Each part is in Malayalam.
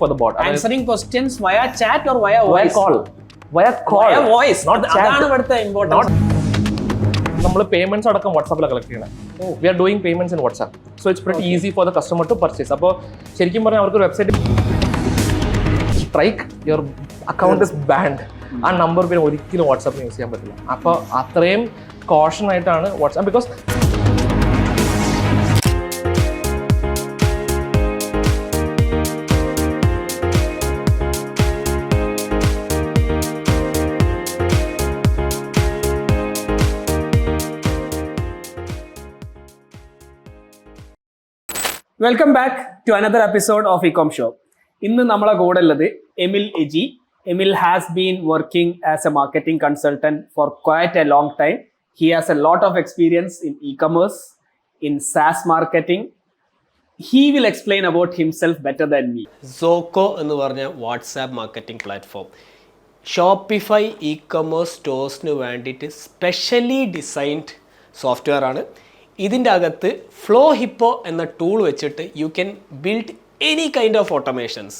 for the bot. Answering questions via chat or via voice? Via call. Via voice. Not chat. അതാണ് ഇവിടുത്തെ ഇമ്പോർട്ടൻസ്. നമ്മൾ പേയ്മെന്റ്സ് അടക്കം വാട്സാപ്പിലാണ് കളക്ട് ചെയ്യണം. We are doing payments in WhatsApp. So it's pretty easy for the customer to purchase. അപ്പോൾ ശരിക്കും പറഞ്ഞാൽ അവർക്ക് website strike your account is band. ആ നമ്പർ പിന്നെ ഒരിക്കലും വാട്സാപ്പിൽ യൂസ് ചെയ്യാൻ പറ്റില്ല. അപ്പോൾ അത്രയും കോഷൻ ആയിട്ടാണ് WhatsApp. Because welcome back to another episode of eCom show. ഇന്ന് നമ്മളെ കൂടെ ഉള്ളത് Emil EG. Emil has been working as a marketing consultant for quite a long time. He has a lot of experience in e-commerce, in SaaS marketing. He will explain about himself better than me. Zoko എന്ന് പറഞ്ഞ WhatsApp marketing platform Shopify e-commerce സ്റ്റോഴ്സിന് വേണ്ടിയിട്ട് സ്പെഷ്യലി ഡിസൈൻഡ് സോഫ്റ്റ്വെയർ ആണ്. ഇതിൻ്റെ അകത്ത് ഫ്ലോ ഹിപ്പോ എന്ന ടൂൾ വെച്ചിട്ട് you can build any kind of automations.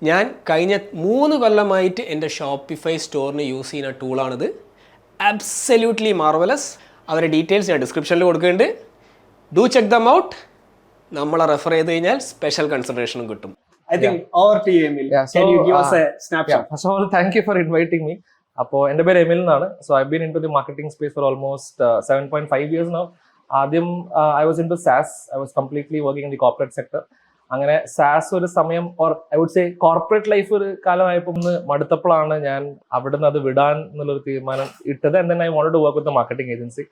ഞാൻ കഴിഞ്ഞ 3 കൊല്ലമായിട്ട് എൻ്റെ ഷോപ്പിഫൈ സ്റ്റോറിന് യൂസ് ചെയ്യുന്ന ടൂളാണിത്. Absolutely marvellous. അവരുടെ ഡീറ്റെയിൽസ് ഞാൻ ഡിസ്ക്രിപ്ഷനിൽ കൊടുക്കുന്നുണ്ട്. Do check them out. നമ്മളെ റെഫർ ചെയ്ത് കഴിഞ്ഞാൽ സ്പെഷ്യൽ കൺസിഡറേഷനും കിട്ടും. I think over to you, Emil. Can you give us a snapshot? First of all, thank you for inviting me. അപ്പോൾ എൻ്റെ പേര് എമിൽ എന്നാണ്. So I been into the marketing space for almost 7.5 years now. ആദ്യം I was into SaaS. I was completely working in the corporate sector. അങ്ങനെ സാസ് ഒരു സമയം, or I would say corporate life ഒരു കാലമായപ്പോൾ ഒന്ന് മടുത്തപ്പോഴാണ് ഞാൻ അവിടുന്ന് അത് വിടാൻ എന്നുള്ളൊരു തീരുമാനം ഇട്ടത്. And then I wanted to work with marketing agency.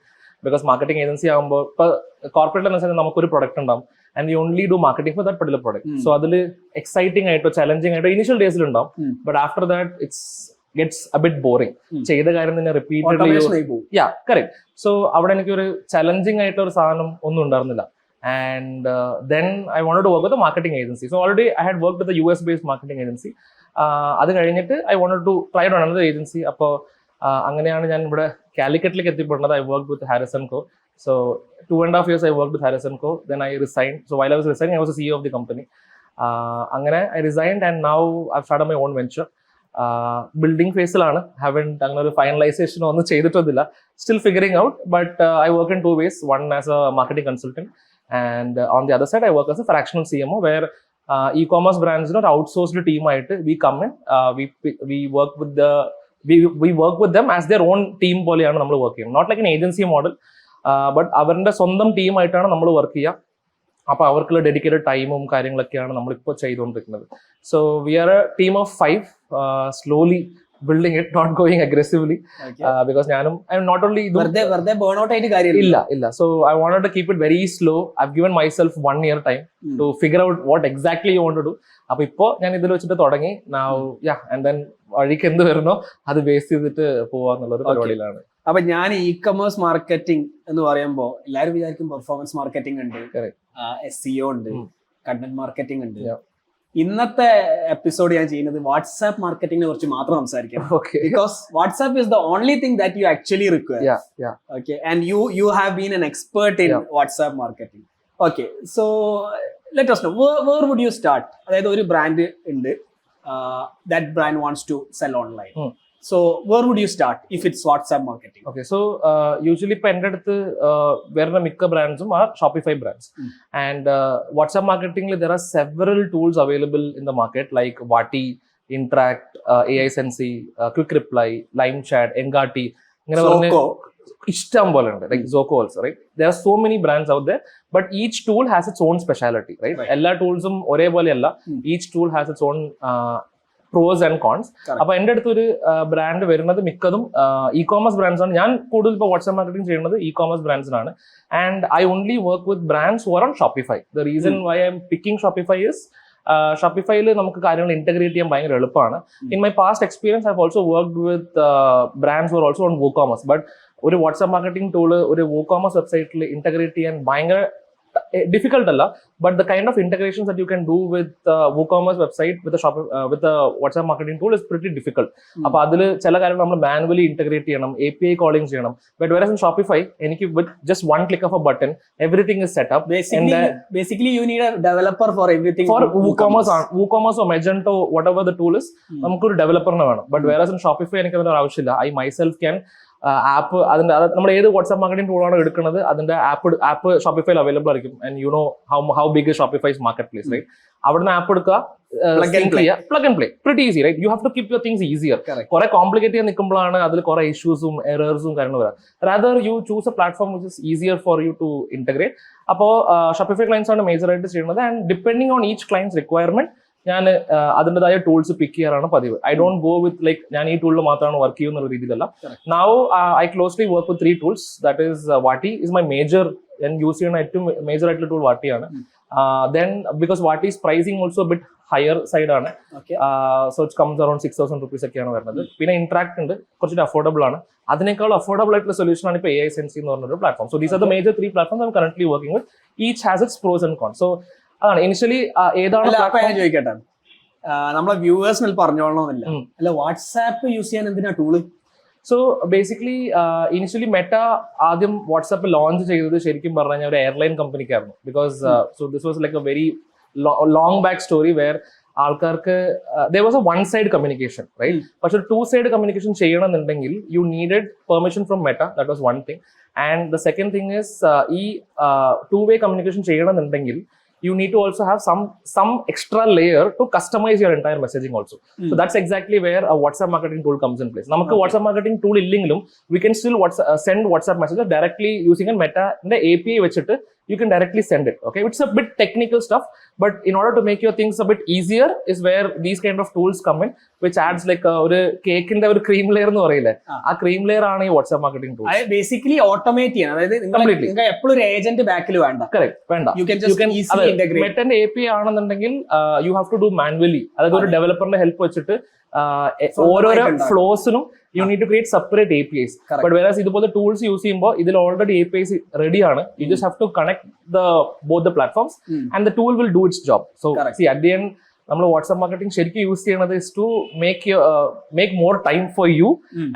Because marketing agency ആകുമ്പോൾ ഇപ്പോൾ കോർപ്പറേറ്റ് എന്ന് വെച്ചാൽ നമുക്കൊരു പ്രൊഡക്റ്റ് ഉണ്ടാവും and you only do marketing for that particular product. So അതിൽ എക്സൈറ്റിംഗ് ആയിട്ടോ ചലഞ്ചിങ് ആയിട്ടോ ഇനിഷ്യൽ ഡേയ്സിൽ ഉണ്ടാവും. But after that it's gets a bit boring. ചെയ്ത കാര്യം തന്നെ റിപ്പീറ്റഡ്ലി. യാ, കറക്റ്റ്. സോ അവിടെ എനിക്കൊരു ചലഞ്ചിങ് ആയിട്ടുള്ള ഒരു സാധനം ഒന്നും ഉണ്ടായിരുന്നില്ല. And then I wanted to work with marketing agency. So already I had work with US based marketing agency. അത് കഴിഞ്ഞിട്ട് I wanted to try out another agency. അപ്പോൾ അങ്ങനെയാണ് ഞാൻ ഇവിടെ കാലിക്കറ്റിലേക്ക് എത്തിപ്പെടുന്നത്. I work with Harrison Co. So 2.5 years I worked with Harrison Co. Then I resigned. So while I was resigning, I was the CEO of the company. അങ്ങനെ I resigned and now I've started my own venture. Building ഫേസിലാണ്. haven't അങ്ങനെ ഒരു ഫൈനലൈസേഷൻ ഒന്നും ചെയ്തിട്ടൊന്നുമില്ല. Still figuring out. But I work in 2 ways. One as a marketing consultant, and on the other side I work as a fractional CMO, where e-commerce brands not outsourced team ആയിട്ട് we come in. We work with the we work with them as their own team പോലെയാണ് നമ്മൾ വർക്ക് ചെയ്യുന്നത്. Not like an agency model. But അവരുടെ സ്വന്തം ടീമായിട്ടാണ് നമ്മൾ വർക്ക് ചെയ്യുക. അപ്പോൾ അവർക്കുള്ള ഡെഡിക്കേറ്റഡ് ടൈമും കാര്യങ്ങളൊക്കെയാണ് നമ്മളിപ്പോൾ ചെയ്തുകൊണ്ടിരിക്കുന്നത്. So we are a team of 5, slowly building it, not going aggressively. Because ഞാനും ഐ എം നോട്ട് ഓൺലി വെറുതെ ബേൺ ഔട്ട് ആയിട്ട് കാര്യമില്ല. ഇല്ല. So I wanted to keep it very slow. I have given myself 1 year time to figure out what exactly you want to do. അപ്പോൾ ഇപ്പോൾ ഞാൻ ഇതിൽ വെച്ചിട്ട് തുടങ്ങി. നൗ യാ, ആൻഡ് ദെൻ വഴിക്ക് എന്ത് വരുന്നോ അത് ബേസ് ചെയ്തിട്ട് പോവാന്നുള്ളൊരു പരിപാടിയിലാണ്. അപ്പൊ ഞാൻ ഇ-കൊമേഴ്സ് മാർക്കറ്റിംഗ് എന്ന് പറയുമ്പോൾ എല്ലാവരും വിചാരിക്കും പെർഫോമൻസ് മാർക്കറ്റിംഗ് ഉണ്ട്, SEO ഉണ്ട്, കണ്ടന്റ് മാർക്കറ്റിംഗ് ഉണ്ട്. ഇന്നത്തെ എപ്പിസോഡ് ഞാൻ ചെയ്യുന്നത് വാട്സാപ്പ് മാർക്കറ്റിംഗിനെ കുറിച്ച് മാത്രം സംസാരിക്കാം. Because WhatsApp is the only thing that you actually require. Okay, and you have been an expert in WhatsApp marketing. Okay, so let us know where would you start? അതായത് ഒരു ബ്രാൻഡ് ഉണ്ട്, that brand wants to sell online. So where would you start if it's WhatsApp marketing? Okay, so usually ഇപ്പൊ എൻ്റെ അടുത്ത് വരുന്ന മിക്ക ബ്രാൻഡ്സും are Shopify brands. And WhatsApp മാർക്കറ്റിംഗിൽ there are several tools available in the market like Vati, Interact, AI Sensei, Quick Reply, Lime Chat, Engati, ഇങ്ങനെ പറഞ്ഞ ഇഷ്ടം പോലെ ഉണ്ട്. Like Zoco also, right? There are so many brands out there, but each tool has its own speciality, right? എല്ലാ ടൂൾസും ഒരേപോലെയല്ല. Each tool has its own pros and cons. അപ്പൊ എൻ്റെ അടുത്തൊരു ബ്രാൻഡ് വരുന്നത് മിക്കതും ഇ-കോമേഴ്സ് ബ്രാൻഡ്സ് ആണ്. ഞാൻ കൂടുതൽ ഇപ്പോൾ വാട്സ്ആപ്പ് മാർക്കറ്റിംഗ് ചെയ്യുന്നത് ഇ-കോമേഴ്സ് ബ്രാൻഡ്സിനാണ്. And I only work with brands who are on Shopify. The reason why I'm picking Shopify is ഷോപ്പിഫൈയിൽ നമുക്ക് കാര്യങ്ങൾ ഇന്റഗ്രേറ്റ് ചെയ്യാൻ ഭയങ്കര എളുപ്പമാണ്. In my past experience I have also worked with brands who are also on WooCommerce. But ഒരു വാട്സ്ആപ്പ് മാർക്കറ്റിംഗ് ടൂള് ഒരു WooCommerce വെബ്സൈറ്റിൽ ഇന്റഗ്രേറ്റ് ചെയ്യാൻ ഭയങ്കര difficult alla, but the kind of integrations that you can do with WooCommerce website with the WhatsApp marketing tool is pretty difficult. അപ്പോൾ അതിൽ ചില കാര്യങ്ങൾ നമ്മൾ മാനുവലി ഇന്റഗ്രേറ്റ് ചെയ്യണം, API കോളിംഗ് ചെയ്യണം. ബട്ട് whereas in Shopify എനിക്ക് with just one click of a button everything is set up. Basically you need a developer for everything. For WooCommerce or Magento, whatever the tool is, നമുക്കൊരു ഡെവലപ്പറിനെ വേണം. ബട്ട് whereas in Shopify എനിക്ക് അതിന്റെ ആവശ്യമില്ല. I myself can ആപ്പ് അതിന്റെ നമ്മൾ ഏത് വാട്സ്ആപ്പ് മാർക്കറ്റിംഗ് ടൂളാണ് എടുക്കുന്നത് അതിന്റെ ആപ്പ് ഷോപ്പിഫൈയിൽ അവൈലബിൾ ആയിരിക്കും. And you know how big Shopify's marketplace, right? അവിടുന്ന് ആപ്പ് എടുക്കുക, plug and play, pretty easy, right? You have to keep your things easier. കുറെ കോംപ്ലിക്കേറ്റ് ചെയ്യാൻ നിൽക്കുമ്പോഴാണ് അതിൽ കുറെ ഇഷ്യൂസും എറേഴ്സും കാര്യങ്ങൾ വരാം. Rather you choose a platform which is easier for you to integrate. അപ്പോൾ ഷോപ്പിഫൈ ക്ലയൻസ് ആണ് മേജർ ആയിട്ട് ചെയ്യുന്നത്. And depending on each clients requirement ഞാൻ അതിൻ്റെതായ ടൂൾസ് പിക്ക് ചെയ്യാറാണ് പതിവ്. I don't go with like ഞാൻ ഈ ടൂളിൽ മാത്രമാണ് വർക്ക് ചെയ്യുന്ന രീതിയിലല്ല. Now I closely work with 3 tools. That is വാട്ടി is my major, ഞാൻ യൂസ് ചെയ്യുന്ന ഏറ്റവും മേജർ ആയിട്ടുള്ള tool വാട്ടിയാണ്. Then because Vati's pricing also a bit higher side ആണ്. So it comes around 6,000 rupees ഒക്കെയാണ് വരുന്നത്. പിന്നെ Interact ഉണ്ട്, കുറച്ചുകൂടി അഫോർഡബിൾ ആണ്. അതിനേക്കാൾ അഫോർഡബിൾ ആയിട്ടുള്ള സൊല്യൂഷൻ ആണ് ഇപ്പോൾ AI Sensei എന്ന് പറഞ്ഞൊരു platform. So these are the major 3 platforms I'm currently working with. Each has its pros and cons. So അതാണ് ഇനിഷ്യലി ഏതാണ് ചോദിക്കട്ടെ, നമ്മളെ വ്യൂവേഴ്സിന് പറഞ്ഞോളണമെന്നില്ല, അല്ല വാട്സാപ്പ് യൂസ് ചെയ്യാൻ എന്തിനാ tool? So basically initially Meta ആദ്യം വാട്സാപ്പ് ലോഞ്ച് ചെയ്തത് ശരിക്കും പറഞ്ഞു കഴിഞ്ഞാൽ ഒരു എയർലൈൻ കമ്പനിക്കായിരുന്നു. Because so this was like a very long back story where ആൾക്കാർക്ക് there was a one side communication, right? പക്ഷെ 2 side communication ചെയ്യണമെന്നുണ്ടെങ്കിൽ you needed permission from Meta. That was one thing. And the second thing is ഈ 2-way communication ചെയ്യണമെന്നുണ്ടെങ്കിൽ you need to also have some extra layer to customize your entire messaging also. So that's exactly where a WhatsApp marketing tool comes in place. Namakku WhatsApp marketing tool illengilum we can still send WhatsApp messages directly using a Meta API vechittu you can directly send it. Okay, it's a bit technical stuff, but in order to make your things a bit easier is where these kind of tools come in, which adds like ഒരു കേക്കിന്റെ ഒരു ക്രീം ലെയർ എന്ന് പറയില്ലേ, ആ ക്രീം ലെയർ ആണ് ഈ WhatsApp marketing tool. Basically automate ചെയ്യണം. അതായത് നിങ്ങൾക്ക് എപ്പോഴും ഒരു ഏജന്റ് ബാക്കിൽ വേണ്ട. കറക്റ്റ്, വേണ്ട. മെറ്റന്റെ API ആണെന്നുണ്ടെങ്കിൽ you have to do manually, അതായത് ഒരു ഡെവലപ്പറിന്റെ ഹെൽപ്പ് വെച്ചിട്ട് ഓരോരോ ഫ്ലോസിനും you need to create separate APIs. Correct. But whereas ഇതുപോലെ ടൂൾസ് യൂസ് ചെയ്യുമ്പോൾ ഇതിൽ ഓൾറെഡി APIs റെഡി ആണ്. You just have to connect both the platforms and the tool will do its job. So see at the end നമ്മൾ വാട്സ്ആപ്പ് മാർക്കറ്റിംഗ് ശരിക്കും യൂസ് ചെയ്യണത് is to make more time for you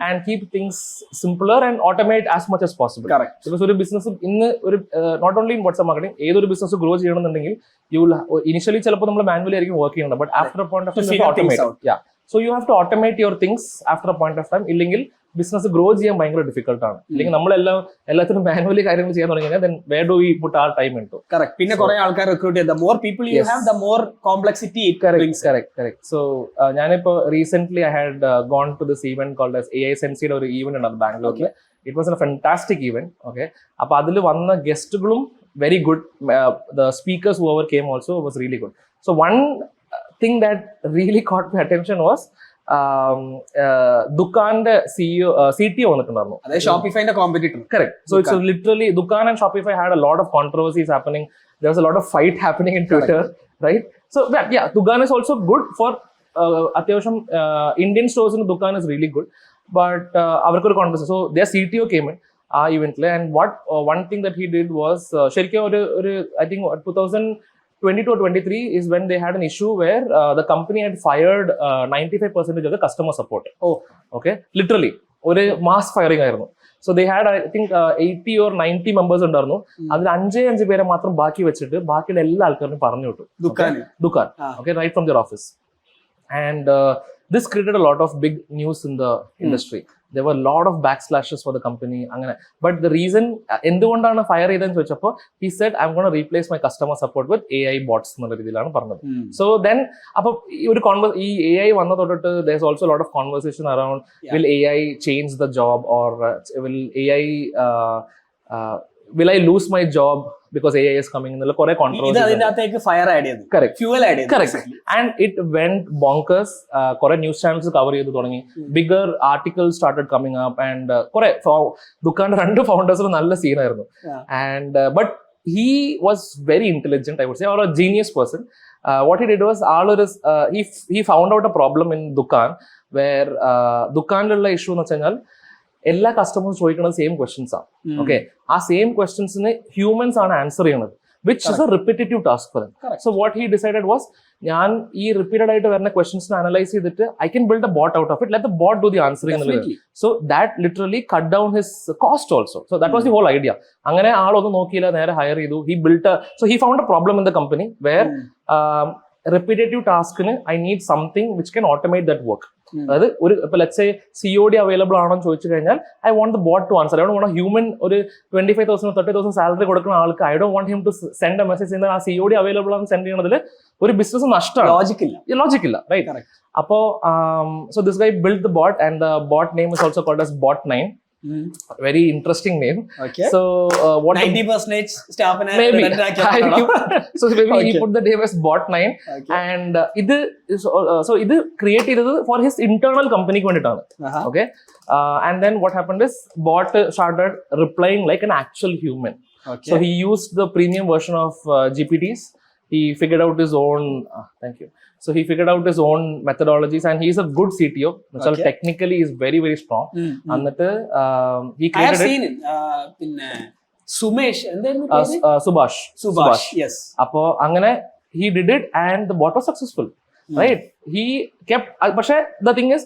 and keep things simpler and automate as much as possible. Correct. Because ഒരു ബിസിനസ് ഇന്ന് ഒരു not only in WhatsApp marketing ഏതൊരു ബിസിനസ് ഗ്രോ ചെയ്യണമെന്നുണ്ടെങ്കിൽ you will initially ചിലപ്പോൾ നമ്മൾ മാനുവലി ആയിരിക്കും വർക്ക് ചെയ്യുന്നത്, but after a point of time you automate. Yeah. So you have to automate your things after a point of time. ഇല്ലെങ്കിൽ ബിസിനസ് ഗ്രോ ചെയ്യാൻ ഭയങ്കര ഡിഫിക്കൽട്ട് ആണ്. ഇല്ലെങ്കിൽ എല്ലാത്തിനും മാനുവലി കാര്യങ്ങൾ ചെയ്യാൻ തുടങ്ങിയാൽ then where do we put our time into? Correct. പിന്നെ കുറെ ആൾക്കാർ റിക്രൂട്ട് ചെയ്ത് the more people you have the more complexity it brings. Correct. So ഞാനിപ്പോ recently I had gone to this event called as AI Sensei ഒരു event ഉണ്ട് ബാംഗ്ലൂരിൽ. It was a fantastic event. Okay, അപ്പൊ അതിൽ വന്ന ഗസ്റ്റുകളും very good. The speakers whoever came also was really good. So one thing that really caught my attention was Dukan's CTO വന്നിട്ടുണ്ടായിരുന്നു. അതായത് ഷോപ്പിഫൈന്റെ competitor. Correct. So it's literally Dukan and Shopify had a lot of controversies happening. There was a lot of fight happening in Twitter. Correct. Right? So yeah, Dukan is also good for അത്യാവശ്യം Indian stores in Dukan is really good. But അവർക്കൊരു controversy. So their CTO came in ആ ഇവന്റിൽ and what one thing that he did was ശരിക്കും ഒരു I think 2022 or 23 is when they had an issue where the company had fired 95% of the customer support. Oh, okay. Literally, ഒരു മാസ് ഫയറിംഗ് ആയിരുന്നു. So they had I think 80 or 90 members ഉണ്ടായിരുന്നു. അതിൽ 5 പേരെ മാത്രം ബാക്കി വെച്ചിട്ട് ബാക്കിയുള്ള എല്ലാ ആൾക്കാരും പറഞ്ഞു വിട്ടു. ദുക്കാൻ. Okay, right from their office. And this created a lot of big news in the industry. There were a lot of backslashes for the company. But the reason എന്തുകൊണ്ടാണ് ഫയർ ചെയ്തതെന്ന് ചോദിച്ചപ്പോൾ he said I'm going to replace my customer support with AI bots എന്നുള്ള രീതിയിലാണ് പറഞ്ഞത്. So then അപ്പോൾ ഈ AI വന്ന തൊട്ടിട്ട് there's also a lot of conversation around will AI change the job or will AI will I lose my job because AI is coming എന്നുള്ള കുറെ കോൺട്രോവേഴ്സി. ഇതിനകത്തേക്ക് ഫയർ ആഡ് ചെയ്തു. Correct. ഫ്യൂവൽ ആഡ് ചെയ്തു. Correct. And it went bonkers. കുറെ ന്യൂസ് ചാനൽസ് കവർ ചെയ്തു തുടങ്ങി. Bigger articles started coming up and കുറെ ദുക്കാന്റെ 2 ഫൗണ്ടേഴ്സിന് നല്ല സീനായിരുന്നു. And but he was very intelligent, I would say, or a genius person. What he did was he found out a problem in Dukan where ദുക്കാനിലുള്ള ഇഷ്യൂ എന്ന് വെച്ചാൽ എല്ലാ കസ്റ്റമേഴ്സ് ചോദിക്കുന്നത് സെയിം ക്വസ്റ്റ്യൻസ് ആണ്. ഓക്കെ, ആ സെയിം ക്വസ്റ്റ്യൻസിന് ഹ്യൂമൻസ് ആണ് ആൻസർ ചെയ്യുന്നത്. which is a repetitive task for them. Correct. So what he decided was, ഞാൻ ഈ റിപ്പീറ്റഡ് ആയിട്ട് വരുന്ന ക്വസ്റ്റൻസിനെ അനലൈസ് ചെയ്തിട്ട് I can build a bot out of it, let the bot do the answering എന്നുള്ളത്. So that literally cut down his cost also. So that was the whole idea. അങ്ങനെ ആളൊന്നും നോക്കിയില്ല, നേരെ ഹയർ ചെയ്തു. He built so he found a problem in the company where repetitive ടാസ്കിന് I need something which can automate that work. അതായത് ഒരു ഇപ്പൊ ലെറ്റ്സ് സേ COD അവൈലബിൾ ആണോ എന്ന് ചോദിച്ചു കഴിഞ്ഞാൽ I want the bot to answer. I don't want human ഒരു 25,000 30,000 സാലറി കൊടുക്കുന്ന ആൾക്ക് I don't want him to send a message ചെയ്യുന്നത് ആ COD അവൈലബിൾ ആണ് സെൻഡ് ചെയ്യുന്നതിൽ ഒരു ബിസിനസ് നഷ്ടമാണ്, ലോജിക്കില്ല, റൈറ്റ്? അപ്പോ so this guy build the boat and the bot name is also called as bot9. Very interesting name. Okay. So what 90% staff ne maybe so maybe Okay. he put the name as bot9. Okay. And so idu create ചെയ്തത് for his internal company ക്ക് വേണ്ടിട്ടാണ്. Okay. And then what happened is bot started replying like an actual human. Okay. So he used the premium version of GPTs. He figured out his own thank you. So he figured out his own methodologies and he is a good CTO. So Okay. technically he is very very strong. എന്നിട്ട് he I have created seen it. പിന്നെ സുമേഷ് എന്തായിരുന്നു സുഭാഷ്. yes. അപ്പോ അങ്ങനെ he did it and the bot was successful, right? He kept പക്ഷേ the thing is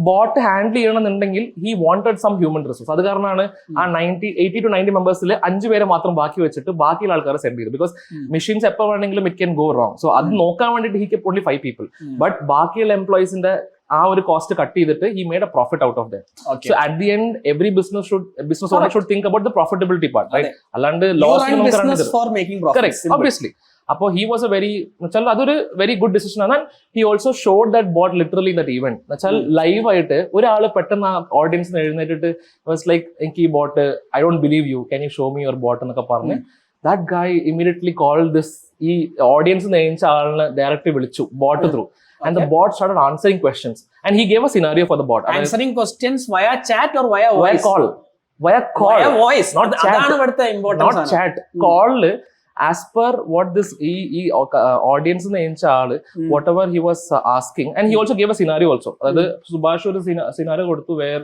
boat handle ചെയ്യണമെന്നുണ്ടെങ്കിൽ he wanted some human resource. അത് കാരണമാണ് ആ 80 to 90 മെമ്പേഴ്സിൽ 5 പേരെ മാത്രം ബാക്കി വെച്ചിട്ട് ബാക്കിയുള്ള ആൾക്കാരെ സെൻഡ് ചെയ്തു. ബിക്കോസ് മെഷീൻസ് എപ്പോൾ വേണമെങ്കിലും it can go wrong. So അത് നോക്കാൻ വേണ്ടിയിട്ട് he kept only 5 people. But ബാക്കിയുള്ള എംപ്ലോയീസിന്റെ ആ ഒരു കോസ്റ്റ് കട്ട് ചെയ്തിട്ട് he made a profit out of that. Okay. So at the end every business owner should think about the profitability part, right? അല്ലാണ്ട് You lose run business for making profits. correct, Simple. obviously. അപ്പോൾ he was a very എന്നുവെച്ചാൽ അതൊരു വെരി ഗുഡ് ഡിസിഷൻ ആണ്. he also showed that bot literally that event. എന്നുവെച്ചാൽ ലൈവ് ആയിട്ട് ഒരാൾ പെട്ടെന്ന് ആ ഓഡിയൻസിന് എഴുന്നേറ്റിട്ട് വാസ് ലൈക്ക് എനിക്ക് ഈ boat I don't believe you, can you show me your boat എന്നൊക്കെ പറഞ്ഞ് that guy immediately called this ഈ ഓഡിയൻസ് നയിച്ച ആളിനെ ഡയറക്റ്റ് വിളിച്ചു boat through. And the bot started answering questions and he gave a scenario for the bot. Answering questions via chat or via voice? Via call. Via voice, not chat. അതാണ് ഇവിടുത്തെ importance. Not chat. Call as per what this audience നയിച്ച ആള് whatever he was asking, and he also gave a scenario also. അതായത് സുഭാഷ് ഒരു സിനാരിയോ കൊടുത്തു വേർ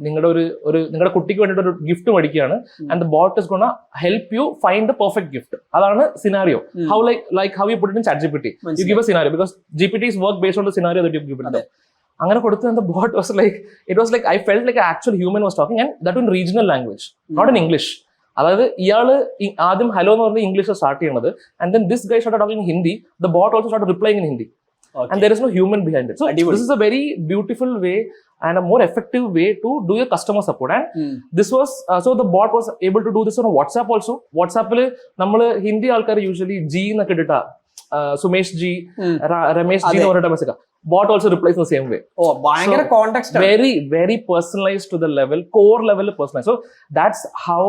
നിങ്ങളുടെ കുട്ടിക്ക് വേണ്ടിട്ട് ഒരു gift മേടിക്കുകയാണ് and the bot is gonna help you find the perfect gift. അതാണ് scenario. how how you put it in ChatGPT. You give a scenario because GPTs work based on the scenario that you give it. അങ്ങനെ കൊടുത്തു and the bot was like, it was like I felt like an actual human was talking, and that in regional language, not in English. അതായത് ഇയാള് ആദ്യം ഹലോ എന്ന് പറഞ്ഞ് ഇംഗ്ലീഷ് സ്റ്റാർട്ട് ചെയ്യണത് and then this guy started talking in Hindi. The bot also started replying in Hindi. Okay. And there is no human behind it. So this is a very beautiful way and a more effective way to do your customer support. And this was so the bot was able to do this on WhatsApp also. WhatsApp നമ്മള് ഹിന്ദി ആൾക്കാർ യൂഷ്വലി ജി എന്നൊക്കെ ഇട്ടിട്ടാ സുമേഷ് ജി രമേശ് ജി എന്ന് പറഞ്ഞിട്ട് message. Bot also replies in the same way. Oh, ഭയങ്കര context. Very very personalized to the level, core level personalized. So that's how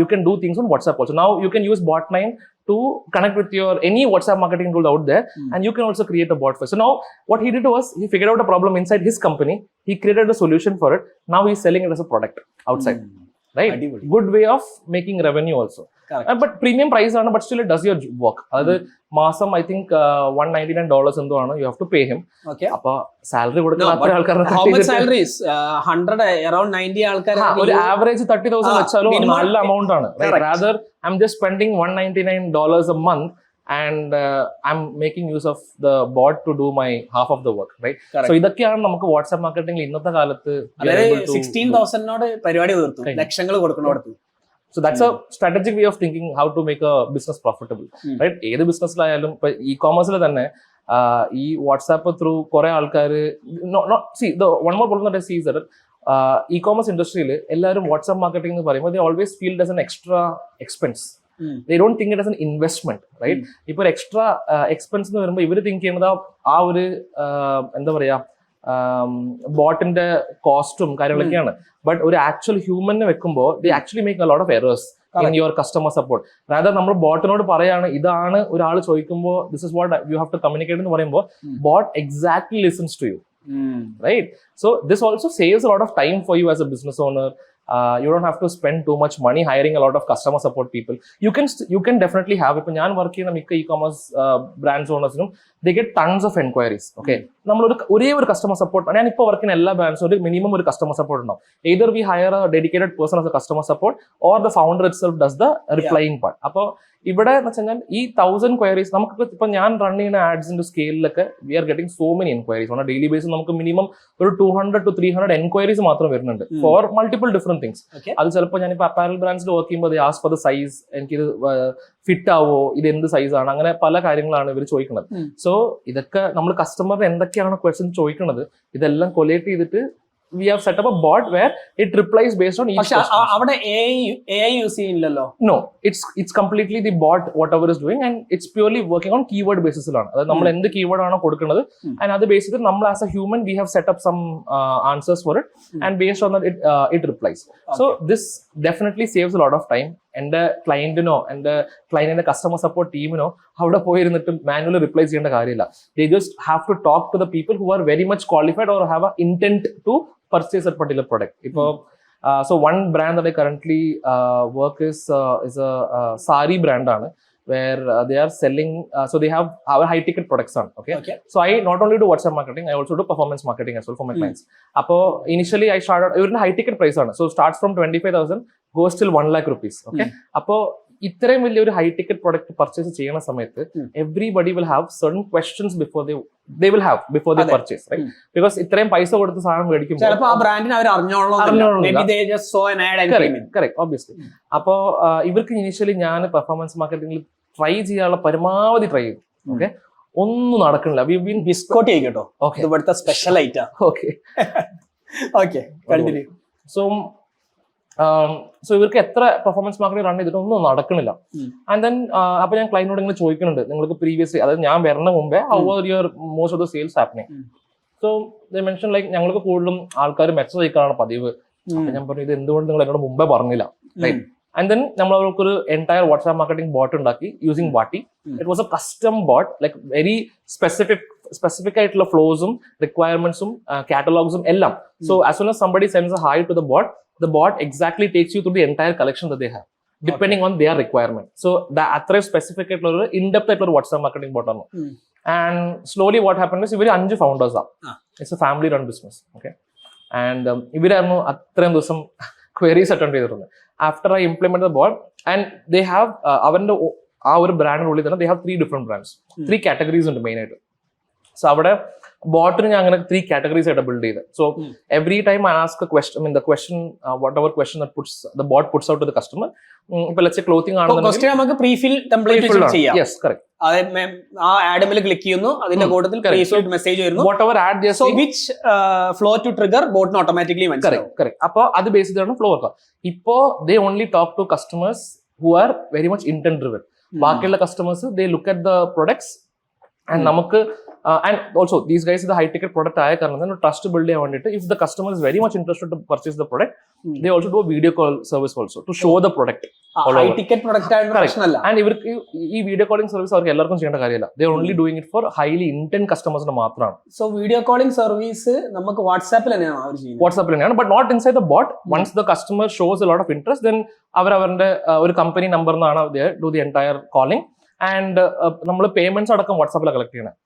you can do things on WhatsApp also. Now you can use bot9 to connect with your any WhatsApp marketing tool out there, and you can also create a bot for it. So now what he did was he figured out a problem inside his company. He created a solution for it. Now he's selling it as a product outside. Right? Good way of making revenue also. But premium price ആണ്, but still it does your work. അതായത് മാസം I think $199 എന്തോ ആണ് you have to pay him. Okay. അപ്പൊ സാലറി കൊടുക്കുന്ന അത്ര ആൾക്കാരുടെ how much salary is 100 around 90 ആൾക്കാർ ഒരു ആവറേജ് 30,000 വെച്ചാലും നല്ല amount ആണ്. Rather I'm just spending $199 a month and I'm making use of the bot to do my half of the work, right? So ഇതൊക്കെയാണ് നമുക്ക് വാട്സ്ആപ്പ് മാർക്കറ്റിംഗിൽ ഇന്നത്തെ കാലത്ത് 16,000 പരിപാടി തീർത്തു, ലക്ഷങ്ങൾ കൊടുക്കണോടത്ത്. So that's a strategic way of thinking how to make a business profitable, right? ഏത് ബിസിനസ്സിലായാലും ഇപ്പൊ ഇ-കോമേഴ്സിൽ തന്നെ ഈ വാട്സാപ്പ് ത്രൂ കുറെ ആൾക്കാർ one more problem that I see is that e-commerce ഇൻഡസ്ട്രിയിൽ എല്ലാവരും വാട്സാപ്പ് മാർക്കറ്റിംഗ് എന്ന് പറയുമ്പോൾ they always feel it as an extra expense. They don't think it as an investment, right? ഇപ്പൊ ഒരു എക്സ്ട്രാ എക്സ്പെൻസ് എന്ന് വരുമ്പോൾ ഇവര് തിങ്ക് ചെയ്യുന്നത് ആ ഒരു എന്താ പറയാ ബോട്ടിന്റെ കോസ്റ്റും കാര്യങ്ങളൊക്കെയാണ്. ബട്ട് ഒരു ആക്ച്വൽ ഹ്യൂമനെ വെക്കുമ്പോൾ they actually make a lot of errors in your customer support. അതായത് നമ്മൾ ബോട്ടിനോട് പറയാണ് ഇതാണ് ഒരാൾ ചോദിക്കുമ്പോൾ this is what you have to communicate എന്ന് പറയുമ്പോൾ bot exactly listens to you, right? So this also saves a lot of time for you as a business owner. You don't have to spend too much money hiring a lot of customer support people. You can definitely have. If ഞാൻ വർക്ക് ചെയ്യുന്ന മിക്ക e-commerce ബ്രാൻഡ്സ് ഓണേഴ്സിനും they get tons of enquiries. Okay, നമ്മളൊരു ഒരേ ഒരു കസ്റ്റമർ സപ്പോർട്ട്, ഞാൻ ഇപ്പോൾ വർക്ക് ചെയ്യുന്ന എല്ലാ ബ്രാൻഡ്സും ഒരു മിനിമം ഒരു കസ്റ്റമർ സപ്പോർട്ട് ഉണ്ടാവും. Either we hire a dedicated person as a customer support or the founder itself does the replying part. അപ്പോൾ ഇവിടെ എന്ന് വെച്ച് കഴിഞ്ഞാൽ ഈ 1000 ക്വയറീസ് നമുക്ക് ഇപ്പൊ ഞാൻ റൺ ചെയ്യുന്ന ആഡ്സിന്റെ സ്കെയിലൊക്കെ we are getting so many enquiries on daily basis. നമുക്ക് മിനിമം ഒരു 200 to 300 എൻക്വയറീസ് മാത്രം വരുന്നുണ്ട് ഫോർ മൾട്ടിപ്പിൾ ഡിഫറെന്റ് തിങ്സ്. അത് ചിലപ്പോൾ ഞാനിപ്പോൾ അപ്പാരൽ ബ്രാൻഡ്സിൽ വർക്ക് ചെയ്യുമ്പോൾ ആസ് ഫോർ ദ സൈസ്, എനിക്കിത് ഫിറ്റ് ആവോ, ഇത് എന്ത് സൈസാണ്, അങ്ങനെ പല കാര്യങ്ങളാണ് ഇവർ ചോദിക്കുന്നത്. സോ ഇതൊക്കെ നമ്മൾ കസ്റ്റമറിന് എന്തൊക്കെയാണ് ക്വസ്റ്റ്യൻ ചോദിക്കുന്നത് ഇതെല്ലാം കൊലേറ്റ് ചെയ്തിട്ട് we have set up a bot where it replies based on each question. അവിടെ AI യൂസ് ചെയ്യുന്നില്ലല്ലോ. No, it's completely the bot whatever is doing, and it's purely working on keyword basis ലാണ്. അതായത് നമ്മൾ എന്ത് കീവേഡ് ആണോ കൊടുക്കുന്നത് and അത് ബേസിൽ നമ്മൾ as A human we have set up some answers for it, and based on that it replies. So this definitely saves a lot of time. എൻ്റെ ക്ലയന്റിനോ എൻ്റെ ക്ലയന്റിന്റെ കസ്റ്റമർ സപ്പോർട്ട് ടീമിനോ അവിടെ പോയിരുന്നിട്ട് മാനുവലി റിപ്ലൈ ചെയ്യേണ്ട കാര്യമില്ല. They just have to talk to the people who are very much qualified or have an intent to purchase a particular product. So one brand that I currently work is a sari brand ആണ്, where they are selling, so they have our high ticket products on. Okay. So I not only do WhatsApp marketing, I also do performance marketing as well for my clients. Appo initially I started even high ticket price ആണ്, so starts from 25,000 goes till 1 lakh rupees. Okay. Appo ഇത്രയും വലിയൊരു ഹൈ ടിക്കറ്റ് പ്രൊഡക്റ്റ് പർച്ചേസ് ചെയ്യുന്ന സമയത്ത് everybody will have certain questions before they purchase, right? Because ഇത്രയും പൈസ കൊടുത്ത് സാധനം മേടിക്കുമ്പോൾ ഒബ്വിയസ്ലി. അപ്പോ ഇവർക്ക് ഇനീഷ്യലി ഞാൻ പെർഫോമൻസ് മാർക്കറ്റിംഗിൽ ട്രൈ ചെയ്യാനുള്ള പരമാവധി ട്രൈ ചെയ്തു. ഓക്കെ, ഒന്നും നടക്കണില്ല. ബിസ്കോട്ട് കേട്ടോ, ഇവിടുത്തെ special item. Okay, continue. So ഇവർക്ക് എത്ര പെർഫോമൻസ് മാർക്കറ്റിംഗ് റൺ ചെയ്തിട്ട് ഒന്നും നടക്കണില്ല. ആൻഡ് ദെൻ അപ്പൊ ഞാൻ ക്ലൈന്റിനോട് ഇങ്ങനെ ചോദിക്കുന്നുണ്ട്, നിങ്ങൾക്ക് പ്രീവിയസ്ലി, അതായത് ഞാൻ വരുന്ന മുമ്പേ how are your most of the sales happening? So they mention like ഞങ്ങൾക്ക് കൂടുതലും ആൾക്കാർ മെസ്സേജ് അയക്കാനാണ് പതിവ്. അപ്പൊ ഞാൻ പറഞ്ഞു, ഇത് എന്തുകൊണ്ട് നിങ്ങൾ എന്നോട് മുമ്പേ പറഞ്ഞില്ല, റൈറ്റ്? ആൻഡ് ദെൻ നമ്മൾ അവർക്കൊരു എൻറ്റയർ വാട്സ്ആപ്പ് മാർക്കറ്റിംഗ് ബോട്ട് ഉണ്ടാക്കി using Wati. It was a custom bot, like very specific ആയിട്ടുള്ള ഫ്ലോസും റിക്വയർമെന്റ്സും കാറ്റലോഗ്സും എല്ലാം. So as soon as somebody sends a hi to the bot, the bot exactly takes you through the entire collection that they have depending on their requirement. So the athre specific aittulla in-depth aittulla WhatsApp marketing bot aanu. And slowly what happened is ivaru 5 founders are. It's a family run business. Okay, and ivaranu athrayum ദിവസം queries attend ചെയ്തിരുന്നു. After I implemented the bot, and they have avante ആ ഒരു ബ്രാൻഡിന്റെ ഉള്ളിൽ തന്നെ they have 3 different brands, 3 categories ഉണ്ട് മെയിൻ ആയിട്ട്. സോ അവിടെ ബോട്ടിന് ഞാൻ അങ്ങനെ 3 categories ആയിട്ട് ബിൽഡ് ചെയ്ത്. So every time I ask A question, the question whatever question that the bot puts out to the customer. ഇപ്പൊ ലെറ്റ്സ് സേ ക്ലോത്തിങ് ആണെന്നുണ്ടെങ്കിൽ നമുക്ക് പ്രീഫിൽ ടെംപ്ലേറ്റ് ചെയ്യാം. Yes, correct. ആ ആഡ് മേൽ ക്ലിക്ക് ചെയ്യുന്നു, അതിന്റെ കൂട്ടത്തിൽ പ്രീഫിൽഡ് മെസ്സേജ് വരുന്നു, whatever ad they so which flow to trigger bot automatically മനസ്സിലാവും. കറക്റ്റ്. അപ്പൊ അത് ബേസ് ചെയ്താണ് ഫ്ലോ വർക്ക്. ഇപ്പോ they only talk to customers who are very much intent driven. ബാക്കിയുള്ള customers they look at the products and നമുക്ക് and also these guys the high ticket product ആയ കാരണം ട്രസ്റ്റ് ബിൽഡ് ചെയ്യാൻ വേണ്ടിയിട്ട് if the customer is very much interested to purchase the product, they also do a video call service also to show the product. High ticket product ആയിട്ട് പ്രശ്നമല്ല. ആൻഡ് ഇവർക്ക് ഈ വീഡിയോ കോളിംഗ് സർവീസ് അവർക്ക് എല്ലാവർക്കും ചെയ്യേണ്ട കാര്യമില്ല. they are only doing it for highly intent customers മാത്രമാണ്. സോ വീഡിയോ കോളിംഗ് സർവീസ് നമുക്ക് വാട്സാപ്പിൽ തന്നെയാണ് അവർ ചെയ്യുന്നത്. വാട്സാപ്പിൽ തന്നെയാണ്, but not inside the bot. Once the customer shows a lot of interest, then അവരുടെ ഒരു കമ്പനി നമ്പർ എന്നാണ് do the entire calling. And നമ്മൾ പേയ്മെന്റ്സ് അടക്കം വാട്സാപ്പിലാണ് കളക്ട് ചെയ്യണം.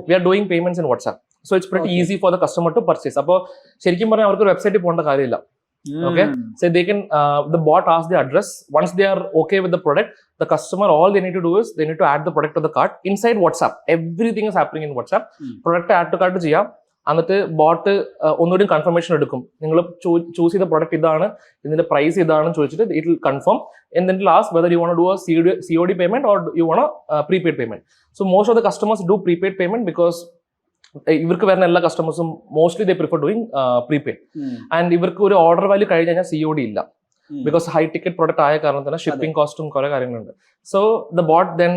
We are doing payments in WhatsApp, so it's pretty easy for the customer to purchase. Appo ശരിക്കും പറഞ്ഞാൽ അവർക്ക് ഒരു വെബ്സൈറ്റിൽ പോകേണ്ട കാര്യമില്ല. Okay, so they can the bot asks the address. Once they are okay with the product, the customer, all they need to do is they need to add the product to the cart inside WhatsApp. Everything is happening in WhatsApp. Product add to cart ചെയ്യാം, എന്നിട്ട് ബോട്ട് ഒന്നുകൂടി കൺഫർമേഷൻ എടുക്കും. നിങ്ങൾ ചൂസ് ചെയ്ത പ്രൊഡക്റ്റ് ഇതാണ്, ഇതിന്റെ പ്രൈസ് ഇതാണെന്ന് ചോദിച്ചിട്ട് it will confirm. And then last whether you want to do a COD payment or you want a prepaid payment. So most of the customers do prepaid payment because ഇവർക്ക് വരുന്ന എല്ലാ കസ്റ്റമേഴ്സും mostly they prefer doing prepaid. And ഇവർക്ക് ഒരു ഓർഡർ വാല്യൂ കഴിഞ്ഞ് കഴിഞ്ഞാൽ COD ഇല്ല, ബിക്കോസ് ഹൈ ടിക്കറ്റ് പ്രൊഡക്റ്റ് ആയ കാരണം തന്നെ ഷിപ്പിംഗ് കോസ്റ്റും കുറെ കാര്യങ്ങളുണ്ട്. So the boat then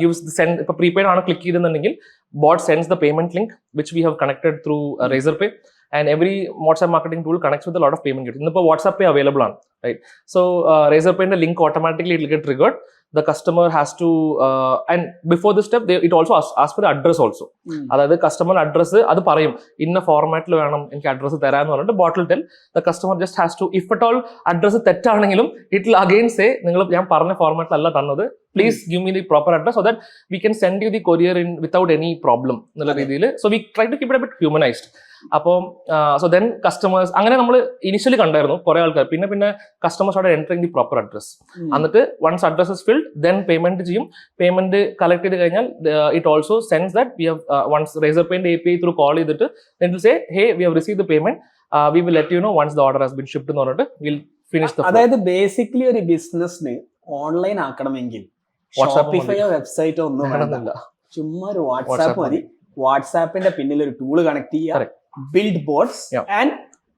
gives the send. ഇപ്പൊ പ്രീപെയ്ഡ് ആണ് click ചെയ്തെന്നുണ്ടെങ്കിൽ bot sends the payment link which we have connected through Razorpay, and every WhatsApp marketing tool connects with a lot of payment gateways. Now WhatsApp Pay available on, right? So Razorpay the link automatically it will get triggered. the customer has to and before this step it also asks for the address also. അതായത് കസ്റ്റമർ അഡ്രസ്സ് അത് പറയും, ഇന്ന ഫോർമാറ്റിൽ വേണം എനിക്ക് അഡ്രസ്സ് തരാന്ന് പറഞ്ഞിട്ട് ബോട്ടിൽ tell the customer just has to, if at all address തെറ്റാണെങ്കിലും ഇറ്റ് വിൽ അഗെയിൻ സേ നിങ്ങൾ ഞാൻ പറഞ്ഞ ഫോർമാറ്റിലല്ല തന്നത്, please give me the proper address so that we can send you the courier in without any problem എന്നുള്ള രീതിയിൽ. So we try to keep it a bit humanised. അപ്പം സോ ദെൻ കസ്റ്റമേഴ്സ് അങ്ങനെ നമ്മൾ ഇനിഷ്യലി കണ്ടായിരുന്നു കുറെ ആൾക്കാർ. പിന്നെ കസ്റ്റമേഴ്സ് അവിടെ എൻറ്ററിങ് ദി പ്രോപ്പർ അഡ്രസ്. എന്നിട്ട് once address is filled then payment ചെയ്യും. പേയ്മെന്റ് കളക്ട് ചെയ്ത് കഴിഞ്ഞാൽ it also sends that we have once Razorpay API through call ചെയ്തിട്ട് then it will say hey we have received the payment, we will let you know once the order has been shipped എന്ന് പറഞ്ഞിട്ട് we'll finish the flow. അതായത് ബേസിക്കലി ഒരു ബിസിനസ്സിന് ഓൺലൈൻ ആക്കണമെങ്കിൽ ഷോപ്പിഫൈയോ വെബ്സൈറ്റോ ഒന്നും വേണമെന്നില്ല, ചുമ്മാ ഒരു വാട്സാപ്പ് മതി. വാട്സാപ്പിന്റെ പിന്നിൽ ഒരു ടൂള് കണക്ട് ചെയ്യുക, build bots and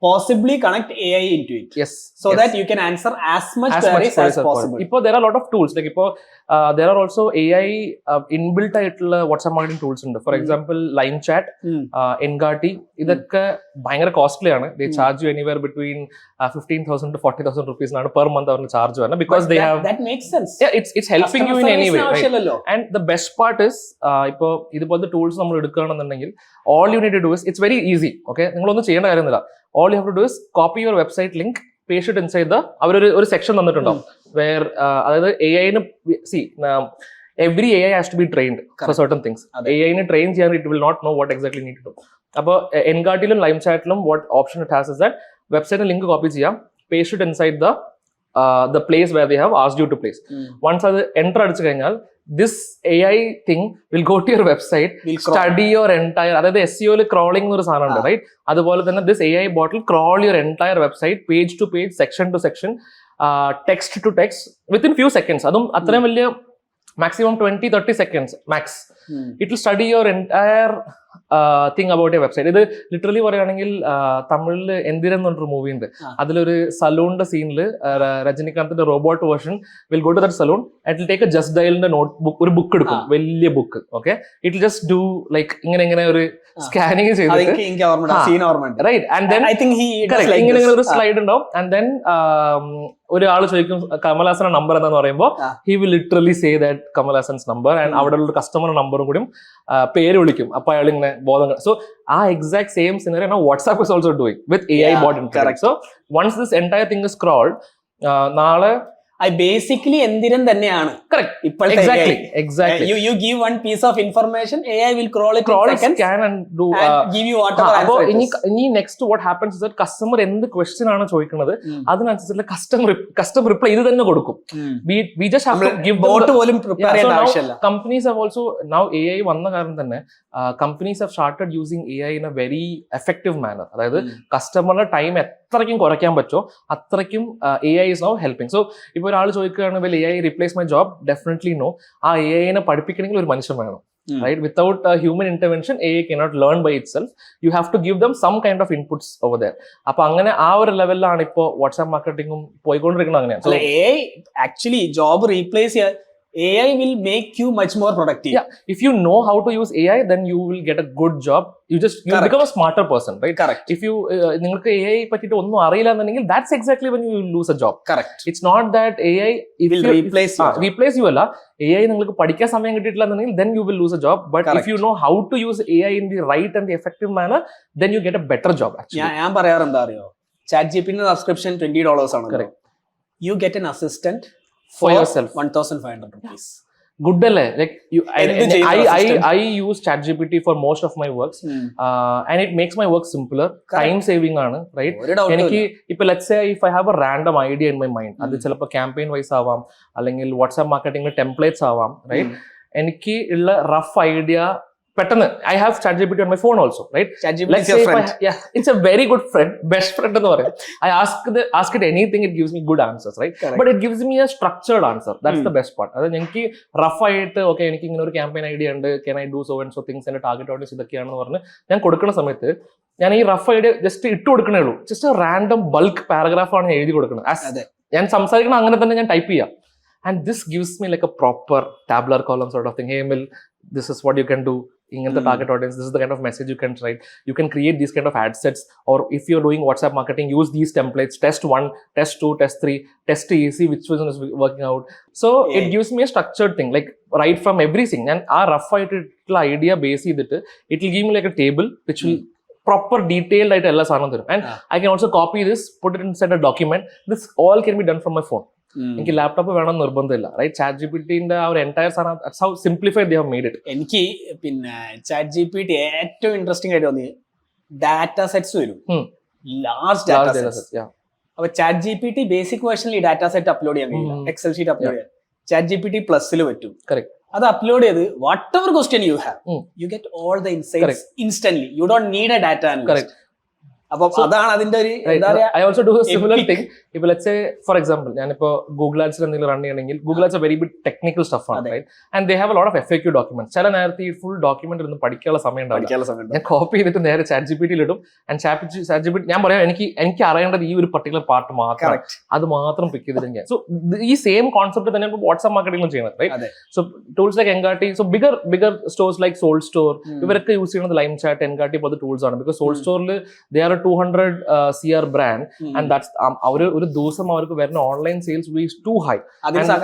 possibly connect AI into it. Yes. So that you can answer as much queries as possible. Ipo there are a lot of tools like ipo there are also AI inbuilt ആയിട്ടുള്ള WhatsApp marketing tools ഉണ്ട്. For example Line Chat, Engati, ഇതൊക്കെ ഭയങ്കര കോസ്റ്റ്ലി ആണ്. They charge you anywhere between 15,000 to 40,000 rupees ആണ് per month അവർക്ക് ചാർജ് വരുന്നത് because they have that makes sense. Yeah, it's helping you in any way, right? And the best part is ipo ഇതുപോലത്തെ ടൂൾസ് നമ്മൾ എടുക്കുകയാണെന്നുണ്ടെങ്കിൽ all you need to do is it's very easy. Okay, നിങ്ങളൊന്നും ചെയ്യേണ്ട കാര്യമൊന്നുമില്ല. All you have to do is copy your website link, paste it inside the ഒരു സെക്ഷൻ തന്നിട്ടുണ്ടാവും where അതായത് AI ന് see every AI has to be trained for certain things. AI ന് train ചെയ്യാൻ it will not know what exactly need to do. അപ്പോൾ Engatiലും Lime Chatലും what option it has is that website link copy ചെയ്യാം, paste it inside the place where they have asked you to place. Once അത് enter അടിച്ചു കഴിഞ്ഞാൽ this AI thing will go to your website, study your entire, അതായത് SEO ല് crawling എന്നൊരു സാധനം ഉണ്ട്, റൈറ്റ്? അതുപോലെ തന്നെ this AI bot will crawl your entire website page to page, section to section, text to text within few seconds. അതും അത്രയും വലിയ maximum 20-30 seconds max. It will study your entire thing about your website. ഇത് ലിറ്ററലി പറയുകയാണെങ്കിൽ തമിഴിൽ എന്തിരൻ എന്ന് പറഞ്ഞൊരു മൂവി ഉണ്ട്, അതിലൊരു സലൂണിന്റെ സീനിൽ രജനികാന്തിന്റെ robot version will go to that salon and will take a just ഡയലിന്റെ നോട്ട് ബുക്ക്, ഒരു ബുക്ക് എടുക്കും, വലിയ book. Okay, it will just do like ഇങ്ങനെ ഒരു സ്കാനിങ് ചെയ്തിട്ട് റൈറ്റ് ആൻഡ് ദെൻ ഇങ്ങനെ ഒരു സ്ലൈഡ് ഉണ്ടാവും ആൻഡ് ദെൻ ഒരാൾ ചോദിക്കും കമൽഹാസന്റെ നമ്പർ എന്താന്ന് പറയുമ്പോൾ he will literally say that കമൽഹാസൻസ് number and അവിടെ ഉള്ള കസ്റ്റമർ നമ്പറും കൂടി പേര് വിളിക്കും. അപ്പൊ അയാൾ ഇങ്ങനെ ബോധം. സോ ആ exact same scenario WhatsApp is also doing with AI bot incorrect. So once this entire thing is crawled, നാളെ ബേസിക്കലി എന്തിനും തന്നെയാണ്. Exactly. You give one piece of information, AI will crawl it, scan and do give you whatever answer it is. ഇനി next what happens is that customer എന്ത് ക്വസ്റ്റ്യൻ ആണ് ചോദിക്കുന്നത് അതിനനുസരിച്ചുള്ള കസ്റ്റമർ റിപ്ലൈ ഇത് തന്നെ കൊടുക്കും. We just have to give bot പോലും പ്രിപ്പയർ ചെയ്യേണ്ട ആവശ്യമില്ല. Companies have also now AI വന്ന കാരണം തന്നെ companies have started using AI in a very effective manner. അതായത് കസ്റ്റമറുടെ ടൈം എത്രയ്ക്കും കുറയ്ക്കാൻ പറ്റുമോ അത്രയ്ക്കും AI is now helping. So ഇപ്പൊ ഒരാൾ ചോദിക്കുകയാണ് well AI replace my job, definitely no. ആ AI നെ പഠിപ്പിക്കണമെങ്കിൽ ഒരു മനുഷ്യൻ വേണം, right? Without human intervention AI cannot learn by itself. You have to give them some kind of inputs over there. അപ്പൊ അങ്ങനെ ആ ഒരു ലെവലിലാണ് ഇപ്പോ വാട്സ്ആപ്പ് മാർക്കറ്റിംഗും പോയിക്കൊണ്ടിരിക്കുന്നത്. അങ്ങനെയാണ് AI actually job replace AI will make you much more productive. Yeah, if you know how to use AI, then you will get a good job. You become a smarter person, right? Correct. If you നിങ്ങൾക്ക് AI പറ്റിയിട്ട് ഒന്നും അറിയില്ല എന്നുണ്ടെങ്കിൽ that's exactly when you will lose a job. Correct. It's not that AI will replace you അല്ല, AI നിങ്ങൾക്ക് പഠിക്കാൻ സമയം കിട്ടിയിട്ടില്ല എന്നുണ്ടെങ്കിൽ then you will lose a job. But Correct. If you know how to use AI in the right and the effective manner, then you get a better job actually. ഞാൻ പറയാറ് എന്താ അറിയോ, ChatGPT സബ്സ്ക്രിപ്ഷൻ $20 ആണ്. Correct. You get an assistant for yourself 1,500 rupees. Good അല്ലേ? Like I use ChatGPT for most of my works and it makes my work simpler. Time saving ആണ്, right? എനിക്ക് ഇപ്പൊ let's say if I have a random idea in my mind, അത് ചിലപ്പോൾ campaign wise ആവാം അല്ലെങ്കിൽ വാട്സ്ആപ്പ് മാർക്കറ്റിംഗിൽ ടെംപ്ലേറ്റ്സ് ആവാം, റൈറ്റ്? എനിക്ക് ഉള്ള റഫ് ഐഡിയ പെട്ടെന്ന് I have ChatGPT on my phone also, right? ChatGPT Let's is your say friend. it's a very good friend, best friend എന്ന് പറയും. I ask it anything, it gives me good answers, right? Correct. But it gives me a structured answer. That's the best part. അതായത് എനിക്ക് റഫ് ആയിട്ട് ഓക്കെ എനിക്ക് ഇങ്ങനെ ഒരു ക്യാമ്പയിൻ ഐഡിയ ഉണ്ട്, can I do so and so things, എന്റെ ടാർഗറ്റ് ഓഡിയൻസ് ഇതൊക്കെയാണെന്ന് പറഞ്ഞ് ഞാൻ കൊടുക്കുന്ന സമയത്ത് ഞാൻ ഈ റഫ് ഐഡിയ ജസ്റ്റ് ഇട്ട് കൊടുക്കണേ ഉള്ളൂ. Just a random bulk paragraph ആണ് ഞാൻ എഴുതി കൊടുക്കുന്നത്. ഞാൻ സംസാരിക്കണം അങ്ങനെ തന്നെ ഞാൻ ടൈപ്പ് ചെയ്യാം. And this gives me like a proper tabular column sort of thing. Hey Emil, this is what you can do. ഇങ്ങനത്തെ target audience, this is the kind of message you can write, you can create these kind of add sets, or if you are doing WhatsApp marketing, use these templates, test 1, test 2, test 3, test easy, which one is working out. So it gives me a structured thing, like right from everything. And our rough idea base ചെയ്തിട്ട് it will give me like a table which will proper detailed ആയിട്ട് എല്ലാ സാധനം തരും. And I can also copy this, put it inside a document. This all can be done from my phone. എനിക്ക് ലാപ്ടോപ്പ് വേണം നിർബന്ധമില്ല, റൈറ്റ്? ചാറ്റ് ജി പി ടിന്റെ ആ ഒരു എൻറ്റയർ സാധനം, that's how simplified they have made it. എനിക്ക് പിന്നെ ചാറ്റ് ജി പി ടി ഏറ്റവും ഇൻട്രസ്റ്റിംഗ് ആയിട്ട് തോന്നിയത് ഡാറ്റ സെറ്റ്സ് വരും, ലാർജ് ഡാറ്റ സെറ്റ്സ്. അപ്പൊ chat G P T basic വേർഷനിൽ ഈ ഡാറ്റ സെറ്റ് അപ്ലോഡ് ചെയ്യാൻ കഴിയില്ല, എക്സൽ ഷീറ്റ് അപ്ലോഡ് ചെയ്യാൻ. ചാറ്റ് ജി പി ടി പ്ലസിൽ പറ്റും. കറക്റ്റ്. അത് അപ്ലോഡ് ചെയ്ത് whatever question you have, you get all the insights instantly. U don't need A data analyst. അപ്പൊ അതാണ് അതിന്റെ ഒരു എന്താ പറയാ. I also do a similar thing. If let's say for example ഞാനിപ്പോ ഗൂഗിൾ ആഡ്സിൽ എന്തെങ്കിലും റൺ ചെയ്യണമെങ്കിൽ, Google ads very big technical stuff ആണ്, right? And they have a lot of FAQ documents. ചില നേരത്തെ ഈ ഫുൾ ഡോക്യുമെന്റ് ഇരുന്ന് പഠിക്കാനുള്ള സമയം ഉണ്ടാവില്ല. ഞാൻ കോപ്പി ചെയ്തിട്ട് നേരെ ചാറ്റ് ജി പി ടിയിൽ ഇടും. And chat G P T ഞാൻ പറയാം, എനിക്ക് അറിയേണ്ടത് ഈ ഒരു പർട്ടിക്കുലർ പാർട്ട് മാത്രം, അത് മാത്രം പിക്ക് ചെയ്തിട്ട് ഞാൻ. സോ ഈ സെയിം കോൺസെപ്റ്റ് തന്നെ വാട്സ്ആപ്പ് മാർക്കറ്റിംഗിലും ചെയ്യുന്നത്, right? So tools like Engati, so bigger stores like Souled store, ഇവരൊക്കെ യൂസ് ചെയ്യുന്നത് ലൈം ചാറ്റ്, എൻഗാട്ടി പോലത്തെ ടൂൾസ് ആണ്. ബിക്കോസ് സോൾ സ്റ്റോറിൽ they are 200 CR brand, and that's ഒരു ദിവസം അവർക്ക് വരുന്ന online sales is too high.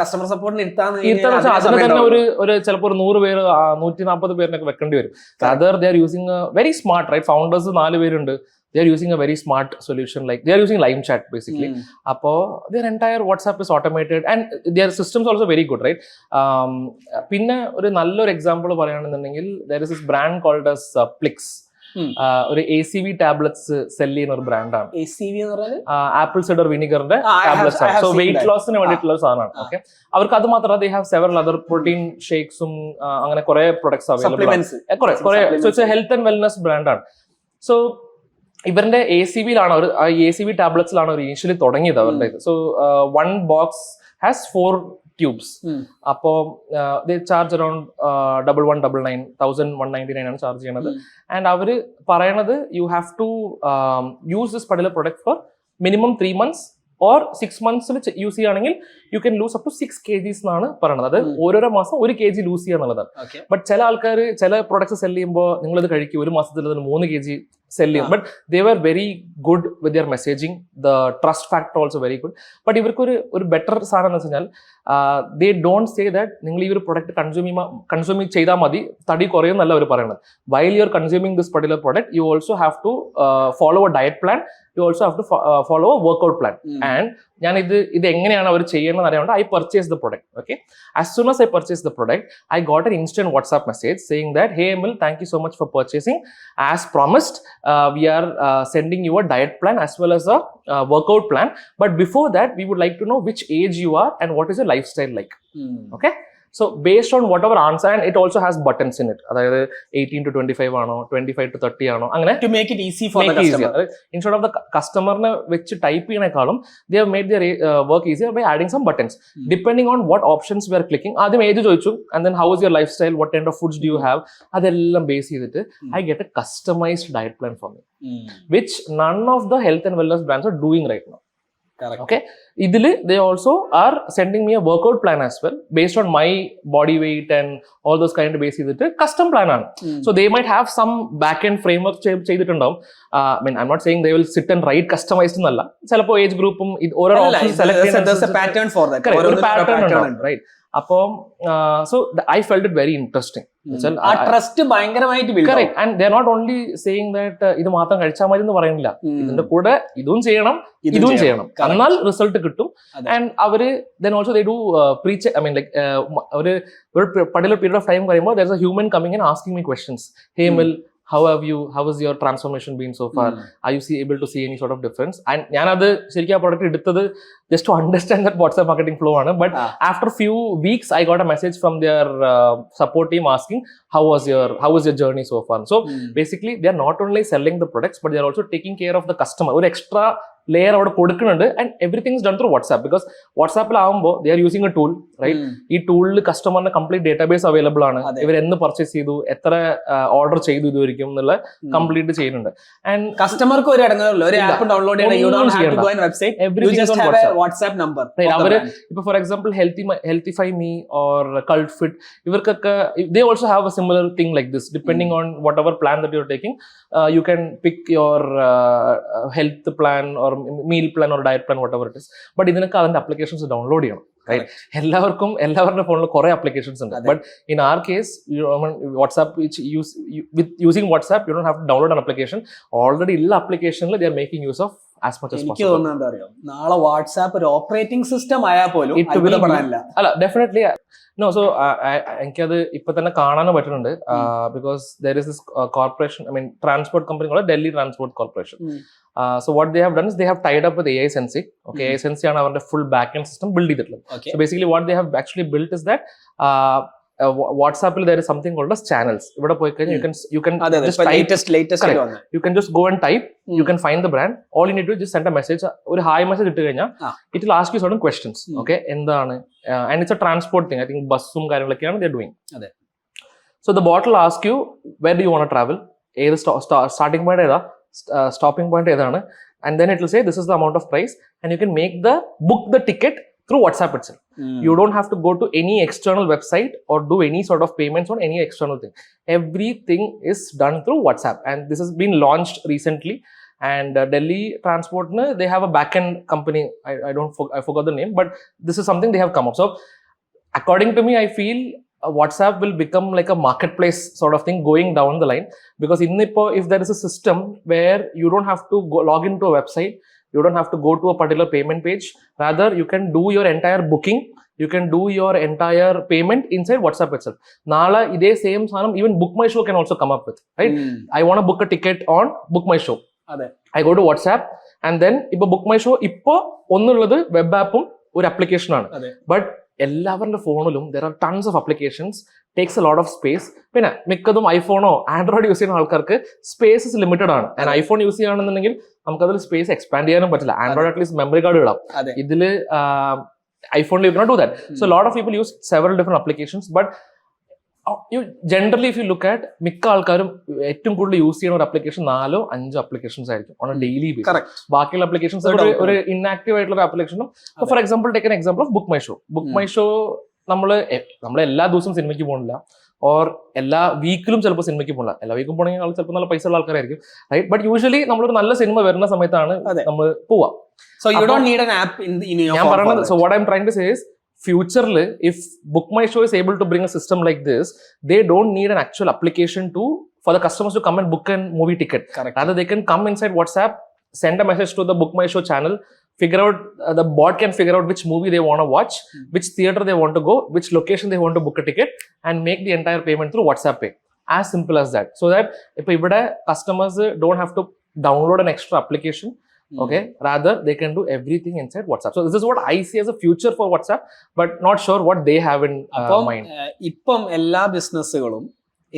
Customer സപ്പോർട്ടിന് അതിന് തന്നെ ഒരു ചിലപ്പോൾ 100 പേര് 140 പേരിനൊക്കെ വെക്കേണ്ടി വരും. Other they are using very smart, right? Founders 4 പേരുണ്ട്. They are using a very smart solution, like they are using Lime Chat basically. Appo their entire WhatsApp is automated and their systems also very good, right? Pinne oru nalloru example parayanennundengil, there is this brand called as Plix. ഒരു ACV ടാബ്ലറ്റ്സ് സെല് ചെയ്യുന്ന ഒരു ബ്രാൻഡാണ്. ACV എന്ന് പറഞ്ഞാൽ ആപ്പിൾ സിഡർ വിനിഗറിന്റെ ടാബ്ലറ്റ്സ് ആണ്. സോ വെയിറ്റ് ലോസിന് വേണ്ടിയിട്ടുള്ള ഒരു സാധനമാണ്. ഓക്കെ, അവർക്ക് അത് മാത്രമല്ല, they have several other protein ഷേക്സും അങ്ങനെ കുറെ പ്രൊഡക്ട്സ് അവൈലബിൾ ആണ്. കുറെ ഹെൽത്ത് ആൻഡ് വെൽനസ് ബ്രാൻഡാണ്. സോ ഇവരുടെ ACV-ലാണ് അവർ, ACV ടാബ്ലറ്റ്സിലാണ് അവർ ഇനിഷ്യലി തുടങ്ങിയത് അവരുടെ. So 1 box has 4 tubes. അപ്പോ they charge around 1199 1199 ആണ് ചാർജ് ചെയ്യണത്. ആൻഡ് അവര് പറയണത് you have to use this particular product for minimum 3 months or 6 months use ചെയ്യുകയാണെങ്കിൽ you can lose up to 6 kgs എന്നാണ് പറയുന്നത്. അത് ഓരോരോ മാസം 1 kg ലൂസ് ചെയ്യുക എന്നുള്ളതാണ്. ബട്ട് ചില ആൾക്കാർ ചില പ്രൊഡക്ട്സ് സെല് ചെയ്യുമ്പോൾ നിങ്ങളിത് കഴിക്കും, ഒരു മാസത്തിൽ 3 kg സെല് ചെയ്യും. But they were very good with their messaging, the trust factor also very good. But ഇവർക്ക് ഒരു ബെറ്റർ സാധനം എന്ന് വെച്ച് കഴിഞ്ഞാൽ, ദേ ഡോണ്ട് സേ ദാറ്റ് നിങ്ങൾ ഈ ഒരു പ്രൊഡക്റ്റ് കൺസ്യൂം ചെയ്താൽ മതി, തടി കുറയുന്നല്ല അവർ പറയുന്നത്. While you are consuming this particular product, you also have to follow a diet plan, you also have to follow a workout plan. And ഞാൻ ഇത് എങ്ങനെയാണ് അവർ ചെയ്യണമെന്ന് അറിയാണ്ട് I purchased the product. Okay, as soon as I purchased the product, I got an instant WhatsApp message saying that, hey Emil, thank you so much for purchasing. As promised, we are sending you a diet plan as well as a workout plan, but before that we would like to know which age you are and what is your lifestyle like. Okay, so based on whatever answer, and it also has buttons in it, അതായത് 18 to 25 ആണോ, 25 to 30 ആണോ, അങ്ങനെ to make it easy for the customer. Instead of the customer വെച്ച് type ചെയ്യണേക്കാളും they have made their work easier by adding some buttons depending on what options we are clicking. ആദ്യം ഏജ് ചോദിച്ചു, and then how is your lifestyle, what kind of foods do you have, അതെല്ലാം ബേസ് ചെയ്തിട്ട് I get a customized diet plan for me, which none of the health and wellness brands are doing right now. Correct. Okay, idile they also are sending me a workout plan as well based on my body weight and all those kind of base ചെയ്തിട്ട് custom plan ആണ്. So they might have some back end framework ചെയ്തിട്ടുണ്ടാവും. I mean, I'm not saying they will sit and write customized എന്നല്ല, ചിലപ്പോൾ ഏജ് ഗ്രൂപ്പും ഓരോ ഓപ്ഷൻ സെലക്ട് ചെയ്യുന്ന pattern for that. ഒരു പാറ്റേൺ ഉണ്ടാവും, റൈറ്റ്? അപ്പം so I felt it very interesting. ആ ട്രസ്റ്റ് ഭയങ്കരമായിട്ട് build correct. And they are not only saying that ഇത് മാത്രം കഴിച്ചാൽ മതി എന്ന് പറയുന്നില്ല, ഇതിന്റെ കൂടെ ഇതും ചെയ്യണം, ഇതും ചെയ്യണം, എന്നാൽ റിസൾട്ട് കിട്ടും. ആൻഡ് അവര് then also they do preach, I mean like ഒരു പർട്ടിക്കുലർ പീരിയഡ് ഓഫ് ടൈം കഴിയുമ്പോൾ there is A human coming and asking me questions. Hey mill, how has your transformation been so far? Are you able to see any sort of difference? And ഞാനത് ശരിക്കും ആ പ്രോഡക്റ്റ് എടുത്തത് just to understand that WhatsApp marketing flow ആണ്. But after few weeks I got a message from their support team asking how was your journey so far. So basically they are not only selling the products but they are also taking care of the customer. ഒരു extra ലെയർ അവിടെ കൊടുക്കുന്നുണ്ട് and everything is done through WhatsApp because വാട്സ്ആപ്പിലാവുമ്പോൾ they are using a tool right. ഈ ടൂളിൽ കസ്റ്റമറിന് കംപ്ലീറ്റ് ഡേറ്റാബേസ് അവൈലബിൾ ആണ്. ഇവർ എന്ന് പർച്ചേസ് ചെയ്തു, എത്ര ഓർഡർ ചെയ്തു ഇതുവരിക്കും എന്നുള്ള കംപ്ലീറ്റ് ചെയ്യുന്നുണ്ട്. ആൻഡ് കസ്റ്റമർക്ക് ഒരു ഇടങ്ങാറില്ല, ഒരു ആപ്പ് ഡൗൺലോഡ് ചെയ്യണം, വാട്സ്ആപ്പ് നമ്പർ. അവര് ഇപ്പൊ for example Healthify me or cult fit, ഇവർക്കൊക്കെ they also have a similar thing like this depending on whatever plan that you're taking. You can pick your health plan or meal plan or diet plan, whatever it is. But ഇതിനൊക്കെ അതിന്റെ applications download ചെയ്യണം, right? എല്ലാവരുടെ ഫോണിൽ കുറെ applications ഉണ്ട്. But in our case, WhatsApp, with using WhatsApp, you don't have to download an application. Already ഉള്ള applicationൽ they are making use of as much as എനിക്ക് possible. തോന്നുന്നത് എന്താ അറിയോ, നാളെ വാട്സാപ്പ് ഒരു ഓപ്പറേറ്റിംഗ് സിസ്റ്റം ആയാൽ പോലും അത്ഭുതപ്പെടാനില്ല. അല്ല, ഡെഫിനറ്റ്ലി നോ. സോ എനിക്കത് ഇപ്പൊ തന്നെ കാണാനും പറ്റുന്നുണ്ട് because there is this corporation, I mean transport company, Delhi transport corporation. So what they have done is they have tied up with AI Sensei. Okay, AI Sensei ആണ് അവരുടെ full backend system build ചെയ്തിട്ടുള്ളത്. So basically what they have actually built is that WhatsApp there is something called as channels. ഇവിടെ പോയി കഴിഞ്ഞാൽ you can just type, you can just go and type, you can find the brand. All you need to do is just send a message, ഒരു hi message ഇട്ട് കഴിഞ്ഞാൽ it will ask you certain questions. Okay, എന്താണ്, and it's a transport thing. I think ബസ്സും കാര്യങ്ങളൊക്കെയാണ് they are doing. So the bot will ask you where do you want to travel, ഏത് starting point ഏതാ, stopping point ഏതാണ്, and then it will say this is the amount of price, and you can book the ticket through WhatsApp itself. You don't have to go to any external website or do any sort of payments on any external thing. Everything is done through WhatsApp, and this has been launched recently. And Delhi Transport, they have a backend company. I forgot the name, but this is something they have come up. So according to me, I feel WhatsApp will become like a marketplace sort of thing going down the line, because if there is a system where you don't have to log into a website, you don't have to go to a particular payment page, rather you can do your entire booking, you can do your entire payment inside WhatsApp itself. Nala ide same sanam even Book My Show can also come up with, right? I want to book a ticket on Book My Show. I go to WhatsApp, and then ipo Book My Show ipo onnullathu web app um oru application aanu. But എല്ലാവരുടെ ഫോണിലും there are tons of applications, takes a lot of space. പിന്നെ മിക്കതും ഐഫോണോ ആൻഡ്രോയിഡ് യൂസ് ചെയ്യുന്ന ആൾക്കാർക്ക് സ്പേസസ് ലിമിറ്റഡ് ആണ്. ആൻഡ് ഐഫോൺ യൂസ് ചെയ്യുകയാണെന്നുണ്ടെങ്കിൽ നമുക്കതിൽ സ്പേസ് എക്സ്പാൻഡ് ചെയ്യാനും പറ്റില്ല. ആൻഡ്രോയിഡ് അറ്റ്ലീസ്റ്റ് മെമ്മറി കാർഡ് ഇടാം, ഇതില് ഐഫോണിൽ you cannot do that. So lot of people use several different applications. But generally if you look at മിക്ക ആൾക്കാരും ഏറ്റവും കൂടുതൽ യൂസ് ചെയ്യുന്ന ഒരു അപ്ലിക്കേഷൻ 4-5 അപ്ലിക്കേഷൻസ് ആയിരിക്കും ഓൺ എ ഡെയിലി ബേസിസ്. ബാക്കിയുള്ള അപ്ലിക്കേഷൻസ് ഒരു ഇൻആക്റ്റീവ് ആയിട്ടുള്ള അപ്ലിക്കേഷനും. For example take an example of BookMyShow. BookMyShow നമ്മൾ എല്ലാ ദിവസവും സിനിമയ്ക്ക് പോകുന്നില്ല, ഓർ എല്ലാ വീക്കിലും ചിലപ്പോൾ സിനിമയ്ക്ക് പോകില്ല. എല്ലാ വീക്കും പോകണമെങ്കിൽ ആൾ ചിലപ്പോൾ നല്ല പൈസ ഉള്ള ആൾക്കാരായിരിക്കും, റൈറ്റ്? ബട്ട് യൂഷ്വലി നമ്മളൊരു നല്ല സിനിമ വരുന്ന സമയത്താണ് നമ്മൾ പോവാ. So you don't need an app in your ഞാൻ പറയുന്നത്, so what I'm trying to say is, futurely if Book My Show is able to bring a system like this, they don't need an actual application for the customers to come and book a movie ticket. Rather they can come inside WhatsApp, send a message to the Book My Show channel, figure out the bot can figure out which movie they want to watch, which theater they want to go, which location they want to book a ticket, and make the entire payment through WhatsApp Pay. As simple as that. So that if ivide customers don't have to download an extra application, okay, rather they can do everything inside WhatsApp. So this is what I see as a future for WhatsApp, but not sure what they have in mind. ഇപ്പം എല്ലാ ബിസിനസ്സുകളും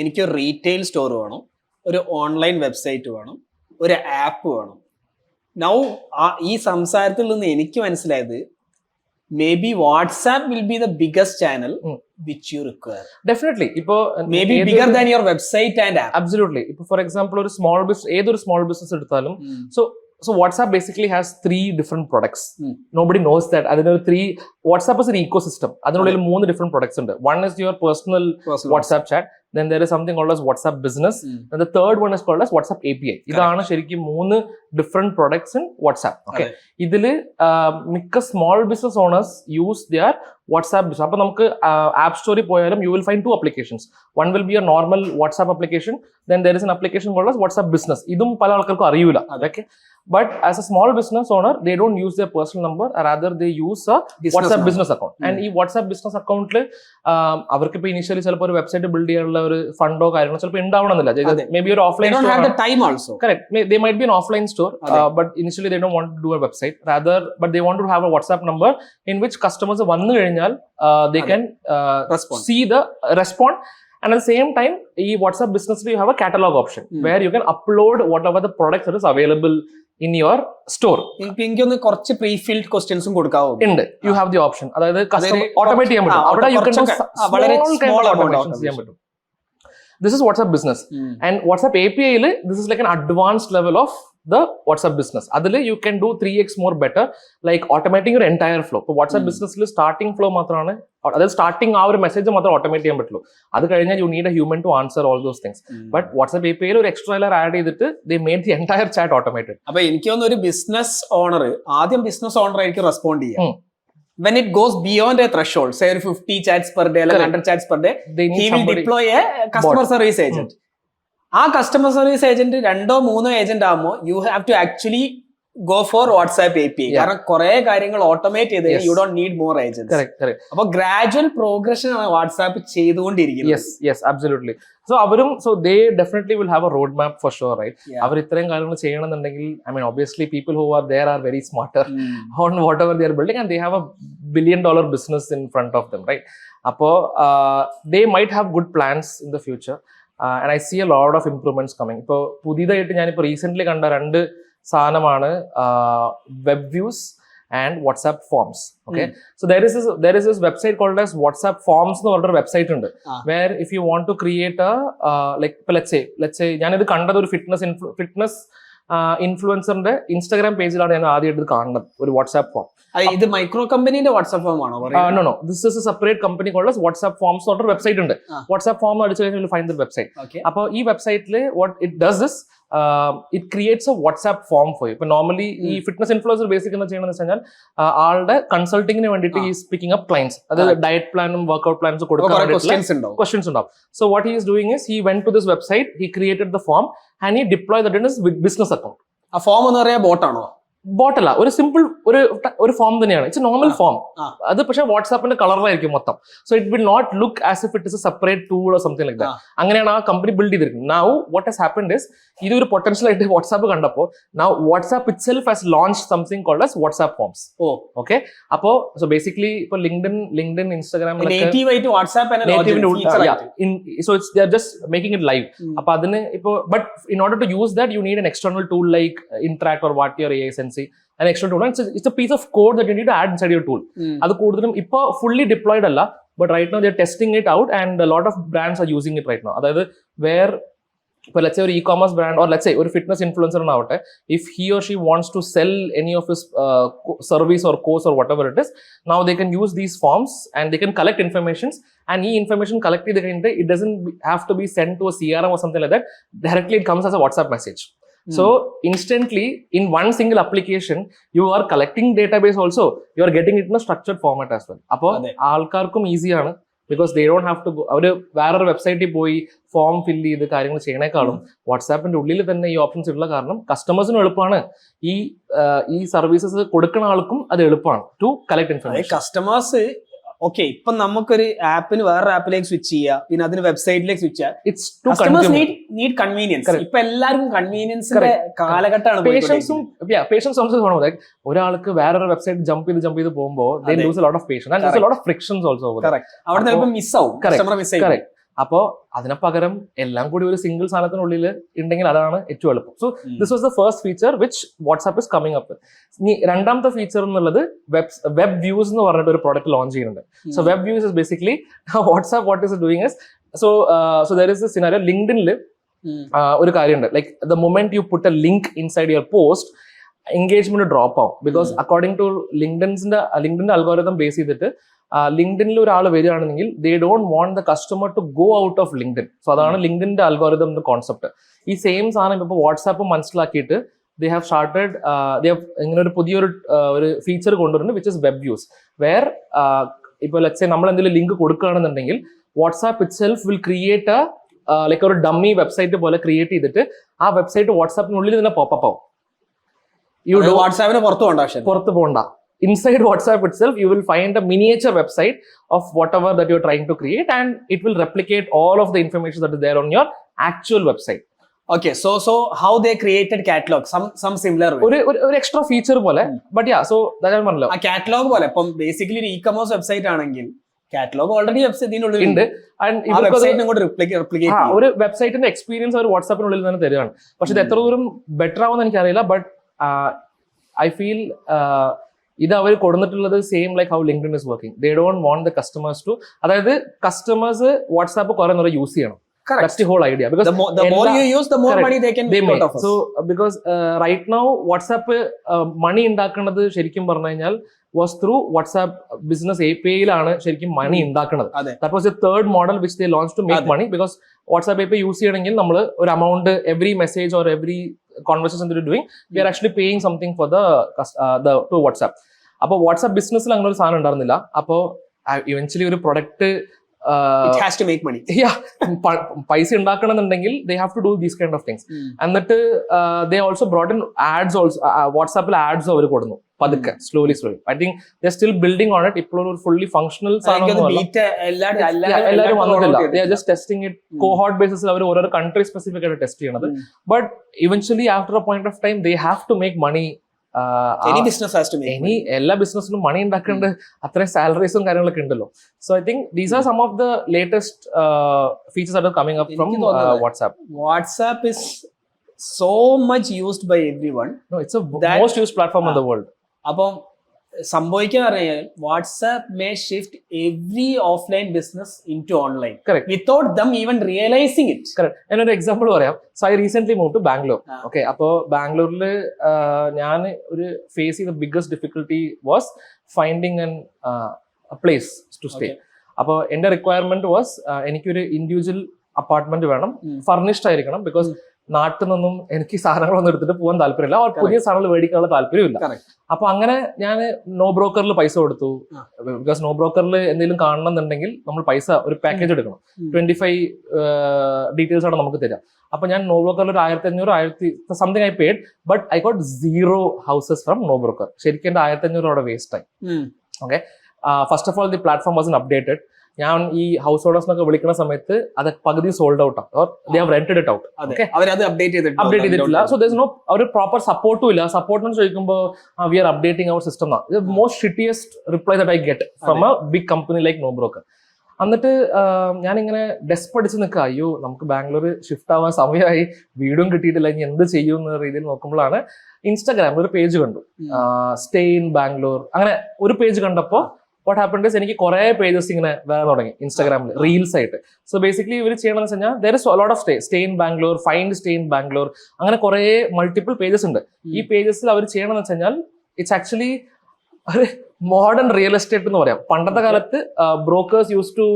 എനിക്ക് റീറ്റെയിൽ സ്റ്റോർ വേണം, ഒരു ഓൺലൈൻ വെബ്സൈറ്റ് വേണം, ഒരു ആപ്പ് വേണം. നൗ ഈ സംസാരത്തിൽ നിന്ന് എനിക്ക് മനസ്സിലായത് may be WhatsApp will be the biggest channel which you require. Definitely. Ipo maybe bigger than your website and app. Absolutely. Ipo for example ഒരു small business, ഏതൊരു small business എടുത്താലും, so WhatsApp basically has 3 different products. Nobody knows that. WhatsApp is an ecosystem. അതിനുള്ളിൽ 3 different products ഉണ്ട്. One is your personal WhatsApp chat. Then there is something called as WhatsApp Business. And the third one is called as WhatsApp API. ഇതാണ് ശരിക്കും 3 different products in WhatsApp. Okay. ഇതില് മിക്ക small business owners use their WhatsApp business. അപ്പോൾ നമുക്ക് App Store പോയാലും you will find 2 applications. One will be a normal WhatsApp application. Then there is an application called as WhatsApp Business. ഇതും പല ആൾക്കാർക്കും അറിയില്ല. Okay. But as a small business owner, they don't use their personal number, rather they use a WhatsApp business account. And ഈ WhatsApp business account അവർക്ക് ഇപ്പോൾ ഇനിഷ്യലി ചിലപ്പോൾ ഒരു വെബ്സൈറ്റ് ബിൽഡ് ചെയ്യാനുള്ള ഒരു ഫണ്ടോ കാര്യങ്ങളോ ചിലപ്പോൾ ഉണ്ടാവണമെന്നില്ല. മേ ബി ഒരു offline store. Correct. There might be an offline store, but initially they don't want to do a website. But they want to have a WhatsApp number in which customers വന്നു കഴിഞ്ഞാൽ they can see the respond. And at the same time, in WhatsApp Business, you have a catalog option where you can upload whatever the products that is available in your store. എനിക്കൊന്ന് കുറച്ച് പ്രീ ഫിൽഡ് ക്വസ്റ്റ്യൻസും കൊടുക്കാവോ? ഉണ്ട്, യു ഹാവ് ദി ഓപ്ഷൻ. അതായത് ഓട്ടോമേറ്റ് ചെയ്യാൻ പറ്റും. അവിടെ you can do വളരെ small small amount automations ചെയ്യാൻ പറ്റും. This is WhatsApp business. And WhatsApp API, this is like an advanced level of the WhatsApp business. Adile you can do 3x more better, like automating your entire flow. So WhatsApp business starting flow മാത്രമാണ്, അതായത് സ്റ്റാർട്ടിങ് ആ ഒരു മെസ്സേജ് മാത്രം ഓട്ടോമേറ്റ് ചെയ്യാൻ പറ്റുള്ളൂ. അത് കഴിഞ്ഞാൽ you need a human to answer all those things. But WhatsApp API ഒരു എക്സ്ട്രാ ലെയർ ആഡ് ചെയ്തിട്ട് they made the entire chat automated. അപ്പൊ എനിക്ക് തോന്നുന്നു ഒരു ബിസിനസ് ഓണർ ആദ്യം ബിസിനസ് ഓണർ ആയിരിക്കും റെസ്പോണ്ട് ചെയ്യാം. When it goes beyond a threshold, say 50 chats per day, like 100 chats per day, he will deploy a customer service agent. ആ കസ്റ്റമർ സർവീസ് ഏജന്റ് 2-3 ഏജന്റ് ആകുമ്പോൾ you have to actually go for WhatsApp API. കാരണം കുറെ കാര്യങ്ങൾ ഓട്ടോമേറ്റ് ചെയ്ത് you don't need more agents. അപ്പൊ ഗ്രാജുവൽ പ്രോഗ്രഷൻ ആണ് വാട്സ്ആപ്പ് ചെയ്തുകൊണ്ടിരിക്കുന്നത്. Yes absolutely. So they definitely will have a roadmap for sure, right? അവർ ഇത്രയും കാര്യങ്ങൾ ചെയ്യണമെന്നുണ്ടെങ്കിൽ I mean obviously people who are there are very smarter on whatever they are building, and they have a $1 billion business in front of them, right? Appo they might have good plans in the future. And I see a lot of improvements coming. ഇപ്പോൾ പുതിയതായിട്ട് ഞാനിപ്പോൾ റീസെന്റ് കണ്ട 2 സാധനമാണ് web views and WhatsApp forms. Okay, so there is this website called as WhatsApp Forms എന്ന് പറഞ്ഞൊരു വെബ്സൈറ്റ് ഉണ്ട്. where if you want to create a like let's say ഞാനിത് കണ്ടത് ഒരു ഫിറ്റ്നസ് ഇൻഫ്ലുവൻസറിന്റെ ഇൻസ്റ്റാഗ്രാം പേജിലാണ് ഞാൻ ആദ്യമായിട്ട് ഇത് കാണുന്നത്, ഒരു വാട്സ്ആപ്പ് ഫോം. ഇത് മൈക്രോ കമ്പനിന്റെ വാട്സ്ആപ്പ് ഫോം ആണോ? No, this is a separate company called as WhatsApp Forms എന്ന് പറഞ്ഞൊരു വെബ്സൈറ്റ് ഉണ്ട്. വാട്സ്ആപ്പ് ഫോം അടിച്ചു കഴിഞ്ഞാൽ you find the website. അപ്പോൾ ഈ വെബ്സൈറ്റിൽ what it does is it creates a WhatsApp form for you. ഇപ്പൊ നോർമലി ഈ ഫിറ്റ്നസ് ഇൻഫ്ലുവൻസർ ബേസിക് എന്ന് ചെയ്യണമെന്ന് വെച്ച് കഴിഞ്ഞാൽ ആളുടെ കൺസൾട്ടിങ്ങിന് വേണ്ടിയിട്ട് ഈ പിക്കിംഗ് അപ്പ് ക്ലയൻസ്, അതായത് ഡയറ്റ് പ്ലാനും വർക്ക്ഔട്ട് പ്ലാൻസ് കൊടുക്കാൻ ക്വസ്റ്റ്യൻസ് ഉണ്ടാവും. So what he is doing is he went to this website, he created the form and he deployed that in his business account. ആ ഫോം എന്ന് പറയാ ബോട്ടാണോ? ബോട്ടല്ല, ഒരു സിമ്പിൾ ഒരു ഫോം തന്നെയാണ്. It's normal form. അത് പക്ഷേ വാട്സാപ്പിന്റെ കളറിലായിരിക്കും മൊത്തം. So it will not look as if it is a separate tool or something like that. അങ്ങനെയാണ് ആ കമ്പനി ബിൽഡ് ചെയ്തിരിക്കുന്നത്. Now what has happened is ഇതൊരു പൊട്ടൻഷ്യൽ ആയിട്ട് വാട്സാപ്പ് കണ്ടപ്പോൾ now WhatsApp itself has launch something called as WhatsApp forms. Okay, അപ്പോ സോ ബേസിക്കലി ഇപ്പൊ LinkedIn Instagram so it's they are just making it live. അപ്പൊ അതിന് ഇപ്പൊ but in order to use that you need an external tool like Interact or what your AI Sensei, an external tool. It's a piece of code that you need to add inside your tool. അത് കൂടുതലും ഇപ്പൊ fully deployed അല്ല, but right now they're testing it out and a lot of brands are using it right now. അതായത് where ഇപ്പോൾ let's say ഒരു e-commerce brand or let's say ഒരു fitness influencer ആവട്ടെ, if he or she wants to sell any of his service or course or whatever it is, now they can use these forms and they can collect informations, and ഈ information collect ചെയ്ത് കഴിഞ്ഞിട്ട് it doesn't have to be sent to a CRM or something like that. Directly it comes as a WhatsApp message. So instantly in one single application you are collecting database also, you are getting it in a structured format as well. അപ്പോൾ ആൾക്കാർക്കും ഈസിയാണ് because they don't have to go അവര് വേറൊരു വെബ്സൈറ്റിൽ പോയി ഫോം ഫില്ല് ചെയ്ത് കാര്യങ്ങൾ ചെയ്യണേക്കാളും വാട്സാപ്പിന്റെ ഉള്ളിൽ തന്നെ ഈ ഓപ്ഷൻസ് ഉള്ള കാരണം കസ്റ്റമേഴ്സിനും എളുപ്പമാണ്, ഈ സർവീസസ് കൊടുക്കുന്ന ആൾക്കും അത് എളുപ്പമാണ് to collect information. Customers okay, ഇപ്പൊ നമുക്കൊരു ആപ്പിന് വേറൊരു ആപ്പിലേക്ക് സ്വിച്ച് ചെയ്യാം, പിന്നെ അതിന് വെബ്സൈറ്റിലേക്ക് സ്വിച്ച് ചെയ്യാം. Customers need convenience. ഇപ്പൊ എല്ലാവർക്കും കൺവീനിയൻസിന്റെ കാലഘട്ടമാണ്. പേഷ്യൻസ് ഓൾസോ വേണം. ലൈക്ക് ഒരാൾക്ക് വേറൊരു വെബ്സൈറ്റ് ജമ്പ് ചെയ്ത് പോകുമ്പോൾ they lose a lot of patience and there's a lot of frictions also over there. അവിടെ ചിലപ്പോൾ മിസ് ആവും, കസ്റ്റമർ മിസ് ആവും. അപ്പോൾ അതിന് പകരം എല്ലാം കൂടി ഒരു സിംഗിൾ സാധനത്തിനുള്ളിൽ ഉണ്ടെങ്കിൽ അതാണ് ഏറ്റവും എളുപ്പം. So this was the first feature which WhatsApp is coming up. ഇനി രണ്ടാമത്തെ ഫീച്ചർ എന്നുള്ളത് വെബ് വ്യൂസ് എന്ന് പറഞ്ഞിട്ട് ഒരു പ്രോഡക്റ്റ് ലോഞ്ച് ചെയ്യുന്നുണ്ട്. So web views is basically WhatsApp what is doing is so there is a scenario. ലിങ്ക്ഡിനിൽ ഒരു കാര്യമുണ്ട്, like the moment you put a link inside your post engagement drop ആവും. ബിക്കോസ് അക്കോർഡിംഗ് ടു ലിങ്ക്ഡിന്റെ അൽഗോരിതം ബേസ് ചെയ്തിട്ട് ലിങ്ക്ഡിനിൽ ഒരാൾ വരികയാണെങ്കിൽ they don't want the customer to go out of LinkedIn. So അതാണ് ലിങ്ക്ഡിന്റെ അൽഗോരിതം കോൺസെപ്റ്റ്. ഈ സെയിം സാധനം ഇപ്പോൾ വാട്സാപ്പ് മനസ്സിലാക്കിയിട്ട് ദേ ഹാവ് സ്റ്റാർട്ടഡ് ഇങ്ങനെ ഒരു പുതിയൊരു ഫീച്ചർ കൊണ്ടുവരുന്നുണ്ട് which is web views. Where ഇപ്പോൾ ലെറ്റ്സ് സേ നമ്മൾ എന്തെങ്കിലും ലിങ്ക് കൊടുക്കുകയാണെന്നുണ്ടെങ്കിൽ WhatsApp itself will create like ഒരു ഡമ്മി വെബ്സൈറ്റ് പോലെ ക്രിയേറ്റ് ചെയ്തിട്ട് ആ വെബ്സൈറ്റ് വാട്സാപ്പിനുള്ളിൽ തന്നെ പോപ്പപ്പ് ആവും. വാട്സാപ്പിന് പുറത്ത് പോകണ്ട. Inside WhatsApp itself, you will find a miniature website of whatever that you're trying to create, and it will replicate all of the information that is there on your actual website. Okay, so how they created catalog, some similar way. ഒരു extra feature പോലെ, but yeah, so that I പറഞ്ഞല്ലോ. ആ catalog പോലെ ഇപ്പം ബേസിക്കലി ഒരു e-commerce വെബ്സൈറ്റ് ആണെങ്കിൽ കാറ്റലോഗ് ഓൾറെഡി വെബ്സൈറ്റിനുള്ളിൽ ഉണ്ട്. ഒരു വെബ്സൈറ്റിന്റെ എക്സ്പീരിയൻസ് അവർ വാട്സാപ്പിനുള്ളിൽ തന്നെ തരികയാണ്. പക്ഷെ ഇത് എത്ര ദൂരം ബെറ്റർ ആവുമെന്ന് എനിക്കറിയില്ല. ബട്ട് ഐ ഫീൽ ഇത് അവർ കൊടുത്തിട്ടുള്ളത് same like how LinkedIn is working. They don't want the customers to, അതായത് കസ്റ്റമേഴ്സ് വാട്സാപ്പ് കുറെ നേരം യൂസ് ചെയ്യണം. That's the whole idea. Because the more you use, the more money they can make out of us. So because right now WhatsApp money ഉണ്ടാക്കുന്നത് ശരിക്കും പറഞ്ഞു കഴിഞ്ഞാൽ was through WhatsApp business API യിലാണ് ശരിക്കും മണി ഉണ്ടാക്കുന്നത്. That was the third model which they launched to make money, because WhatsApp API use ചെയ്യണമെങ്കിൽ നമ്മൾ ഒരു amount every message or every conversation that you're doing, we are actually paying something for the to WhatsApp. അപ്പോൾ വാട്സ്ആപ്പ് ബിസിനസ്സിൽ അങ്ങനെ ഒരു സാധനം ഉണ്ടായിരുന്നില്ല. അപ്പോൾ ഇവൻച്വലി ഒരു product it has to make money. പൈസ ഉണ്ടാക്കണമെന്നുണ്ടെങ്കിൽ they have to do these kind of things. എന്നിട്ട് they also brought in ads also. വാട്സാപ്പിൽ ആഡ്സ് അവർ കൊടുന്നു പതുക്കെ, slowly. I think they're still building on it. ഇപ്പോൾ ഒരു fully functional എല്ലാവരും വന്നിട്ടില്ല. They are just testing it cohort basis. അവർ ഓരോ country specific ആയിട്ട് ടെസ്റ്റ് ചെയ്യണത്. But eventually after a point of time they have to make money. Any business has to make money. എല്ലാ ബിസിനസ്സിനും മണി ഉണ്ടാക്കേണ്ട അത്രയും സാലറീസും കാര്യങ്ങളൊക്കെ ഉണ്ടല്ലോ. So I think these are some of the latest features are coming up from WhatsApp. WhatsApp is so much used by everyone. No, it's a most used platform in the world. അപ്പം സംഭവിക്കാൻ പറഞ്ഞാൽ WhatsApp may shift every offline business into online without them even realizing it. Correct. ഞാനൊരു എക്സാമ്പിൾ പറയാം. So I recent move to Bangalore. Okay, അപ്പോൾ ബാംഗ്ലൂരിൽ ഞാൻ ഒരു ഫേസ് ചെയ്ത biggest difficulty was finding an place to stay. അപ്പോൾ എന്റെ റിക്വയർമെന്റ് വാസ് എനിക്കൊരു ഇൻഡിവിജ്വൽ അപ്പാർട്ട്മെന്റ് വേണം, ഫർണിഷ്ഡ് ആയിരിക്കണം. ബിക്കോസ് നാട്ടിൽ നിന്നും എനിക്ക് സാധനങ്ങളൊന്നും എടുത്തിട്ട് പോകാൻ താല്പര്യമില്ല, അവർ പുതിയ സാധനങ്ങൾ മേടിക്കാനുള്ള താല്പര്യമില്ല. അപ്പൊ അങ്ങനെ ഞാൻ നോ ബ്രോക്കറിൽ പൈസ കൊടുത്തു. ബിക്കോസ് നോ ബ്രോക്കറിൽ എന്തെങ്കിലും കാണണമെന്നുണ്ടെങ്കിൽ നമ്മൾ പൈസ ഒരു പാക്കേജ് എടുക്കണം. 25 ഡീറ്റെയിൽസ് ആണ് നമുക്ക് തരാം. അപ്പൊ ഞാൻ നോ ബ്രോക്കറിൽ ഒരു 1500 something I paid, but I got 0 houses from NoBroker. ശരിക്കും എന്റെ 1500 അവിടെ വേസ്റ്റ് ആയി. Okay, first of all the platform was updated. ഞാൻ ഈ ഹൗസ് ഓണേഴ്സിനൊക്കെ വിളിക്കുന്ന സമയത്ത് അത് പകുതി സോൾഡ് ഔട്ട് ആണ്, they have rented it out. Update ചെയ്തിട്ടില്ല. സോ ദർ ഇസ് നോ ഒരു പ്രോപ്പർ സപ്പോർട്ടും ഇല്ല. സപ്പോർട്ട് ചോദിക്കുമ്പോൾ we are updating our system. Most shittiest reply that I get from a big company like NoBroker. എന്നിട്ട് ഞാനിങ്ങനെ ഡെസ്പടിച്ച് നിൽക്കുക, അയ്യോ നമുക്ക് ബാംഗ്ലൂർ ഷിഫ്റ്റ് ആവാൻ സമയമായി, വീടും കിട്ടിയിട്ടില്ല, ഇനി എന്ത് ചെയ്യും എന്ന രീതിയിൽ നോക്കുമ്പോഴാണ് ഇൻസ്റ്റാഗ്രാമിൽ ഒരു പേജ് കണ്ടു, സ്റ്റേ ഇൻ ബാംഗ്ലൂർ. അങ്ങനെ ഒരു പേജ് കണ്ടപ്പോൾ വാട്ട് ഹാപ്പൻഡ് ഇസ് എനിക്ക് കുറെ പേജസ് ഇങ്ങനെ വരാൻ തുടങ്ങി ഇൻസ്റ്റാഗ്രാമിൽ റീൽസ് ആയിട്ട്. സോ ബേസിക്കലി ഇവർ ചെയ്യണമെന്ന് വെച്ച് കഴിഞ്ഞാൽ there is A lot of stay in Bangalore, find Stay in Bangalore, അങ്ങനെ കുറെ മൾട്ടിപ്പിൾ പേജസ് ഉണ്ട്. ഈ പേജസിൽ അവർ ചെയ്യണമെന്ന് വെച്ച് കഴിഞ്ഞാൽ ഇറ്റ്സ് ആക്ച്വലി ഒരു മോഡേൺ റിയൽ എസ്റ്റേറ്റ് എന്ന് പറയാം. പണ്ടത്തെ കാലത്ത് ബ്രോക്കേഴ്സ് യൂസ് ടു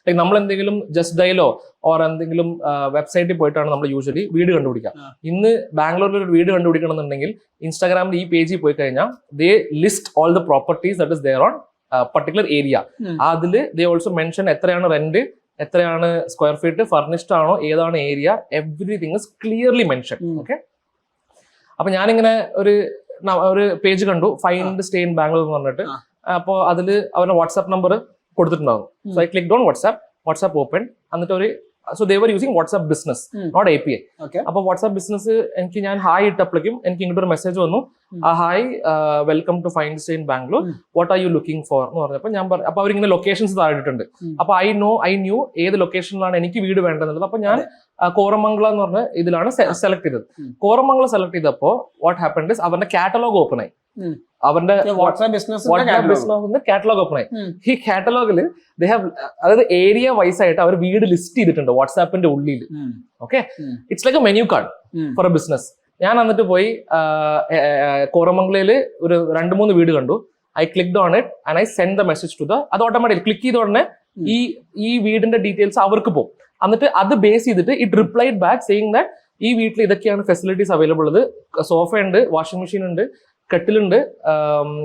ലൈക്ക് നമ്മൾ എന്തെങ്കിലും ജസ്റ്റ് ഡയലോ ഓർ എന്തെങ്കിലും വെബ്സൈറ്റിൽ പോയിട്ടാണ് നമ്മൾ യൂഷ്വലി വീട് കണ്ടുപിടിക്കുക. ഇന്ന് ബാംഗ്ലൂരിൽ ഒരു വീട് കണ്ടുപിടിക്കണം എന്നുണ്ടെങ്കിൽ ഇൻസ്റ്റാഗ്രാമിൽ ഈ പേജിൽ പോയി കഴിഞ്ഞാൽ they list all the properties that is there on particular area. അതില് ദേ ഓൾസോ മെൻഷൻ എത്രയാണ് റെന്റ്, എത്രയാണ് സ്ക്വയർ ഫീറ്റ്, ഫർണിഷ്ഡ് ആണോ, ഏതാണ് area, everything is clearly mention. Okay, അപ്പൊ ഞാനിങ്ങനെ ഒരു പേജ് കണ്ടു, ഫൈൻഡ് സ്റ്റേ ഇൻ ബാംഗ്ലൂർ എന്ന് പറഞ്ഞിട്ട്. അപ്പോൾ അതിൽ അവരുടെ വാട്സ്ആപ്പ് നമ്പർ കൊടുത്തിട്ടുണ്ടാകും. So I clicked on WhatsApp open. എന്നിട്ട് ഒരു so they were using WhatsApp business, not API. അപ്പൊ വാട്സ്ആപ്പ് ബിസിനസ് എനിക്ക് ഞാൻ ഹായ് ഇട്ടപ്പോഴേക്കും എനിക്ക് ഇങ്ങോട്ട് ഒരു മെസ്സേജ് വന്നു, hi welcome to Find Stay in Bangalore, what are you looking for എന്ന് പറഞ്ഞപ്പോൾ ഞാൻ പറഞ്ഞു. അപ്പൊ അവരിങ്ങനെ ലൊക്കേഷൻസ് താഴെയിട്ടുണ്ട്. അപ്പൊ ഐ ന്യൂ ഏത് ലൊക്കേഷനിലാണ് എനിക്ക് വീട് വേണ്ടതെന്നുള്ളത്. അപ്പൊ ഞാൻ കോറമംഗളം എന്ന് പറഞ്ഞ ഇതിലാണ് സെലക്ട് ചെയ്തത്. കോറമംഗളം സെലക്ട് ചെയ്തപ്പോ വാട്ട് ഹാപ്പൻഡ് ഇസ് അവരുടെ കാറ്റലോഗ് ഓപ്പൺ ആയി. അവരുടെ വാട്സ്ആപ്പ് ബിസിനസ് കാറ്റലോഗ് ഓപ്പൺ ആയി. ഈ കാറ്റലോഗില് അതായത് ഏരിയ വൈസ് ആയിട്ട് അവർ വീട് ലിസ്റ്റ് ചെയ്തിട്ടുണ്ട് വാട്സാപ്പിന്റെ ഉള്ളിൽ. Okay, it's like a menu card for a business. ഞാൻ എന്നിട്ട് പോയി കോറമംഗലയില് ഒരു 2-3 വീട് കണ്ടു. I clicked on it and I send the message to അത് ഓട്ടോമാറ്റിക് ക്ലിക്ക് ചെയ്ത ഉടനെ ഈ വീടിന്റെ ഡീറ്റെയിൽസ് അവർക്ക് പോകും. എന്നിട്ട് അത് ബേസ് ചെയ്തിട്ട് it replied back saying that ഈ വീട്ടിൽ ഇതൊക്കെയാണ് ഫെസിലിറ്റീസ് അവൈലബിൾ ഉള്ളത്. സോഫ ഉണ്ട്, വാഷിംഗ് മെഷീൻ ഉണ്ട്, കട്ടിലുണ്ട്,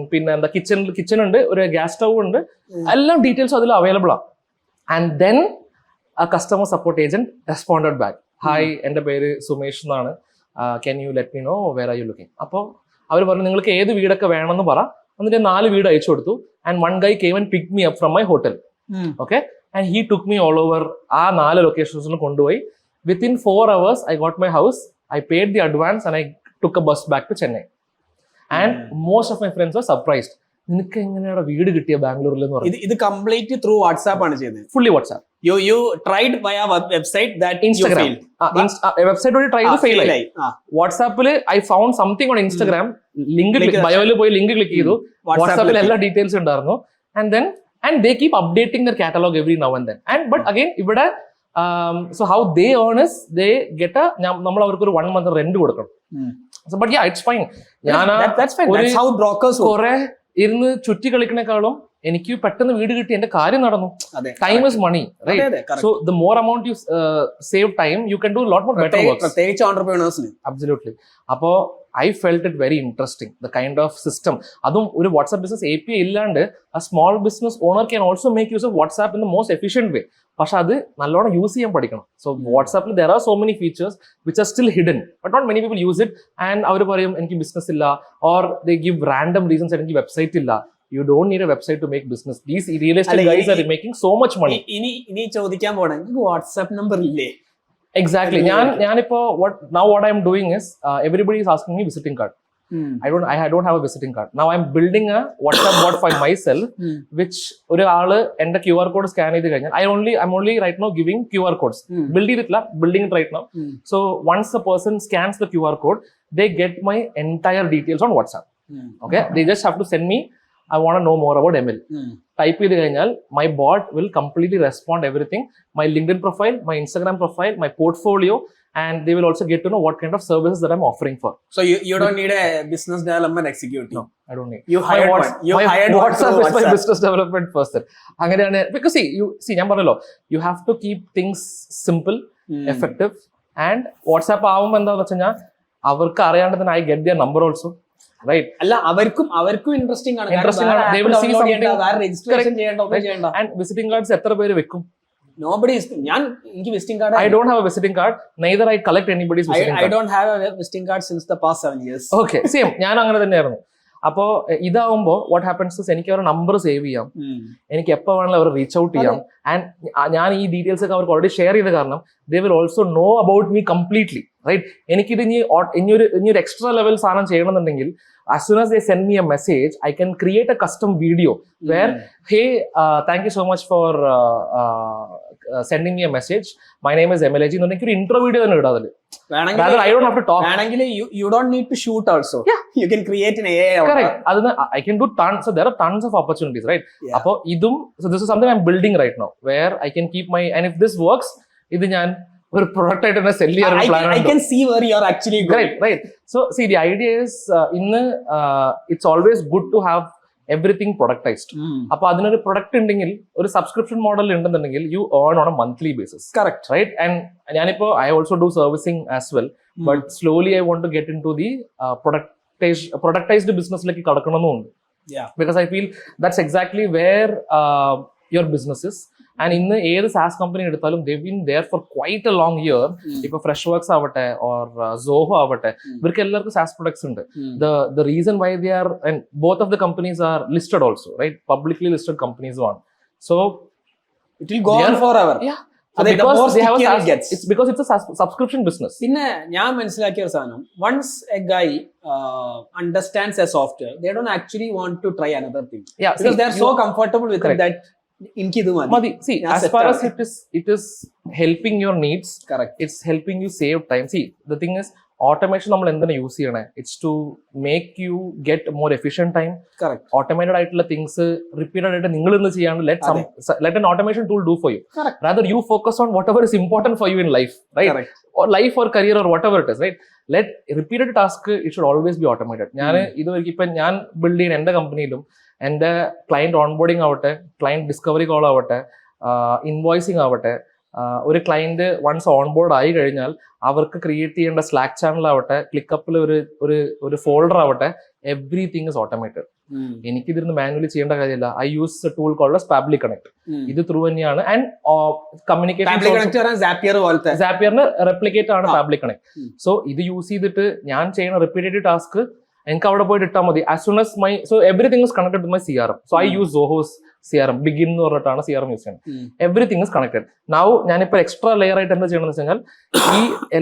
പിന്നെ എന്താ കിച്ചൺ ഉണ്ട്, ഒരു ഗ്യാസ് സ്റ്റൗ ഉണ്ട്, എല്ലാം ഡീറ്റെയിൽസ് അതിൽ അവൈലബിൾ ആണ്. And then the customer support agent responded back, hi എൻ്റെ പേര് സുമേഷ് എന്നാണ്, can you let me know where are you looking. അപ്പോൾ അവർ പറഞ്ഞു നിങ്ങൾക്ക് ഏത് വീടൊക്കെ വേണമെന്ന് പറ. എന്നിട്ട് 4 വീട് അയച്ചു കൊടുത്തു. And one Guy came and pick me up from my hotel. Okay, and he took me all over ആ 4 ലൊക്കേഷൻസിലും കൊണ്ടുപോയി. Within 4 hours I got my house, I paid the advance and I took a bus back to Chennai. And most of my friends were surprised. നിനക്ക് എങ്ങനെയാണ് വീട് കിട്ടിയ ബാംഗ്ലൂരിൽ എന്ന് പറഞ്ഞു. ഇത് കംപ്ലീറ്റ് ത്രൂ വാട്സ്ആപ്പ് ആണ് ചെയ്യുന്നത്. Fully WhatsApp. You tried via website that Instagram. you failed. Website വഴി ട്രൈ ചെയ്ത് ഫെയിൽ ആയി. വാട്സാപ്പിൽ I found something on Instagram, link ബയോയിൽ പോയി ലിങ്ക് ക്ലിക്ക് ചെയ്തു, വാട്സാപ്പിൽ എല്ലാ ഡീറ്റെയിൽസ് ഉണ്ടായിരുന്നു. And they keep updating their catalog every now and then. But again, ഇവിടെ so how they earn is they get നമ്മൾ അവർക്ക് ഒരു 1 month rent കൊടുക്കണം. So but yeah, it's fine. That's fine. That's how brokers work. കുറെ ഇരുന്ന് ചുറ്റി കളിക്കണേക്കാളും എനിക്ക് പെട്ടെന്ന് വീട് കിട്ടി, എന്റെ കാര്യം നടന്നു. Time is money, right? So the more amount you save time, you can do a lot more better works. പ്രത്യേകിച്ച് entrepreneurs. Absolutely. അപ്പോ I felt it very interesting, the kind of system. അതും ഒരു വാട്സ്ആപ്പ് ബിസിനസ് API ഇല്ലാണ്ട് a small business owner can also make use of WhatsApp in the most efficient way. പക്ഷെ അത് നല്ലോണം യൂസ് ചെയ്യാൻ പഠിക്കണം. സോ വാട്സാപ്പിൽ there are so many features which are still hidden, but not many people use it. And അവർ പറയും എനിക്ക് ബിസിനസ് ഇല്ല, or they give random reasons എനിക്ക് വെബ്സൈറ്റ് ഇല്ല. You don't need a website to make business. These real estate guys are making so much money. ഇനി ചോദിക്കാൻ പോണേ, വാട്സ്ആപ്പ് നമ്പർ ഇല്ലേ? Exactly. ഞാനിപ്പോ what I'm doing is everybody is asking me visiting card. I don't have a visiting card. Now I'm building a WhatsApp bot for myself, which ഒരാള് എന്റെ QR code സ്കാൻ ചെയ്ത് കഴിഞ്ഞാൽ I'm only right now giving QR codes. Building it right now. So once the person scans the QR code, they get my entire details on WhatsApp. Okay, they just have to send me, I want to know more about ML. Type ചെയ്ത് കഴിഞ്ഞാൽ my bot will completely respond everything, my LinkedIn profile, my Instagram profile, my portfolio, and they will also get to know what kind of services that I'm offering for. So you don't need a business development executive. No, I don't need. You hired one. You hired WhatsApp is my business development person. അങ്ങനെയാണ്. Because see ഞാൻ പറഞ്ഞല്ലോ, you have to keep things simple, effective, and WhatsApp ആവുമ്പോൾ എന്താണെന്ന് വെച്ചാൽ അവർക്ക് അറിയാണ്ട് തന്നെ I get their number also. Right. അല്ല അവർക്കും ഇൻട്രസ്റ്റിംഗ് ആണ്. They will see something. Registration ചെയ്യേണ്ട. And visiting cards എത്ര പേര് വെക്കും? Nobody is. എനിക്ക് visiting card. I don't have a visiting card. Neither I collect anybody's visiting card. I don't have a visiting card since the past 7 years. Okay, same. ഞാൻ അങ്ങനെ തന്നെയായിരുന്നു. അപ്പോ ഇതാവുമ്പോ what happens is എനിക്ക് അവരുടെ നമ്പർ സേവ് ചെയ്യാം, എനിക്ക് എപ്പോൾ വേണമെങ്കിലും അവർ റീച്ച് ഔട്ട് ചെയ്യാം. ആൻഡ് ഞാൻ ഈ ഡീറ്റെയിൽസ് ഒക്കെ അവർക്ക് ഓൾറെഡി ഷെയർ ചെയ്ത കാരണം they will also know about me completely, right? എനിക്കിത് ഇനിയൊരു എക്സ്ട്രാ ലെവൽ സാധനം ചെയ്യണമെന്നുണ്ടെങ്കിൽ as soon as they send me a message, I can create a custom video where hey, thank you so much for sending me a message, my name is MLAG എന്നൊക്കെ ഒരു ഇൻട്രോ വീഡിയോ തന്നെ ഇടാം അതിൽ. Rather I don't have to talk. വേണമെങ്കിൽ you don't need to shoot also. Yeah, you can create an AI. Correct. അതിന് I can do tons, so there are tons of opportunities, right? അപ്പോൾ ഇതും, so this is something I'm building right now where I can keep my, and if this works, ഇത് ഞാൻ ഒരു പ്രൊഡക്റ്റ് ആയിട്ട് തന്നെ സെല് ചെയ്യാൻ പ്ലാൻ ഉണ്ട്. I can see where you are actually going. Right. So see, the idea is ഇന്ന് it's always good to have everything productized. അപ്പൊ അതിനൊരു പ്രൊഡക്റ്റ് ഉണ്ടെങ്കിൽ, ഒരു സബ്സ്ക്രിപ്ഷൻ മോഡൽ ഉണ്ടെന്നുണ്ടെങ്കിൽ you earn on a monthly basis. Correct. Right. And ഞാനിപ്പോ I also do servicing as well, but slowly I want to get into the productized business-ലേക്ക് കടക്കണമെന്നുണ്ട്. Yeah. Because I feel that's exactly where your business is. And ഇന്ന് ഏത് SaaS കമ്പനി എടുത്താലും they've been there for quite a long year. ഇപ്പൊ Freshworks ആവട്ടെ or Zoho ആവട്ടെ, ഇവർക്ക് എല്ലാവർക്കും SaaS products ഉണ്ട്. The reason why they are, and both of the companies are listed also, right? Publicly listed companies one. So it will go on forever. Yeah. So because they have a SaaS, it's because it's a subscription business. പിന്നെ ഞാൻ മനസ്സിലാക്കിയ ഒരു സാധനം, once a guy understands a software, they don't actually want to try another thing. Yeah, because they are so comfortable with it that എനിക്കിത് മതി. See, as far as it is helping your needs, correct, it's helping you save time. See, the thing is, automation നമ്മൾ എന്തിനാ യൂസ് ചെയ്യണേ? It's to make you get more efficient time. Correct. Automated ആയിട്ടുള്ള തിങ്സ് റിപ്പീറ്റഡ് ആയിട്ട് നിങ്ങൾ ഇന്ന് ചെയ്യാണ്ട് let an automation tool do for you. Correct. Rather you focus on whatever is important for you in life, right? Correct. Or life or career or whatever it is, right? Let repeated task, it should always be automated. ഞാൻ ഇതുവരെ ഇപ്പൊ ഞാൻ ബിൽഡ് ചെയ്യുന്ന എന്റെ കമ്പനിയിലും എൻ്റെ ക്ലയന്റ് ഓൺബോർഡിംഗ് ആവട്ടെ, ക്ലയന്റ് ഡിസ്കവറി കോൾ ആവട്ടെ, ഇൻവോയ്സിംഗ് ആവട്ടെ, ഒരു ക്ലയന്റ് വൺസ് ഓൺബോർഡ് ആയി കഴിഞ്ഞാൽ അവർക്ക് ക്രിയേറ്റ് ചെയ്യേണ്ട സ്ലാക്ക് ചാനൽ ആവട്ടെ, ക്ലിക്കപ്പിൽ ഒരു ഫോൾഡർ ആവട്ടെ, എവ്രിതിങ് ഇസ് ഓട്ടോമേറ്റഡ്. എനിക്കിതിരുന്ന് മാനുവലി ചെയ്യേണ്ട കാര്യമില്ല. I use a tool called Pabbly Connect. ഇത് ത്രൂ തന്നെയാണ്. ആൻഡ് കമ്മ്യൂണിക്കേഷൻ സാപ്പിയറിന് റെപ്ലിക്കേറ്റ് ആണ് പാബ്ലി കണക്ട്. സോ ഇത് യൂസ് ചെയ്തിട്ട് ഞാൻ ചെയ്യുന്ന റിപ്പീറ്റഡ് ടാസ്ക് എനിക്ക് അവിടെ പോയിട്ട് ഇട്ടാൽ മതി. As soon as my, so everything is connected to my CRM. So I use Zoho's CRM, Bigin എന്ന് പറഞ്ഞിട്ടാണ് CRM യൂസ് ചെയ്യുന്നത്. Everything is connected. നൗ ഞാനിപ്പോ എക്സ്ട്രാ ലെയർ ആയിട്ട് എന്താ ചെയ്യണമെന്ന് വെച്ചാൽ,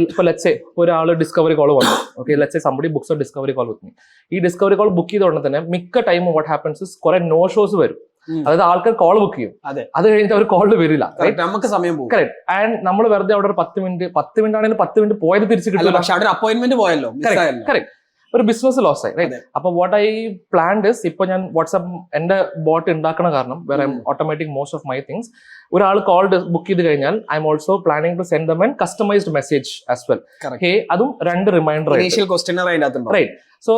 ഇപ്പൊ ലെറ്റ്സ് സേ ഒരാൾ ഡിസ്കവറി കോൾ വന്നു, okay, let's say somebody books discovery call with me. ഈ ഡിസ്കവറി കോൾ ബുക്ക് ചെയ്തോണ്ട് തന്നെ മിക്ക ടൈമും വാട്ട് ഹാപ്പൻസ് ഇസ് കുറെ നോ ഷോസ് വരും. അതായത് ആൾക്കാർ കോൾ ബുക്ക് ചെയ്യും, അതെ. അത് കഴിഞ്ഞിട്ട് അവർ കോളിൽ വരില്ല. നമുക്ക് സമയം പോകും. കറക്റ്റ്. ആൻഡ് നമ്മൾ വെറുതെ അവിടെ ഒരു 10 മിനിറ്റ് ആണെങ്കിൽ 10 മിനിറ്റ് പോയത് തിരിച്ച് കിട്ടില്ല. പക്ഷെ അവിടെ അപ്പോയിന്റ്മെന്റ് പോയല്ലോ. കറക്റ്റ്. ഒരു ബിസിനസ് ലോസ് ആയി. റൈറ്റ്. അപ്പൊ വാട്ട് ഐ പ്ലാൻഡ് ഇസ്, ഇപ്പൊ ഞാൻ വാട്സ്ആപ്പ് എന്റെ ബോട്ട് ഉണ്ടാക്കണ കാരണം വേറെ automatic most of my things, ഒരാൾ കോൾ ബുക്ക് ചെയ്ത് കഴിഞ്ഞാൽ I'm also planning to send them an customized message as well. Hey, അതും 2 റിമൈൻഡർ. റൈറ്റ്. സോ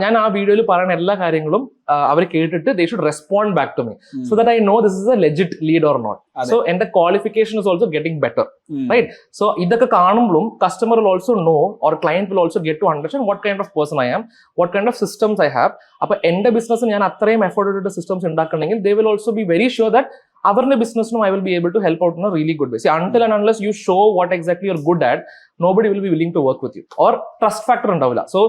ഞാൻ ആ വീഡിയോയിൽ പറയുന്ന എല്ലാ കാര്യങ്ങളും അവർ കേട്ടിട്ട് they should respond back to me so that I know this is a legit lead or not. So എന്റെ qualification is also getting better. Right. So ഇതൊക്കെ കാണുമ്പോഴും customer will also know or client will also get to understand what kind of person I am, what kind of systems I have. അപ്പൊ എന്റെ ബിസിനസ് ഞാൻ അത്രയും എഫോർട്ട് ഇട്ടിട്ട് സിസ്റ്റംസ് ഉണ്ടാക്കണമെങ്കിൽ they will also be very sure that അവരുടെ ബിസിനസ്സിനും I will be able to help out in a really good way. See, until and unless you show what exactly you're good at, nobody will be willing to work with you. Or trust factor ഉണ്ടാവില്ല. സോ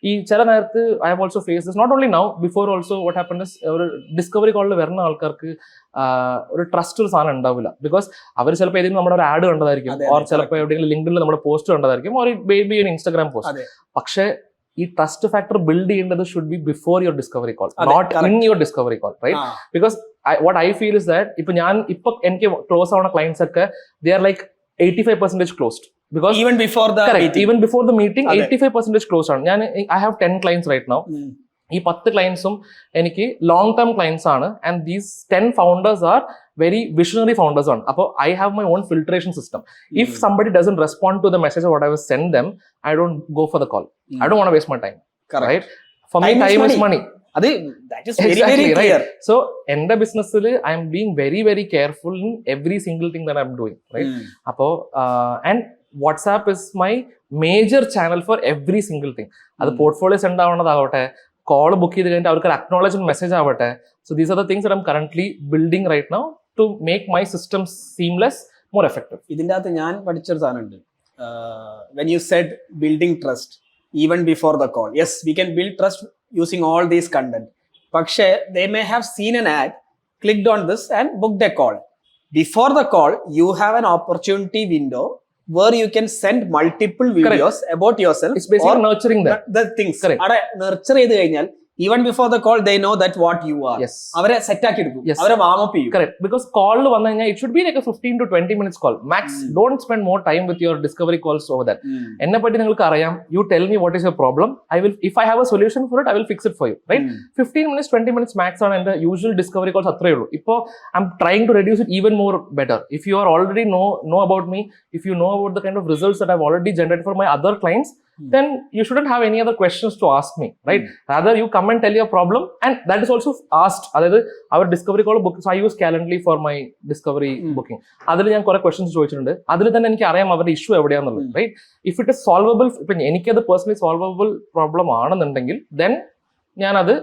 ഈ ചില നേരത്ത് I have also face this, not only now, before also. What happen is, ഒരു ഡിസ്കവറി കോളിൽ വരുന്ന ആൾക്കാർക്ക് ഒരു ട്രസ്റ്റ് ഒരു സാധനം ഉണ്ടാവില്ല. ബിക്കോസ് അവർ ചിലപ്പോൾ ഏതെങ്കിലും നമ്മുടെ ഒരു ആഡ് കണ്ടതായിരിക്കും, ഓർ ചിലപ്പോൾ എവിടെയെങ്കിലും ലിങ്ക്ഡിനിൽ നമ്മുടെ പോസ്റ്റ് കണ്ടതായിരിക്കും, ഓർ മേ ബി ഒരു ഇൻസ്റ്റാഗ്രാം പോസ്റ്റ്. പക്ഷേ ഈ ട്രസ്റ്റ് ഫാക്ടർ ബിൽഡ് ചെയ്യേണ്ടത് should be before your discovery call, not in your discovery call. Right. Because what I feel is that ഇപ്പൊ എനിക്ക് ക്ലോസ് ആവുന്ന ക്ലയൻസ് ഒക്കെ they are like 85% closed because even before the meeting 85% closed ആണ്. I have 10 clients right now. ഈ 10 ക്ലയൻസും എനിക്ക് ലോങ് ടേം ക്ലയൻസ് ആണ്. And these 10 founders are very visionary founders ആണ്. അപ്പോൾ I have my own filtration system. If somebody doesn't respond to the message or whatever send them, I don't go for the call. I don't want to waste my time. Right. For me, time is money. That is very, very clear. Right. So എന്റെ ബിസിനസ്സിൽ I'm being very very careful in every single thing that I'm doing. Right. അപ്പോൾ and WhatsApp is my major channel for every single thing. അത് പോർട്ട്ഫോളിയോ സെൻഡ് ആവണതാവട്ടെ, കോൾ ബുക്ക് ചെയ്ത് കഴിഞ്ഞിട്ട് അവർക്ക് ഒരു അക്നോളജ്മെന്റ് മെസ്സേജ് ആവട്ടെ. So these are the things that I'm currently building right now to make my systems seamless, more effective. ഇതിന്റെ അകത്ത് ഞാൻ പഠിച്ചൊരു സാധനമുണ്ട്. When you said building trust even before the call, yes, we can build trust using all these content. പക്ഷേ they may have seen an ad, clicked on this and booked a call. Before the call, you have an opportunity window where you can send multiple videos about yourself. It's basically nurturing the things. അവിടെ nurture ചെയ്ത് കഴിഞ്ഞാൽ even before the call they know that what you are. Yes. അവരെ സെറ്റ് ആക്കി എടുക്കും, അവരെ വാം അപ്പ് ചെയ്യും. Correct. Because call വന്നു കഴിഞ്ഞാൽ it should be like a 15 to 20 minutes call max. Don't spend more time with your discovery calls over that. എന്നെ പറ്റി നിങ്ങൾക്ക് അറിയാം, you tell me what is your problem, if I have a solution for it I will fix it for you. Right. 15 minutes 20 minutes max ആണ് എന്റെ usual discovery calls. അത്രേ ഉള്ളൂ. ഇപ്പോൾ I'm trying to reduce it even more better. If you are already know about me, if you know about the kind of results that I've already generated for my other clients, then you shouldn't have any other questions to ask me, right? Rather you come and tell your problem, and that is also asked. Adayathu our discovery call book, so I use Calendly for my discovery booking. Adil ഞാൻ കുറെ questions ചോദിച്ചിട്ടുണ്ട്. അതിൽ തന്നെ എനിക്ക് അറിയാം അവരുടെ ഇഷ്യൂ എവിടെയാണെന്നുള്ളത്. Right. If it is solvable, ഇപ്പൊ എനിക്കത് പേഴ്സണലി സോൾവബിൾ പ്രോബ്ലം ആണെന്നുണ്ടെങ്കിൽ then ഞാനത്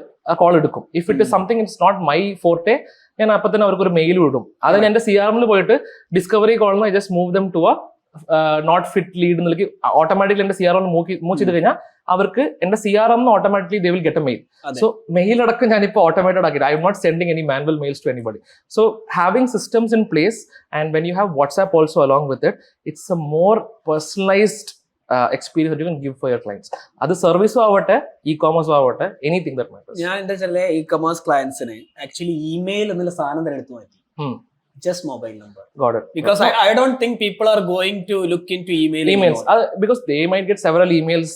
കോൾ എടുക്കും. If it is something it's not my forte, ഞാൻ അപ്പൊ തന്നെ അവർക്ക് ഒരു മെയിൽ വിടും. അത് ഞാൻ എന്റെ CRM പോയിട്ട് discovery call I just move them to a not fit lead എന്നുള്ളത് ഓട്ടോമാറ്റിക്കലി എന്റെ CRM മൂവ് ചെയ്ത് കഴിഞ്ഞാൽ അവർക്ക് എന്റെ CRM automatically they will get a mail. So mail അടക്കം ഞാനിപ്പോൾ ഓട്ടോമേറ്റഡ് ആക്കിയിട്ട് I M not sending any manual mails to anybody. So having systems in place and when you have WhatsApp also along with it, it's a more personalised experience that you can give for your clients. അത് സർവീസും ആവട്ടെ, ഇ-കോമേഴ്സും ആവട്ടെ, എനിത്തിങ് ദാറ്റ് മാറ്റേഴ്സ്. ഞാൻ എന്റെ ചില ഇ-കൊമേഴ്സ് ക്ലയൻസിന് ആക്ച്വലി ഇമെയിൽ എന്നുള്ള സാധനം തന്നെ എടുത്തു മാറ്റി. Just mobile number. Got it. Because I don't think people are going to look into emails. Because they might get several emails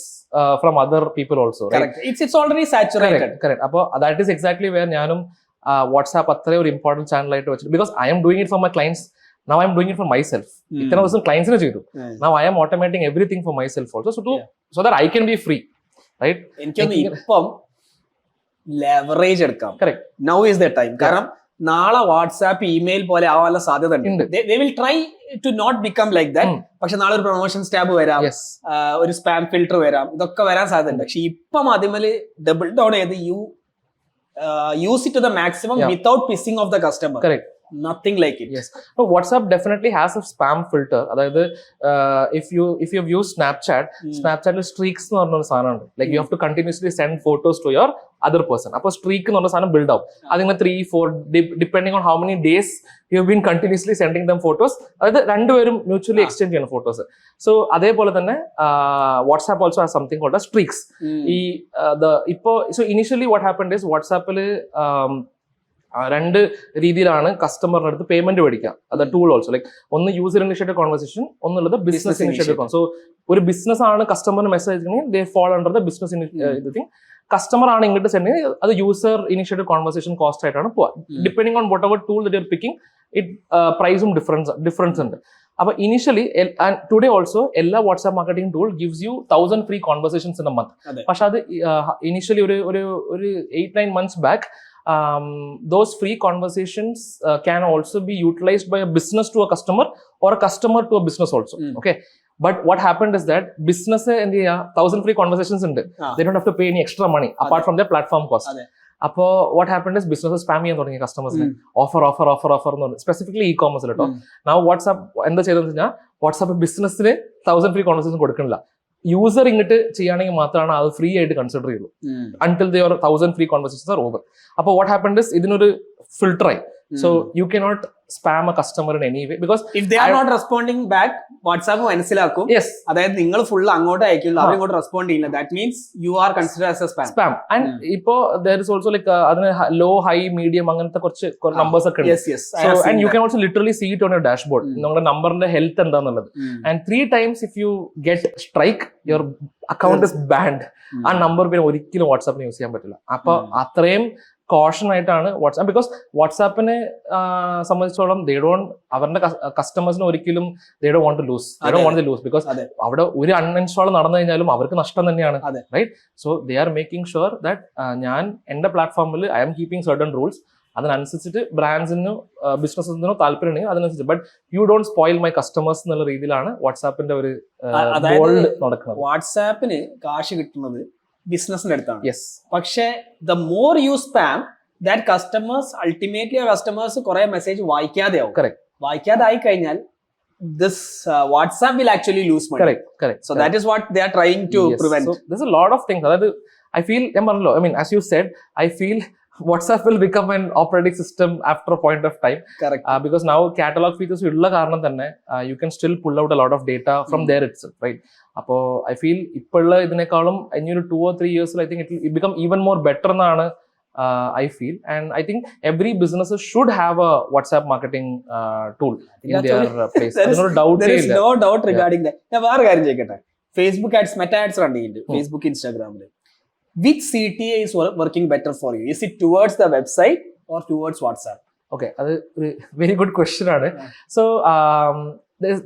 from other people also. Correct. Right? It's already saturated. Correct. അപ്പോൾ that is exactly where ഞാനും വാട്സ്ആപ്പ് അത്രയും ഒരു ഇമ്പോർട്ടൻറ്റ് ചാനൽ ആയിട്ട് വെച്ചിട്ട്, because I am doing it for my clients. Now I am doing it for myself. ഇത്ര ദിവസം ക്ലയൻസിനെ ചെയ്തു. Now I am automating everything for myself also, so that I can be free. Right? എനിക്കൊന്ന് ഇപ്പം ലെവറേജ് എടുക്കാം. Correct. Now is the time. കാരണം നാളെ വാട്സ്ആപ്പ് ഇമെയിൽ പോലെ ആവാനുള്ള സാധ്യത ഉണ്ട്. They will try to not become like that. പക്ഷെ നാളെ ഒരു പ്രൊമോഷൻസ് ടാബ് വരാം, ഒരു സ്പാം ഫിൽട്ടർ വരാം, ഇതൊക്കെ വരാൻ സാധ്യതയുണ്ട്. പക്ഷെ ഇപ്പം അതിമേല് ഡബിൾ ഡൗൺ ചെയ്ത് use it to the maximum without pissing off the customer. Correct. Nothing like it. Yes. No, WhatsApp definitely has a spam filter. അതായത് if you've used Snapchat streaks എന്ന് പറഞ്ഞ സാധനമുണ്ട്. Like you have to continuously send photos to your other person. അപ്പോൾ streak എന്ന് പറഞ്ഞ സാധനം build ആവും. അതിങ്ങനെ 3-4 depending on how many days you have been continuously sending them photos. അതായത് രണ്ടുപേരും മ്യൂച്വലി എക്സ്ചേഞ്ച് ചെയ്യുന്ന ഫോട്ടോസ്. സോ അതേപോലെ തന്നെ WhatsApp also has something called streaks. ഈ ഇപ്പോ so initially what happened is വാട്സ്ആപ്പിൽ രണ്ട് രീതിയിലാണ് കസ്റ്റമറിന്റെ അടുത്ത് പേയ്മെന്റ് മേടിക്കുക. അത് ടൂൾ ഓൾസോ ലൈക്ക് ഒന്ന് യൂസർ ഇനിഷ്യേറ്റഡ് കോൺവെർസേഷൻ, ഒന്നുള്ളത് ബിസിനസ് ഇനിഷ്യേറ്റഡ്. സോ ഒരു ബിസിനസ് ആണ് കസ്റ്റമറിന് മെസ്സേജ് അയച്ചെങ്കിൽ they fall under the business ഇത് തിങ്. കസ്റ്റമർ ആണ് ഇങ്ങോട്ട് സെൻഡ് ചെയ്യുന്നത്, അത് യൂസർ ഇനിഷ്യേറ്റഡ് കോൺവെർസേഷൻ കോസ്റ്റ് ആയിട്ടാണ് പോവുക. Depending on what ever tool the picking it പ്രൈസും ഡിഫറൻസ് ഉണ്ട്. അപ്പൊ ഇനിഷ്യലി ടുഡേ ഓൾസോ എല്ലാ WhatsApp marketing tool gives you 1000 free conversations in A month. പക്ഷെ അത് ഇനിഷ്യലി ഒരു 8-9 months back those free conversations can also be utilized by a business to a customer or a customer to a business also. Okay, but what happened is that business in the 1000 free conversations ഉണ്ട്, they don't have to pay any extra money apart from their platform cost. അപ്പോ what happened is businesses spam ചെയ്യാൻ തുടങ്ങി കസ്റ്റമേഴ്സിന് ഓഫർ എന്ന് പറഞ്ഞു, സ്പെസിഫിക്കലി ഇ കോമേഴ്സിൽ കേട്ടോ. now വാട്സ്ആപ്പ് എന്താ ചെയ്തതെന്ന് വെച്ചാൽ വാട്സ്ആപ്പ് ബിസിനസ്സിന് 1000 ഫ്രീ കോൺവെർസേഷൻ കൊടുക്കണില്ല, യൂസർ ഇങ്ങോട്ട് ചെയ്യുകയാണെങ്കിൽ മാത്രമാണ് അത് ഫ്രീ ആയിട്ട് കൺസിഡർ ചെയ്യുള്ളൂ until their 1000 free conversations are over. അപ്പോൾ what happened is ഇതിനൊരു ഫിൽട്ടർ ആയി. So you cannot spam a customer in any way because if they are not responding back, WhatsApp മനസ്സിലാക്കും. yes, അതായത് നിങ്ങൾ ഫുൾ അങ്ങോട്ട് അയക്കില്ല, അവർ ഇങ്ങോട്ട് റെസ്പോണ്ട് ചെയ്യില്ല. that means you are considered as a spam. and ഇപ്പോ there is also like അതിന് low, high, medium അങ്ങനത്തെ കുറച്ച് നമ്പേഴ്സ് ഒക്കെ ഉണ്ട്. yes so and you can also literally see it on your dashboard, നിങ്ങളുടെ നമ്പറിന്റെ ഹെൽത്ത് എന്താന്നുള്ളത്. and 3 times if you get strike, your account is banned. ആ നമ്പർ പിന്നെ ഒരിക്കലും വാട്സാപ്പിന് യൂസ് ചെയ്യാൻ പറ്റില്ല. അപ്പൊ അത്രയും കോഷൻ ആയിട്ടാണ് വാട്സ്ആപ്പ്. ബിക്കോസ് വാട്സാപ്പിനെ സംബന്ധിച്ചോളം അവരുടെ കസ്റ്റമേഴ്സിന് ഒരിക്കലും want to lose because അവിടെ ഒരു അൺഇൻസ്റ്റാൾ നടന്നു കഴിഞ്ഞാലും അവർക്ക് നഷ്ടം തന്നെയാണ്, right? So they are making sure that ഞാൻ എന്റെ പ്ലാറ്റ്ഫോമിൽ I am keeping certain rules, അതിനനുസരിച്ചിട്ട് ബ്രാൻഡ്സിനോ ബിസിനസ്സിനോ താല്പര്യം ഉണ്ടെങ്കിൽ അതിനനുസരിച്ച്, but you don't spoil my customers എന്നുള്ള രീതിയിലാണ് വാട്സാപ്പിന്റെ ഒരു ഗോൾഡ് നടക്കുന്നത്. വാട്സാപ്പിന് കാശ് കിട്ടുന്നത് ബിസിനസിന്റെ അടുത്താണ്. യെസ്, പക്ഷേ the more you spam that customers കുറെ മെസ്സേജ് വായിക്കാതെ ആവും. കറക്റ്റ്. വായിക്കാതെ ആയി കഴിഞ്ഞാൽ this WhatsApp will actually lose money. Correct. So that is what they are trying to prevent. So there's a lot of things. I feel, I mean, as you said, I feel WhatsApp will become an operating system after a point of time. Correct. Because now catalog features ulla karanam thanne you can still pull out a lot of data from there itself, right? Appo I feel ippulla idinekkalum innu 2 or 3 years I think it will become even more better എന്നാണ് I feel, and I think every business should have a WhatsApp marketing tool in their place. There is no doubt regarding that. ഞാൻ വേറെ കാര്യം ചോദിക്കട്ടെ, Facebook ads, Meta ads run ചെയ്യുന്നുണ്ട് ഫേസ്ബുക്ക്, ഇൻസ്റ്റാഗ്രാമിൽ. which CTA is working better for you? Is it towards the website or towards WhatsApp? Okay, അത് ഒരു very good question ആണ്. So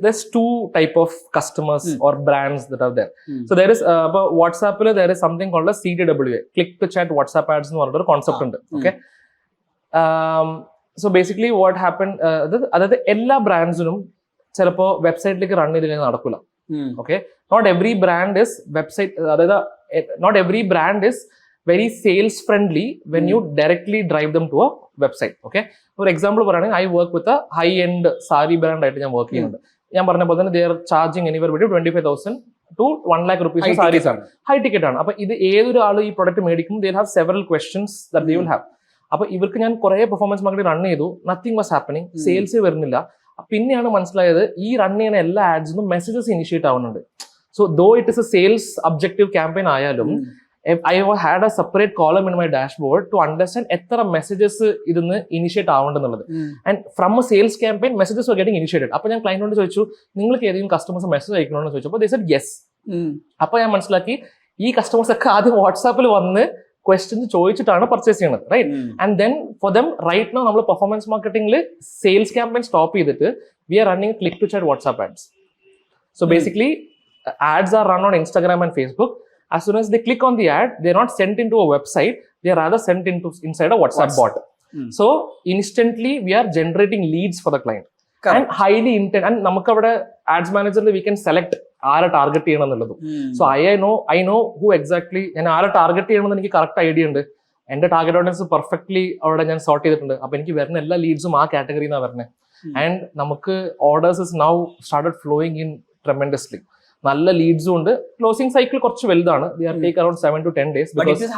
there's 2 type of customers or brands that are there. So there is about WhatsApp there is something called a CTWA, click to chat WhatsApp ads എന്ന് പറഞ്ഞൊരു കോൺസെപ്റ്റ് ഉണ്ട്. Okay, so basically what happened, അതായത് എല്ലാ ബ്രാൻഡ്സിനും ചിലപ്പോൾ വെബ്സൈറ്റിലേക്ക് റൺ ചെയ്തില്ലെങ്കിൽ നടക്കില്ല. Okay, not every brand is website, അതായത് not every brand is very sales friendly when you directly drive them to a website. Okay, for example പറയുകയാണെങ്കിൽ I work with a high end sari brand ആയിട്ട് ഞാൻ വർക്ക് ചെയ്യുന്നുണ്ട്. ഞാൻ പറഞ്ഞ പോലെ തന്നെ they are charging anywhere between 25,000 to 1 lakh rupees sarees ആണ്, ഹൈ ടിക്കറ്റ് ആണ്. അപ്പൊ ഇത് ഏതൊരു ആൾ ഈ പ്രൊഡക്റ്റ് മേടിക്കും, they will have several questions that they will have. അപ്പൊ ഇവർക്ക് ഞാൻ കുറെ പെർഫോമൻസ് മാർക്കറ്റിംഗ് റൺ ചെയ്തു, നത്തിങ് വാസ് ഹാപ്പനിങ്, സെയിൽസ് വരുന്നില്ല. പിന്നെയാണ് മനസ്സിലായത് ഈ റൺ ചെയ്യുന്ന എല്ലാ ആഡ്സിനും മെസ്സേജസ് ഇനിഷ്യേറ്റ് ആവുന്നുണ്ട്. So though it is a sales objective campaign ആയാലും I had a separate column in my dashboard to understand എത്ര മെസ്സേജസ് ഇതിന്ന് ഇനിഷ്യേറ്റ് ആവേണ്ടതുള്ളത്. And from a sales campaign messages are getting initiated. അപ്പൊ ഞാൻ ക്ലയന്റിനോട് ചോദിച്ചു, നിങ്ങൾക്ക് ഏതെങ്കിലും കസ്റ്റമേഴ്സ് മെസ്സേജ് അയക്കണമെന്ന് ചോദിച്ചപ്പോൾ they said yes. അപ്പൊ ഞാൻ മനസ്സിലാക്കി ഈ കസ്റ്റമേഴ്സ് ഒക്കെ ആദ്യം വാട്സാപ്പിൽ വന്ന് ക്വസ്റ്റ്യൻസ് ചോദിച്ചിട്ടാണ് പർച്ചേസ് ചെയ്യുന്നത്, right? And then for them right now നമ്മൾ പെർഫോമൻസ് മാർക്കറ്റിംഗിൽ സെയിൽസ് ക്യാമ്പയിൻ സ്റ്റോപ്പ് ചെയ്തിട്ട് we are running click to chat WhatsApp ads. So basically ads are run on Instagram and Facebook. As soon as they click on the ad, they're not sent into a website, they're rather sent inside a WhatsApp bot. So instantly we are generating leads for the client. Correct. And highly intent, and നമുക്ക് അവിടെ ആഡ്സ് മാനേജറിൽ we can select ആരെ ടാർഗറ്റ് ചെയ്യണം എന്നുള്ളതും. So I know who exactly ഞാൻ ആരെ ടാർഗറ്റ് ചെയ്യണമെന്ന് എനിക്ക് കറക്റ്റ് ഐഡിയ ഉണ്ട്. എന്റെ ടാർഗറ്റ് ഓഡിയൻസ് പെർഫെക്റ്റ്ലി അവിടെ ഞാൻ സോർട്ട് ചെയ്തിട്ടുണ്ട്. അപ്പൊ എനിക്ക് വരുന്ന എല്ലാ ലീഡ്സും ആ കാറ്റഗറിന്നാണ് വരുന്നത്. ആൻഡ് നമുക്ക് orders is now started flowing in tremendously. നല്ല ലീഡ്സും ഉണ്ട്. ക്ലോസിംഗ് സൈക്കിൾ കുറച്ച് വലുതാണ്. They are take around 7 to 10 days.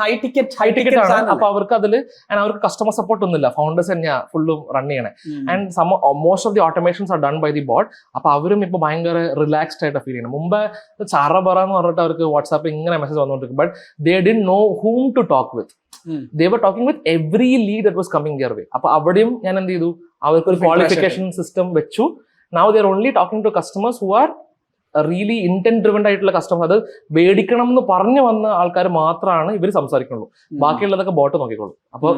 High ticket ആണ്. അപ്പൊ അവർക്ക് അതിൽ അവർക്ക് കസ്റ്റമർ സപ്പോർട്ട് ഒന്നുമില്ല, ഫൗണ്ടേഴ്സ് തന്നെയാ ഫുള്ളും റൺ ചെയ്യണേ. And most of the automations are done by the bot. അപ്പൊ അവരും ഇപ്പൊ ഭയങ്കര റിലാക്സ്ഡ് ആയിട്ട് ഫീൽ ചെയ്യണം. മുമ്പ് ചാറബറ എന്ന് പറഞ്ഞിട്ട് അവർക്ക് വാട്സാപ്പിൽ ഇങ്ങനെ മെസ്സേജ് വന്നുകൊണ്ടിരിക്കും. But they didn't know whom to talk with. They were talking with every lead that was coming their way. അപ്പൊ അവിടെയും ഞാൻ എന്ത് ചെയ്തു, അവർക്ക് ഒരു ക്വാളിഫിക്കേഷൻ സിസ്റ്റം വെച്ചു. Now they are only talking to customers who are really intent driven ആയിട്ടുള്ള കസ്റ്റമർ. അത് മേടിക്കണം എന്ന് പറഞ്ഞു വന്ന ആൾക്കാർ മാത്രമാണ് ഇവർ സംസാരിക്കുള്ളൂ. ബാക്കിയുള്ളതൊക്കെ ബോട്ട് നോക്കിക്കോളൂ. അപ്പോൾ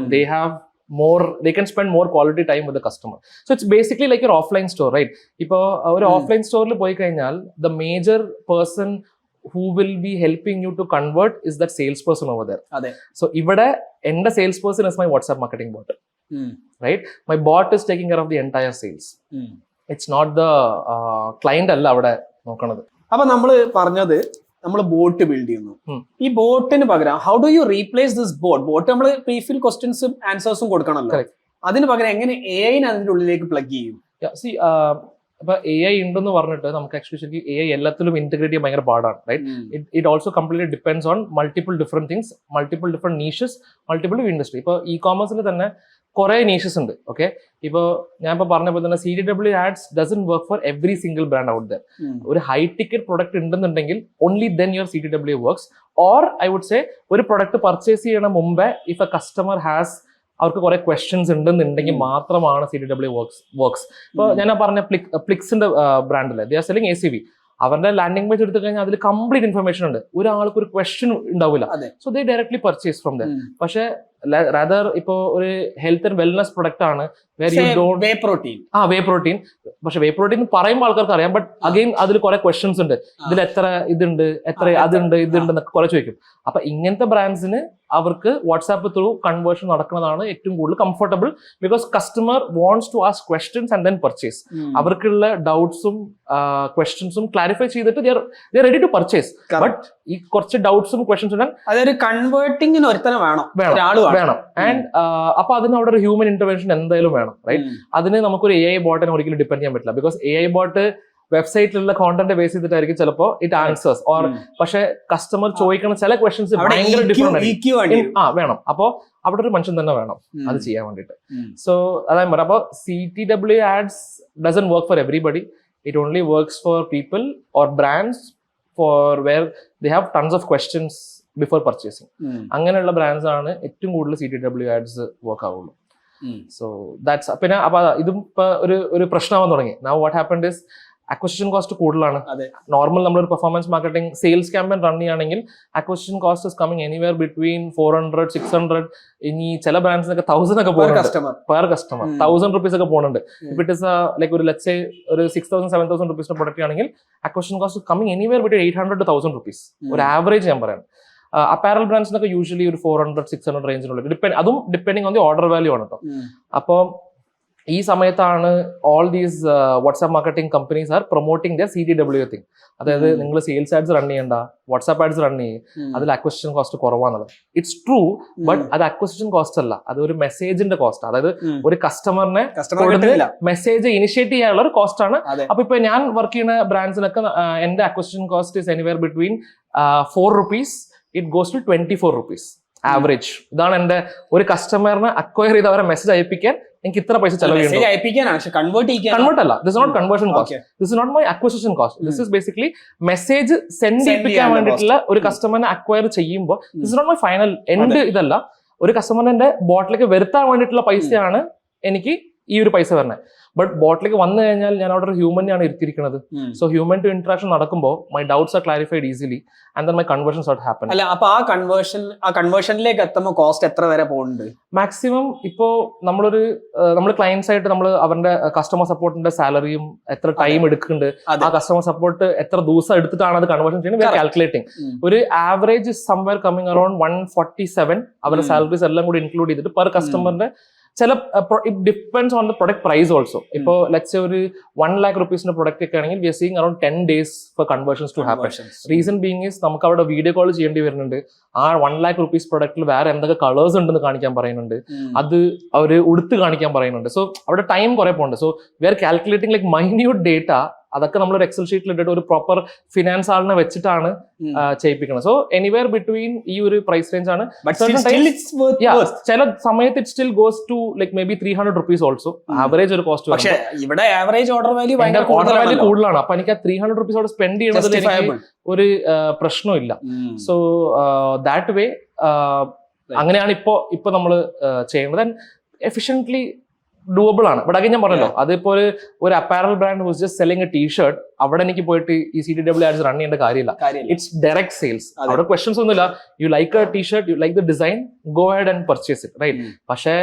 they can spend more quality time with the customer. So it's basically like your offline store, right? ഇപ്പോൾ ഒരു ഓഫ്ലൈൻ സ്റ്റോറിൽ പോയി കഴിഞ്ഞാൽ the major person who will be helping you to convert is that salesperson over there. So ഇവിടെ എൻ്റെ salesperson is my WhatsApp marketing bot, right? My bot is taking care of the entire sales. It's not the client അല്ല അവിടെ നോക്കണത്. അപ്പൊ നമ്മള് പറഞ്ഞത് നമ്മൾ ബോട്ട് ബിൽഡ് ചെയ്യുന്നു. ഈ ബോട്ടിന് പകരം how do you replace this boat നമ്മൾ പ്രീഫിൽ ക്വസ്റ്റ്യൻസും ആൻസേഴ്സും കൊടുക്കണമല്ലോ. അതിന് പകരം എങ്ങനെ AI അതിന്റെ ഉള്ളിലേക്ക് പ്ലഗ് ചെയ്യും? അപ്പൊ AI ഉണ്ടെന്ന് പറഞ്ഞിട്ട് നമുക്ക് ആക്ച്വലി ശരിക്കും AI എല്ലാത്തിലും ഇന്റഗ്രേറ്റ് ചെയ്യാൻ ഭയങ്കര പാടാണ്, right? It also completely depends on multiple different things, multiple different niches, multiple industry. ഇപ്പൊ ഇ-കോമേഴ്സിൽ തന്നെ കുറെ നീഷസ് ഉണ്ട്. ഓക്കെ, ഇപ്പൊ ഞാൻ ഇപ്പൊ പറഞ്ഞ പോലെ തന്നെ CDW ads doesn't work for every single brand out there. ഒരു ഹൈ ടിക്കറ്റ് പ്രൊഡക്റ്റ് ഉണ്ടെന്നുണ്ടെങ്കിൽ only then your CDW works. Or I would say ഒരു പ്രൊഡക്റ്റ് പർച്ചേസ് ചെയ്യണ മുമ്പേ if a customer has അവർക്ക് കുറെ ക്വസ്റ്റ്യൻസ് ഉണ്ടെന്നുണ്ടെങ്കിൽ മാത്രമാണ് CDW വർക്ക്സ്. ഇപ്പൊ ഞാൻ പറഞ്ഞ പ്ലിക്സിന്റെ ബ്രാൻഡില് ദേ ആർ സെല്ലിംഗ് ACV. അവരുടെ ലാൻഡിംഗ് പേജ് എടുത്തു കഴിഞ്ഞാൽ അതിൽ കംപ്ലീറ്റ് ഇൻഫർമേഷൻ ഉണ്ട്. ഒരാൾക്ക് ഒരു ക്വസ്റ്റ്യൻ ഉണ്ടാവില്ല. So they directly purchase from there. പക്ഷെ rather ഇപ്പോ ഒരു ഹെൽത്ത് ആൻഡ് വെൽനസ് പ്രൊഡക്റ്റ് ആണ് വേ പ്രോട്ടീൻ. പക്ഷെ വേ പ്രോട്ടീൻ പറയുമ്പോൾ ആൾക്കാർക്ക് അറിയാം. ബട്ട് അഗെയിൻ അതിൽ കുറെ ക്വസ്റ്റ്യൻസ് ഉണ്ട്. ഇതിൽ എത്ര ഇതുണ്ട്, എത്ര അതുണ്ട്, ഇതുണ്ട് എന്നൊക്കെ കുറെ ചോദിക്കും. അപ്പൊ ഇങ്ങനത്തെ ബ്രാൻഡ്സിന് അവർക്ക് വാട്സാപ്പ് ത്രൂ കൺവേർഷൻ നടക്കുന്നതാണ് ഏറ്റവും കൂടുതൽ comfortable. Because customer wants to ask questions and then purchase. അവർക്കുള്ള ഡൗട്ട്സും ക്വസ്റ്റ്യൻസും ക്ലാരിഫൈ ചെയ്തിട്ട് they are ready to purchase. But ഈ കുറച്ച് ഡൗട്ട്സും ക്വസ്റ്റ്യൻസും ഉണ്ടെങ്കിൽ അതൊരു കൺവേർട്ടിങ്ങിന് ഒരുത്തനെ വേണം. ആൻഡ് അപ്പൊ അതിന് അവിടെ ഒരു ഹ്യൂമൻ ഇന്റർവെൻഷൻ എന്തായാലും വേണം, റൈറ്റ്? അതിന് നമുക്കൊരു AI ബോട്ടിനെ ഒരിക്കലും ഡിപ്പെൻഡ് ചെയ്യാൻ പറ്റില്ല. ബിക്കോസ് AI ബോട്ട് വെബ്സൈറ്റിലുള്ള കോണ്ടന്റ് ബേസ് ചെയ്തിട്ടായിരിക്കും ചിലപ്പോൾ ഇറ്റ് ആൻസേഴ്സ്. ഓർ പക്ഷെ കസ്റ്റമർ ചോദിക്കുന്ന ചില ക്വസ്റ്റ്യൻസ് ഭയങ്കര ഡിഫറെന്റ് വേണം. അപ്പോ അവിടെ ഒരു മനുഷ്യൻ തന്നെ വേണം അത് ചെയ്യാൻ വേണ്ടിയിട്ട്. സോ അതായത് പറയാം, അപ്പൊ CTW ads doesn't work for everybody. It only works for people or brands for where they have tons of questions before purchasing. അങ്ങനെയുള്ള ബ്രാൻഡ്സ് ആണ് ഏറ്റവും കൂടുതൽ CTW ads വർക്ക് ആവുള്ളൂ. സോ ദാറ്റ്സ് പിന്നെ അപ്പൊ ഇതും ഇപ്പൊ ഒരു പ്രശ്നമാവാൻ തുടങ്ങി. Now what happened is acquisition cost കൂടുതലാണ്. നോർമൽ നമ്മളൊരു performance marketing sales campaign run ചെയ്യുകയാണെങ്കിൽ acquisition cost is coming anywhere between 400-600. ഇനി ചില ബ്രാൻഡ്സിനൊക്കെ 1000 ഒക്കെ പോകുന്നുണ്ട് പെർ കസ്റ്റമർ. 1000 rupees ഒക്കെ പോകുന്നുണ്ട്. ഇഫ് ഇറ്റ് ഇസ് ലൈക്ക് ഒരു ലെറ്റ്സ് സേ ഒരു 6000-7000 rupees പ്രൊഡക്റ്റ് ആണെങ്കിൽ acquisition cost coming anywhere between 800 to 1000 rupees. ഒരു ആവറേജ് ഞാൻ പറയാം. അപ്പാരൽ ബ്രാൻഡ്സിനൊക്കെ യൂഷ്വലി ഒരു 400-600 റേഞ്ചിനുള്ളിൽ അതും depending on the order value ആണ് കേട്ടോ. അപ്പോൾ ഈ സമയത്താണ് all these WhatsApp marketing companies are promoting there CTW thing. അതായത് നിങ്ങൾ സെയിൽസ് ആഡ്സ് റൺ ചെയ്യണ്ട, വാട്സ്ആപ്പ് ആഡ്സ് റൺ ചെയ്യും, അതിൽ acquisition cost കുറവാന്നുള്ളത്. It's true, but അത് അക്വസിഷൻ കോസ്റ്റ് അല്ല, അത് ഒരു മെസ്സേജിന്റെ കോസ്റ്റ്. അതായത് ഒരു കസ്റ്റമറിനെ മെസ്സേജ് ഇനിഷ്യേറ്റ് ചെയ്യാനുള്ള ഒരു കോസ്റ്റ് ആണ്. അപ്പൊ ഇപ്പൊ ഞാൻ വർക്ക് ചെയ്യുന്ന ബ്രാൻഡ്സിനൊക്കെ എന്റെ acquisition cost is anywhere between 4 rupees. It goes to 24 rupees average. ഇതാണ് എന്റെ ഒരു കസ്റ്റമറിനെ അക്വയർ ചെയ്ത് അവരെ മെസ്സേജ് അയപ്പിക്കാൻ എനിക്ക് ഇത്ര പൈസ ചെലവ്. കൺവേർട്ട് അല്ല, this not conversion cost, this is not my acquisition cost. This is basically message send ചെയ്യിപ്പിക്കാൻ വേണ്ടിയിട്ടുള്ള ഒരു കസ്റ്റമറിനെ അക്വയർ ചെയ്യുമ്പോൾ this is not my final end. ഇതല്ല, ഒരു കസ്റ്റമറിന്റെ ബോട്ടിലേക്ക് വരുത്താൻ വേണ്ടിയിട്ടുള്ള പൈസയാണ് എനിക്ക് ഈ ഒരു പൈസ വരുന്നത്. ബട്ട് ബോട്ടിലേക്ക് വന്നു കഴിഞ്ഞാൽ ഞാൻ അവിടെ ഒരു ഹ്യൂമനെയാണ് ഇരുത്തിയിരിക്കുന്നത്. സോ ഹ്യൂമൻ ടു ഇന്ററാക്ഷൻ നടക്കുമ്പോൾ my doubts are clarified easily and then my conversion start happen. അല്ല, അപ്പൊ ആ കൺവേർഷനിലേക്ക് എത്തുമ്പോൾ കോസ്റ്റ് എത്ര വരെ പോകുന്നുണ്ട്? മാക്സിമം ഇപ്പോ നമ്മൾ ക്ലയൻസ് ആയിട്ട് നമ്മൾ അവരുടെ കസ്റ്റമർ സപ്പോർട്ടിന്റെ സാലറിയും എത്ര ടൈം എടുക്കുന്നുണ്ട്, ആ കസ്റ്റമർ സപ്പോർട്ട് എത്ര ദിവസം എടുത്തിട്ടാണ് അത് കൺവേർഷൻ ചെയ്യുന്നത്, കാൽക്കുലേറ്റിംഗ്. ഒരു ആവറേജ് സംവെയർ കമ്മിങ് അറൌണ്ട് 147 അവരുടെ സാലറീസ് എല്ലാം കൂടി ഇൻക്ലൂഡ് ചെയ്തിട്ട് പെർ കസ്റ്റമറിന്റെ. ചില it depends on the product price also. ഇപ്പോൾ ലെറ്റ്സ് സേ ഒരു 1 lakh rupees പ്രൊഡക്റ്റ് ഒക്കെ ആണെങ്കിൽ we are seeing around 10 days for conversions to happen. Reason being is നമുക്ക് അവിടെ വീഡിയോ കോൾ ചെയ്യേണ്ടി വരുന്നുണ്ട്. ആ 1 lakh rupees പ്രൊഡക്റ്റിൽ വേറെ എന്തൊക്കെ കളേഴ്സ് ഉണ്ടെന്ന് കാണിക്കാൻ പറയുന്നുണ്ട്, അത് അവർ ഉടുത്ത് കാണിക്കാൻ പറയുന്നുണ്ട്. സോ അവിടെ ടൈം കുറെ പോകുന്നുണ്ട്. So we are calculating like minute data അതൊക്കെ നമ്മൾ ഒരു എക്സൽ ഷീറ്റിൽ ഇട്ടിട്ട് ഒരു പ്രോപ്പർ ഫിനാൻസ് ആളിനെ വെച്ചിട്ടാണ് ചെയ്യിപ്പിക്കുന്നത്. സോ എനിവേർ ബിറ്റ്വീൻ ഈ ഒരു പ്രൈസ് റേഞ്ച് ആണ്. ചില സമയത്ത് it still goes to like may be 300 rupees also average ഒരു കോസ്റ്റ്. പക്ഷേ ഇവിടെ average order value order value കൂടുതലാണ്. അപ്പൊ എനിക്ക് ആ 300 rupees അവിടെ സ്പെൻഡ് ചെയ്യുന്നതിൽ എനിക്ക് ഒരു പ്രശ്നമില്ല. സോ ദാറ്റ് വേ അങ്ങനെയാണ് ഇപ്പൊ നമ്മൾ ചെയ്യുന്നത്. ആൻഡ് എഫിഷ്യന്റ്ലി ഡൂവബിൾ ആണ്. ബട്ട് അഗൈൻ ഞാൻ പറഞ്ഞല്ലോ, അതിപ്പോ ഒരു apparel brand was just selling a t-shirt, അവിടെ എനിക്ക് പോയിട്ട് ഈ CTW ആഡ്സ് റൺ ചെയ്യേണ്ട കാര്യമില്ല. It's direct sales. അവിടെ ക്വസ്റ്റൻസ് ഒന്നുമില്ല. You like a t-shirt, you like the design, go ahead and purchase it, right? പക്ഷേ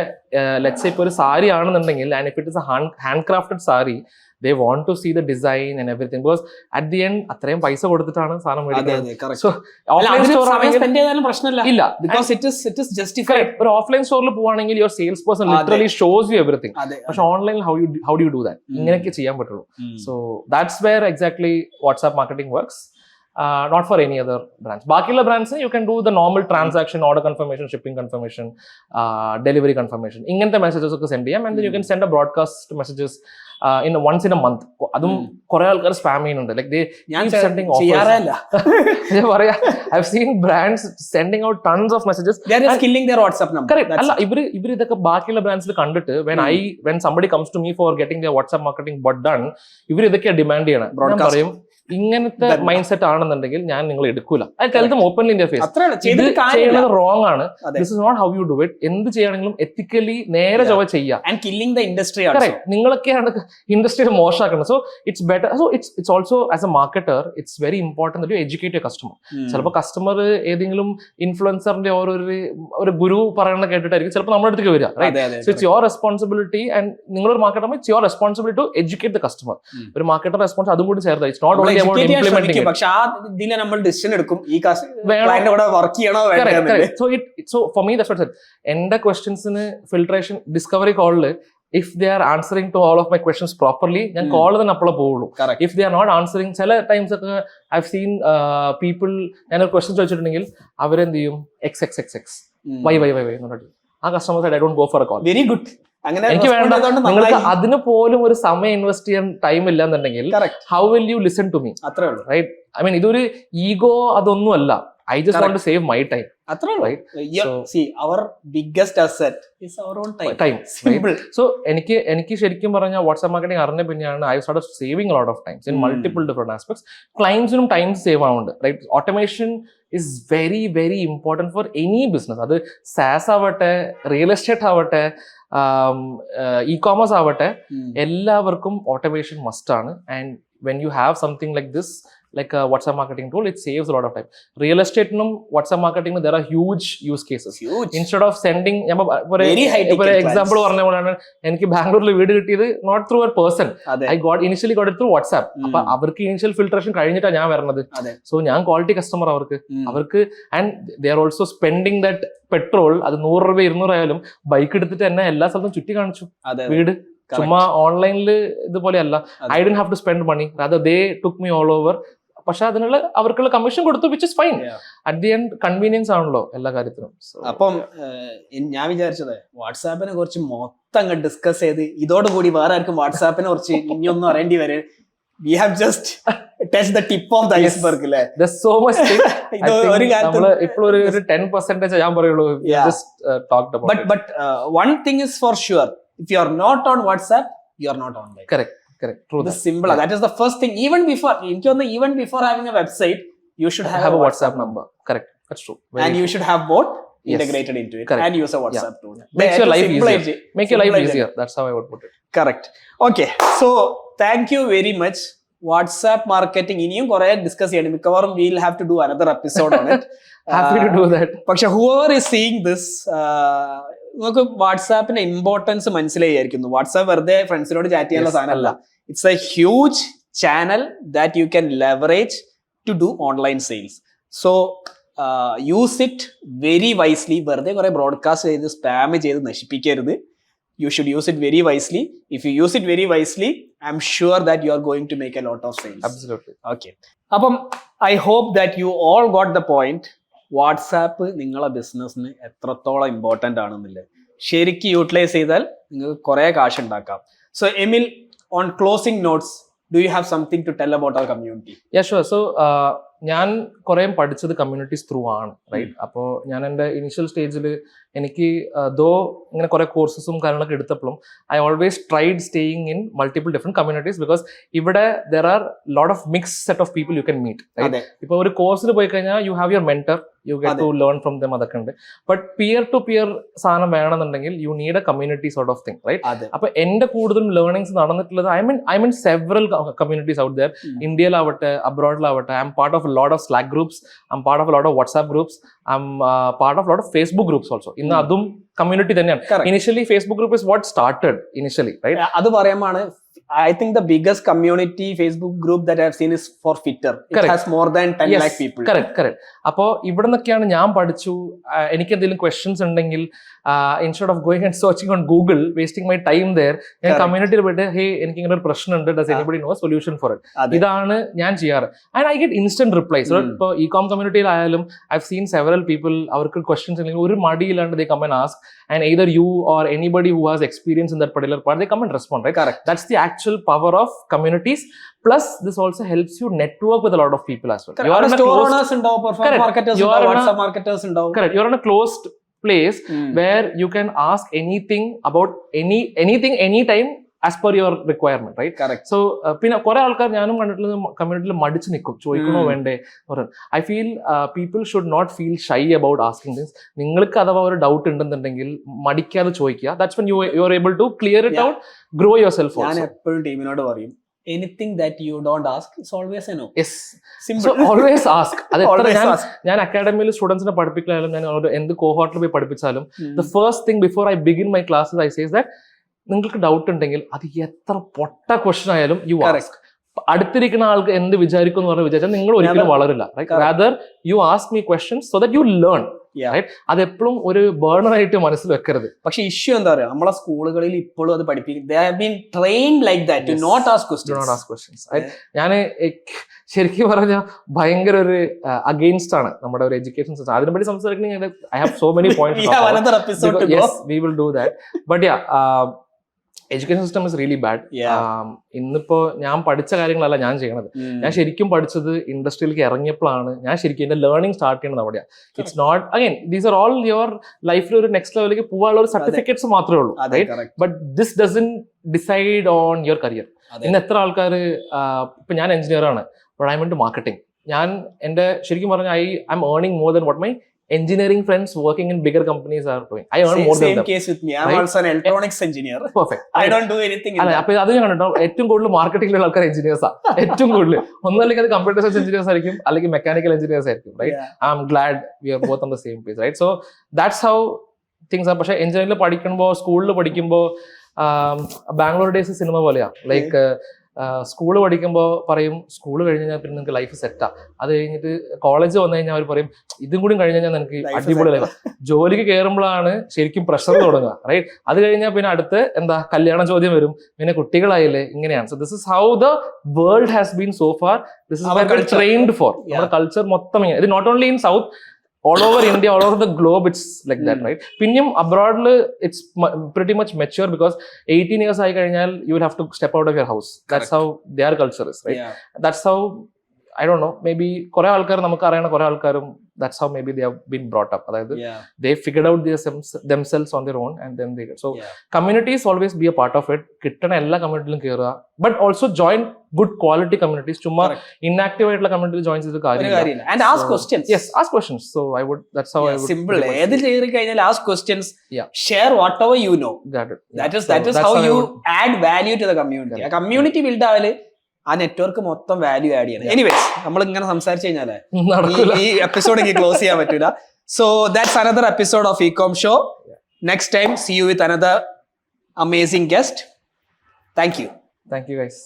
ലെറ്റ്സ് സേ ഇപ്പൊ ഒരു സാരി ആണെന്നുണ്ടെങ്കിൽ, and if it is a handcrafted sari, they want to see the design and everything, because at the end അത്രയും പൈസ കൊടുത്തിട്ടാണ് സാധനം മേടിക്കുന്നത്. സോ ഓഫ്ലൈൻ സ്റ്റോർ പ്രശ്നമില്ല, ഇല്ല, because it is justified. ഒരു ഓഫ്ലൈൻ സ്റ്റോറിൽ പോവാണെങ്കിൽ your sales person literally shows U everything. പക്ഷെ ഓൺലൈനിൽ how do you do that? ഇങ്ങനെയൊക്കെ ചെയ്യാൻ പറ്റുള്ളൂ. So that's wear exactly WhatsApp marketing works. Not for any other brands. ബാക്കിയുള്ള brands you can do the normal transaction, order confirmation, shipping confirmation, delivery confirmation, ഇങ്ങനത്തെ മെസ്സേജസ് ഒക്കെ സെൻഡ് ചെയ്യാം. and then you can send a broadcast messages in once in a month. അതും കുറെ ആൾക്കാർ സ്പാം ചെയ്യുന്നുണ്ട്. Like they keep sending offers. ഞാൻ പറയാ, I've seen brands sending out tons of messages. They are killing their WhatsApp number. Correct. അല്ല, ഇവർ ഇതൊക്കെ ബാക്കിയുള്ള ബ്രാൻഡ്സിൽ കണ്ടിട്ട് when somebody comes to me for getting their WhatsApp marketing but done, ഇവർ ഇതൊക്കെയാണ് ഡിമാൻഡ് ചെയ്യണം. ഞാൻ പറയും, ഇങ്ങനത്തെ മൈൻഡ് സെറ്റ് ആണെന്നുണ്ടെങ്കിൽ ഞാൻ നിങ്ങൾ എടുക്കൂല. I tell them openly in their face, ഇത് ചെയ്യുന്നത് റോങ് ആണ്. This is not how you do it. എന്ത് ചെയ്യണമെങ്കിലും എത്തിക്കലി നേരെ ചൊവ്വ ചെയ്യാം. And killing the industry. Correct. നിങ്ങളൊക്കെയാണ് ഇൻഡസ്ട്രിയെ മോശമാക്കുന്നത്. So it's better. So it's also as a marketer it's very important that you educate your customer. ചിലപ്പോൾ കസ്റ്റമർ ഏതെങ്കിലും ഇൻഫ്ലുവൻസറിന്റെ ഒരു ഗുരു പറയുന്നത് കേട്ടിട്ടായിരിക്കും ചിലപ്പോൾ നമ്മുടെ അടുത്തേക്ക് വരിക. So it's your responsibility. And നിങ്ങളൊരു marketer, it's your responsibility to educate the customer. ഒരു മാർക്കറ്റർ റെസ്പോൺസ് അതും കൂടി ചേർത്ത്. It's not only about implementing. പക്ഷെ ആ ഇതിനെ നമ്മൾ ഡിസിഷൻ എടുക്കും, ഈ ക്ലയന്റിന്റെ കൂടെ വർക്ക് ചെയ്യണോ വേണ്ടോ. So for me that's what എന്റെ ക്വസ്റ്റ്യൻസിന് ഫിൽട്രേഷൻ ഡിസ്കവറി കോളില് if they are answering to all of my questions properly, ഞാൻ കോൾ തന്നെ അപ്പോഴേ പോവുള്ളൂ. if they are not answering, ചില ടൈംസ് ഒക്കെ I've seen people, ഞാനൊരു ക്വസ്റ്റ്യൻ ചോദിച്ചിട്ടുണ്ടെങ്കിൽ അവരെന്ത് ചെയ്യും, XXXX വൈ എന്നിട്ട് ആ customer side I don't go for a call. Very good. എനിക്ക് വേണ്ട. നിങ്ങൾക്ക് അതിന് പോലും ഒരു സമയം ഇൻവെസ്റ്റ് ചെയ്യാൻ ടൈം ഇല്ല എന്നുണ്ടെങ്കിൽ how will you listen to me? അത്രേ ഉള്ളൂ, റൈറ്റ്? ഐ മീൻ, ഇതൊരു ഈഗോ അതൊന്നും അല്ല. I just want to save my time. അത്രേ ഉള്ളൂ, right? See, our biggest asset is our own time. Simple. So എനിക്ക് ശരിക്കും പറഞ്ഞാൽ വാട്സ്ആപ്പ് മാർക്കറ്റിംഗ് അറിഞ്ഞ പിന്നെയാണ് I started saving a lot of times in multiple different aspects. ക്ലയൻസിനും ടൈം സേവ് ആവുന്നുണ്ട്, right? Automation is very very important for any business. അത് SaaS ആവട്ടെ, റിയൽ എസ്റ്റേറ്റ് ആവട്ടെ, ഇ-കോമേഴ്സ് ആവട്ടെ, എല്ലാവർക്കും ഓട്ടോമേഷൻ മസ്റ്റ് ആണ്. And when you have something like this, like a WhatsApp marketing tool, it saves a lot of time. Real estate num WhatsApp marketing there are huge use cases. Instead of sending for example പറഞ്ഞ പോലെയാണ് എനിക്ക് ബാംഗ്ലൂരിൽ വീട് കിട്ടിയത് not through a person. I initially got it through WhatsApp. അപ്പൊ അവർക്ക് ഇനിഷ്യൽ ഫിൽട്രേഷൻ കഴിഞ്ഞിട്ടാണ് ഞാൻ വരുന്നത്. സോ ഞാൻ ക്വാളിറ്റി കസ്റ്റമർ അവർക്ക് and they are also spending that petrol. അത് 100 രൂപ 200 ആയാലും ബൈക്ക് എടുത്തിട്ട് തന്നെ എല്ലാ സ്ഥലത്തും ചുറ്റി കാണിച്ചു വീട്. ചുമ്മാ ഓൺലൈനിൽ ഇതുപോലെയല്ല. I didn't have to spend money, rather they took me all over. പക്ഷെ അതിനുള്ള അവർക്കുള്ള കമ്മീഷൻ കൊടുത്തു, which is fine. At the end convenience ആണല്ലോ എല്ലാ കാര്യത്തിനും. അപ്പം ഞാൻ വിചാരിച്ചത് വാട്സാപ്പിനെ കുറിച്ച് മൊത്തം അങ്ങ് ഡിസ്കസ് ചെയ്ത് ഇതോടുകൂടി വേറെ ആർക്കും വാട്സാപ്പിനെ കുറിച്ച് ഇനിയൊന്നും അറിയേണ്ടി വരെ. We have just touched the tip of the iceberg. There's so much thing. ഇപ്പോൾ ഒരു 10% ഞാൻ പറയുള്ളൂ. Just talked about it. But one thing is for sure, if you are not on WhatsApp, you are not online. Correct. True. This simple. That is the first thing. Even before having a website, you should have a WhatsApp number. Correct. That's true. And you should have both integrated into it. Correct. And use a WhatsApp tool. Make your life easier. Make your life easier. That's how I would put it. Correct. Okay. So thank you very much. WhatsApp marketing ഇനിയും കുറെ ഡിസ്കസ് ചെയ്യണം. മിക്കവാറും we'll have to do another episode on it. Happy to do that. പക്ഷെ whoever is seeing this, നമുക്ക് വാട്സാപ്പിന്റെ ഇമ്പോർട്ടൻസ് മനസ്സിലായിരിക്കുന്നു. വാട്സാപ്പ് വെറുതെ ഫ്രണ്ട്സിനോട് ചാറ്റ് ചെയ്യാനുള്ള സാധനമല്ല. It's a huge channel that you can leverage to do online sales. So use it very wisely. വെറുതെ കുറെ ബ്രോഡ്കാസ്റ്റ് ചെയ്ത് സ്പാം ചെയ്ത് നശിപ്പിക്കരുത്. You should use it very wisely. If you use it very wisely, I'm sure that you are going to make a lot of sales. Absolutely. Okay. അപ്പം I hope that you all got the point. WhatsApp നിങ്ങളെ ബിസിനസ്സിന് എത്രത്തോളം ഇമ്പോർട്ടൻ്റ് ആണെന്നില്ലേ ശരിക്കും യൂട്ടിലൈസ് ചെയ്താൽ നിങ്ങൾക്ക് കുറേ കാശ് ഉണ്ടാക്കാം. So Emil, on closing notes, do you have something to tell about our community? Yeah, sure. So ഞാൻ കുറേ പഠിച്ചത് കമ്മ്യൂണിറ്റീസ് ത്രൂ ആണ്, റൈറ്റ്? അപ്പോൾ ഞാൻ എൻ്റെ ഇനിഷ്യൽ സ്റ്റേജിൽ എനിക്ക് ദോ ഇങ്ങനെ കുറേ കോഴ്സസും കാര്യങ്ങളൊക്കെ എടുത്തപ്പോഴും I always tried staying in multiple different communities because ഇവിടെ there are lot of mix set of people you can meet, right? ഇപ്പോൾ ഒരു കോഴ്സിൽ പോയി കഴിഞ്ഞാൽ you have your mentor, you get to learn from them, അതൊക്കെ ഉണ്ട്. ബട്ട് പിയർ ടു പിയർ സാധനം വേണമെന്നുണ്ടെങ്കിൽ you need a community sort of thing, right? അപ്പൊ എന്റെ കൂടുതലും ലേണിംഗ്സ് നടന്നിട്ടുള്ളത് I mean several communities out there, ഇന്ത്യയിലാവട്ടെ അബ്രോഡിലാവട്ടെ. I am part of lot of Slack groups, I'm part of a lot of WhatsApp groups, I'm part of a lot of Facebook groups also. ഇന്ന് അതും കമ്മ്യൂണിറ്റി തന്നെയാണ്. Initially Facebook group is what started initially, right? അത് പറയുമ്പോൾ I think the biggest community Facebook group that I have seen is for Fitter. It Correct. has more than 10 lakh people. Correct. അപ്പോൾ ഇവിടെ നിന്നൊക്കെയാണ് ഞാൻ പഠിച്ചു. എനിക്ക് എന്തെങ്കിലും ക്വസ്റ്റ്യൻസ് ഉണ്ടെങ്കിൽ instead of going and searching on Google, wasting my time there, ഞാൻ കമ്മ്യൂണിറ്റിയിൽ പോയിട്ട് ഹേ എനിക്ക് ഇങ്ങനെ ഒരു പ്രശ്നമുണ്ട്, does anybody know solution for it? ഇതാണ് ഞാൻ ചെയ്യാറ്. And I get instant replies. ഇപ്പോൾ ഇ-കോം കമ്മ്യൂണിറ്റിയിലായാലും I have seen several people, അവർക്ക് ക്വസ്റ്റ്യൻസ് ഉണ്ടെങ്കിൽ ഒരു മടിയില്ലാണ്ട് they come and ask, and either you or anybody who has experience in that particular part, they come and respond, right? Correct. That's the actual power of communities. Plus this also helps you network with a lot of people as well. You are store owners ഉണ്ടാവും, performance marketers ഉണ്ടാവും, WhatsApp marketers ഉണ്ടാവും. Correct. You're in a closed place where you can ask anything about anything anytime as per your requirement, right? Correct. So പിന്നെ കുറെ ആൾക്കാർ ഞാനും കണ്ടിട്ടുള്ളത് കമ്മ്യൂണിറ്റിയിൽ മടിച്ചു നിൽക്കും, ചോദിക്കണോ വേണ്ടേ. I feel people should not feel shy about asking things. നിങ്ങൾക്ക് അഥവാ ഒരു ഡൗട്ട് ഉണ്ടെന്നുണ്ടെങ്കിൽ മടിക്കാതെ ചോദിക്കുക. That's when you are able to clear it out, grow yourself. ഞാൻ എപ്പോഴും ടീമിനോട് പറയും, anything that you don't ask is always a no. Yes. Simple. So always ask. Always ask. ഞാൻ അക്കാഡമിയിൽ സ്റ്റുഡൻസിനെ പഠിപ്പിക്കലായാലും ഞാൻ എന്ത് കോഹോർട്ടിൽ പോയി പഠിപ്പിച്ചാലും the first thing before I begin my classes I say is that നിങ്ങൾക്ക് ഡൗട്ട് ഉണ്ടെങ്കിൽ അത് എത്ര പൊട്ട ക്വസ്റ്റൻ ആയാലും യു ആസ്ക്. അടുത്തിരിക്കുന്ന ആൾക്ക് എന്ത് വിചാരിക്കും എന്ന് പറഞ്ഞ് വിചാരിച്ചാൽ നിങ്ങൾ ഒരിക്കലും വളരില്ല, right? Rather you ask me questions so that you learn, right? അതെപ്പോഴും ഒരു ബേർണർ ആയിട്ട് മനസ്സിൽ വെക്കരുത്. പക്ഷെ ഇഷ്യൂ എന്താ പറയുക, നമ്മളെ സ്കൂളുകളിൽ ഇപ്പോഴും അത് പഠിപ്പിക്കും. They have been trained like that to not ask questions. ഞാൻ ശരിക്കും പറഞ്ഞാൽ ഭയങ്കര ഒരു അഗെയിൻസ്റ്റ് ആണ് നമ്മുടെ ഒരു എഡ്യൂക്കേഷൻ സിസ്റ്റം. അതിനെപ്പറ്റി സംസാരിക്കണമെങ്കിൽ I have so many points. Another episode to go. Yes, we will do that. But yeah, education system is really bad. ഇന്നിപ്പോ ഞാൻ പഠിച്ച കാര്യങ്ങളല്ല ഞാൻ ചെയ്യണത്. ഞാൻ ശരിക്കും പഠിച്ചത് ഇൻഡസ്ട്രിയിലേക്ക് ഇറങ്ങിയപ്പോഴാണ് ഞാൻ ശരിക്കും എന്റെ ലേണിംഗ് സ്റ്റാർട്ട് ചെയ്യുന്നത് അവിടെയാണ്. It's not again these are all your ലൈഫിൽ ഒരു നെക്സ്റ്റ് ലെവലിലേക്ക് പോകാനുള്ള ഒരു സർട്ടിഫിക്കറ്റ്സ് മാത്രമേ ഉള്ളൂ, right? But this doesn't decide on your career. ഇന്ന് എത്ര ആൾക്കാർ, ഇപ്പൊ ഞാൻ എഞ്ചിനീയർ ആണ്, but I'm into marketing. ഞാൻ എന്റെ ശരിക്കും പറഞ്ഞാൽ I'm earning more than what my engineering friends working in bigger companies are doing. I earn more than them. Same case with me. I'm also an electronics engineer. Perfect. I don't do anything in that. അപ്പൊ അത് ഞാൻ കണ്ടോ, ഏറ്റവും കൂടുതൽ മാർക്കറ്റിംഗിലുള്ള ആൾക്കാർ എഞ്ചിനീയേഴ്സാ ഏറ്റവും കൂടുതൽ. ഒന്നല്ലെങ്കിൽ അത് കമ്പ്യൂട്ടർ സയൻസ് എഞ്ചിനീയേഴ്സ് ആയിരിക്കും, അല്ലെങ്കിൽ മെക്കാനിക്കൽ എഞ്ചിനീയേഴ്സ് ആയിരിക്കും, right? I am glad we are both on the same page, right? So that's how things are. പക്ഷെ എഞ്ചിനീയറിംഗിൽ പഠിക്കുമ്പോൾ, സ്കൂളിൽ പഠിക്കുമ്പോൾ ബാംഗ്ലൂർ ഡേയ്സ് സിനിമ പോലെയാ. ലൈക്ക് സ്കൂള് പഠിക്കുമ്പോൾ പറയും സ്കൂൾ കഴിഞ്ഞ് കഴിഞ്ഞാൽ പിന്നെ നിങ്ങൾക്ക് ലൈഫ് സെറ്റാ. അത് കഴിഞ്ഞിട്ട് കോളേജ് വന്നു കഴിഞ്ഞാൽ അവർ പറയും ഇതും കൂടി കഴിഞ്ഞ് കഴിഞ്ഞാൽ നിനക്ക് അടിപൊളി ലൈഫ്. ജോലിക്ക് കയറുമ്പോഴാണ് ശരിക്കും പ്രഷർ തുടങ്ങുക, റൈറ്റ്? അത് കഴിഞ്ഞാൽ പിന്നെ അടുത്ത് എന്താ കല്യാണ ചോദ്യം വരും, പിന്നെ കുട്ടികളായില്ലേ, ഇങ്ങനെയാണ്. So this is how the world has been so far. This is what we are trained for. നമ്മുടെ കൾച്ചർ മൊത്തം ഇങ്ങനെ. ഇത് not only in south, all over India, all over the globe, it's like that, right? Pinyam abroad, it's pretty much mature because 18 years ആയി കഴിഞ്ഞാൽ you will have to step out of your house. That's how their culture is, right? That's how, I don't know, maybe കുറെ ആൾക്കാർ നമുക്ക് അറിയണ കുറെ ആൾക്കാരും that's how maybe they have been brought up. അതായത് they figured out themselves on their own and then they get. So communities always be a part of it. കിട്ടണ എല്ലാ കമ്മ്യൂണിറ്റിയിലും കയറുക, but also join good quality communities. ചുമ്മാ inactive ആയിട്ടുള്ള കമ്മ്യൂണിറ്റിയിൽ ജോയിൻ ചെയ്തിട്ട് കാര്യമില്ല. And ask questions. Yes, ask questions. So I would, that's how I would. Simple. ഏതിൽ കയറി കഴിഞ്ഞാൽ ask questions. Share whatever you know. That is how you add value to the community. A community build ആവല് ആ നെറ്റ്വർക്ക് മൊത്തം വാല്യൂ ആഡ് ചെയ്യണം. എനിവേസ്, നമ്മൾ ഇങ്ങനെ സംസാരിച്ചു കഴിഞ്ഞാലേ ഈ എപ്പിസോഡ് എനിക്ക് ക്ലോസ് ചെയ്യാൻ പറ്റൂല. So that's another episode of E-com show. Next time see you with another amazing guest. Thank you. Thank you guys.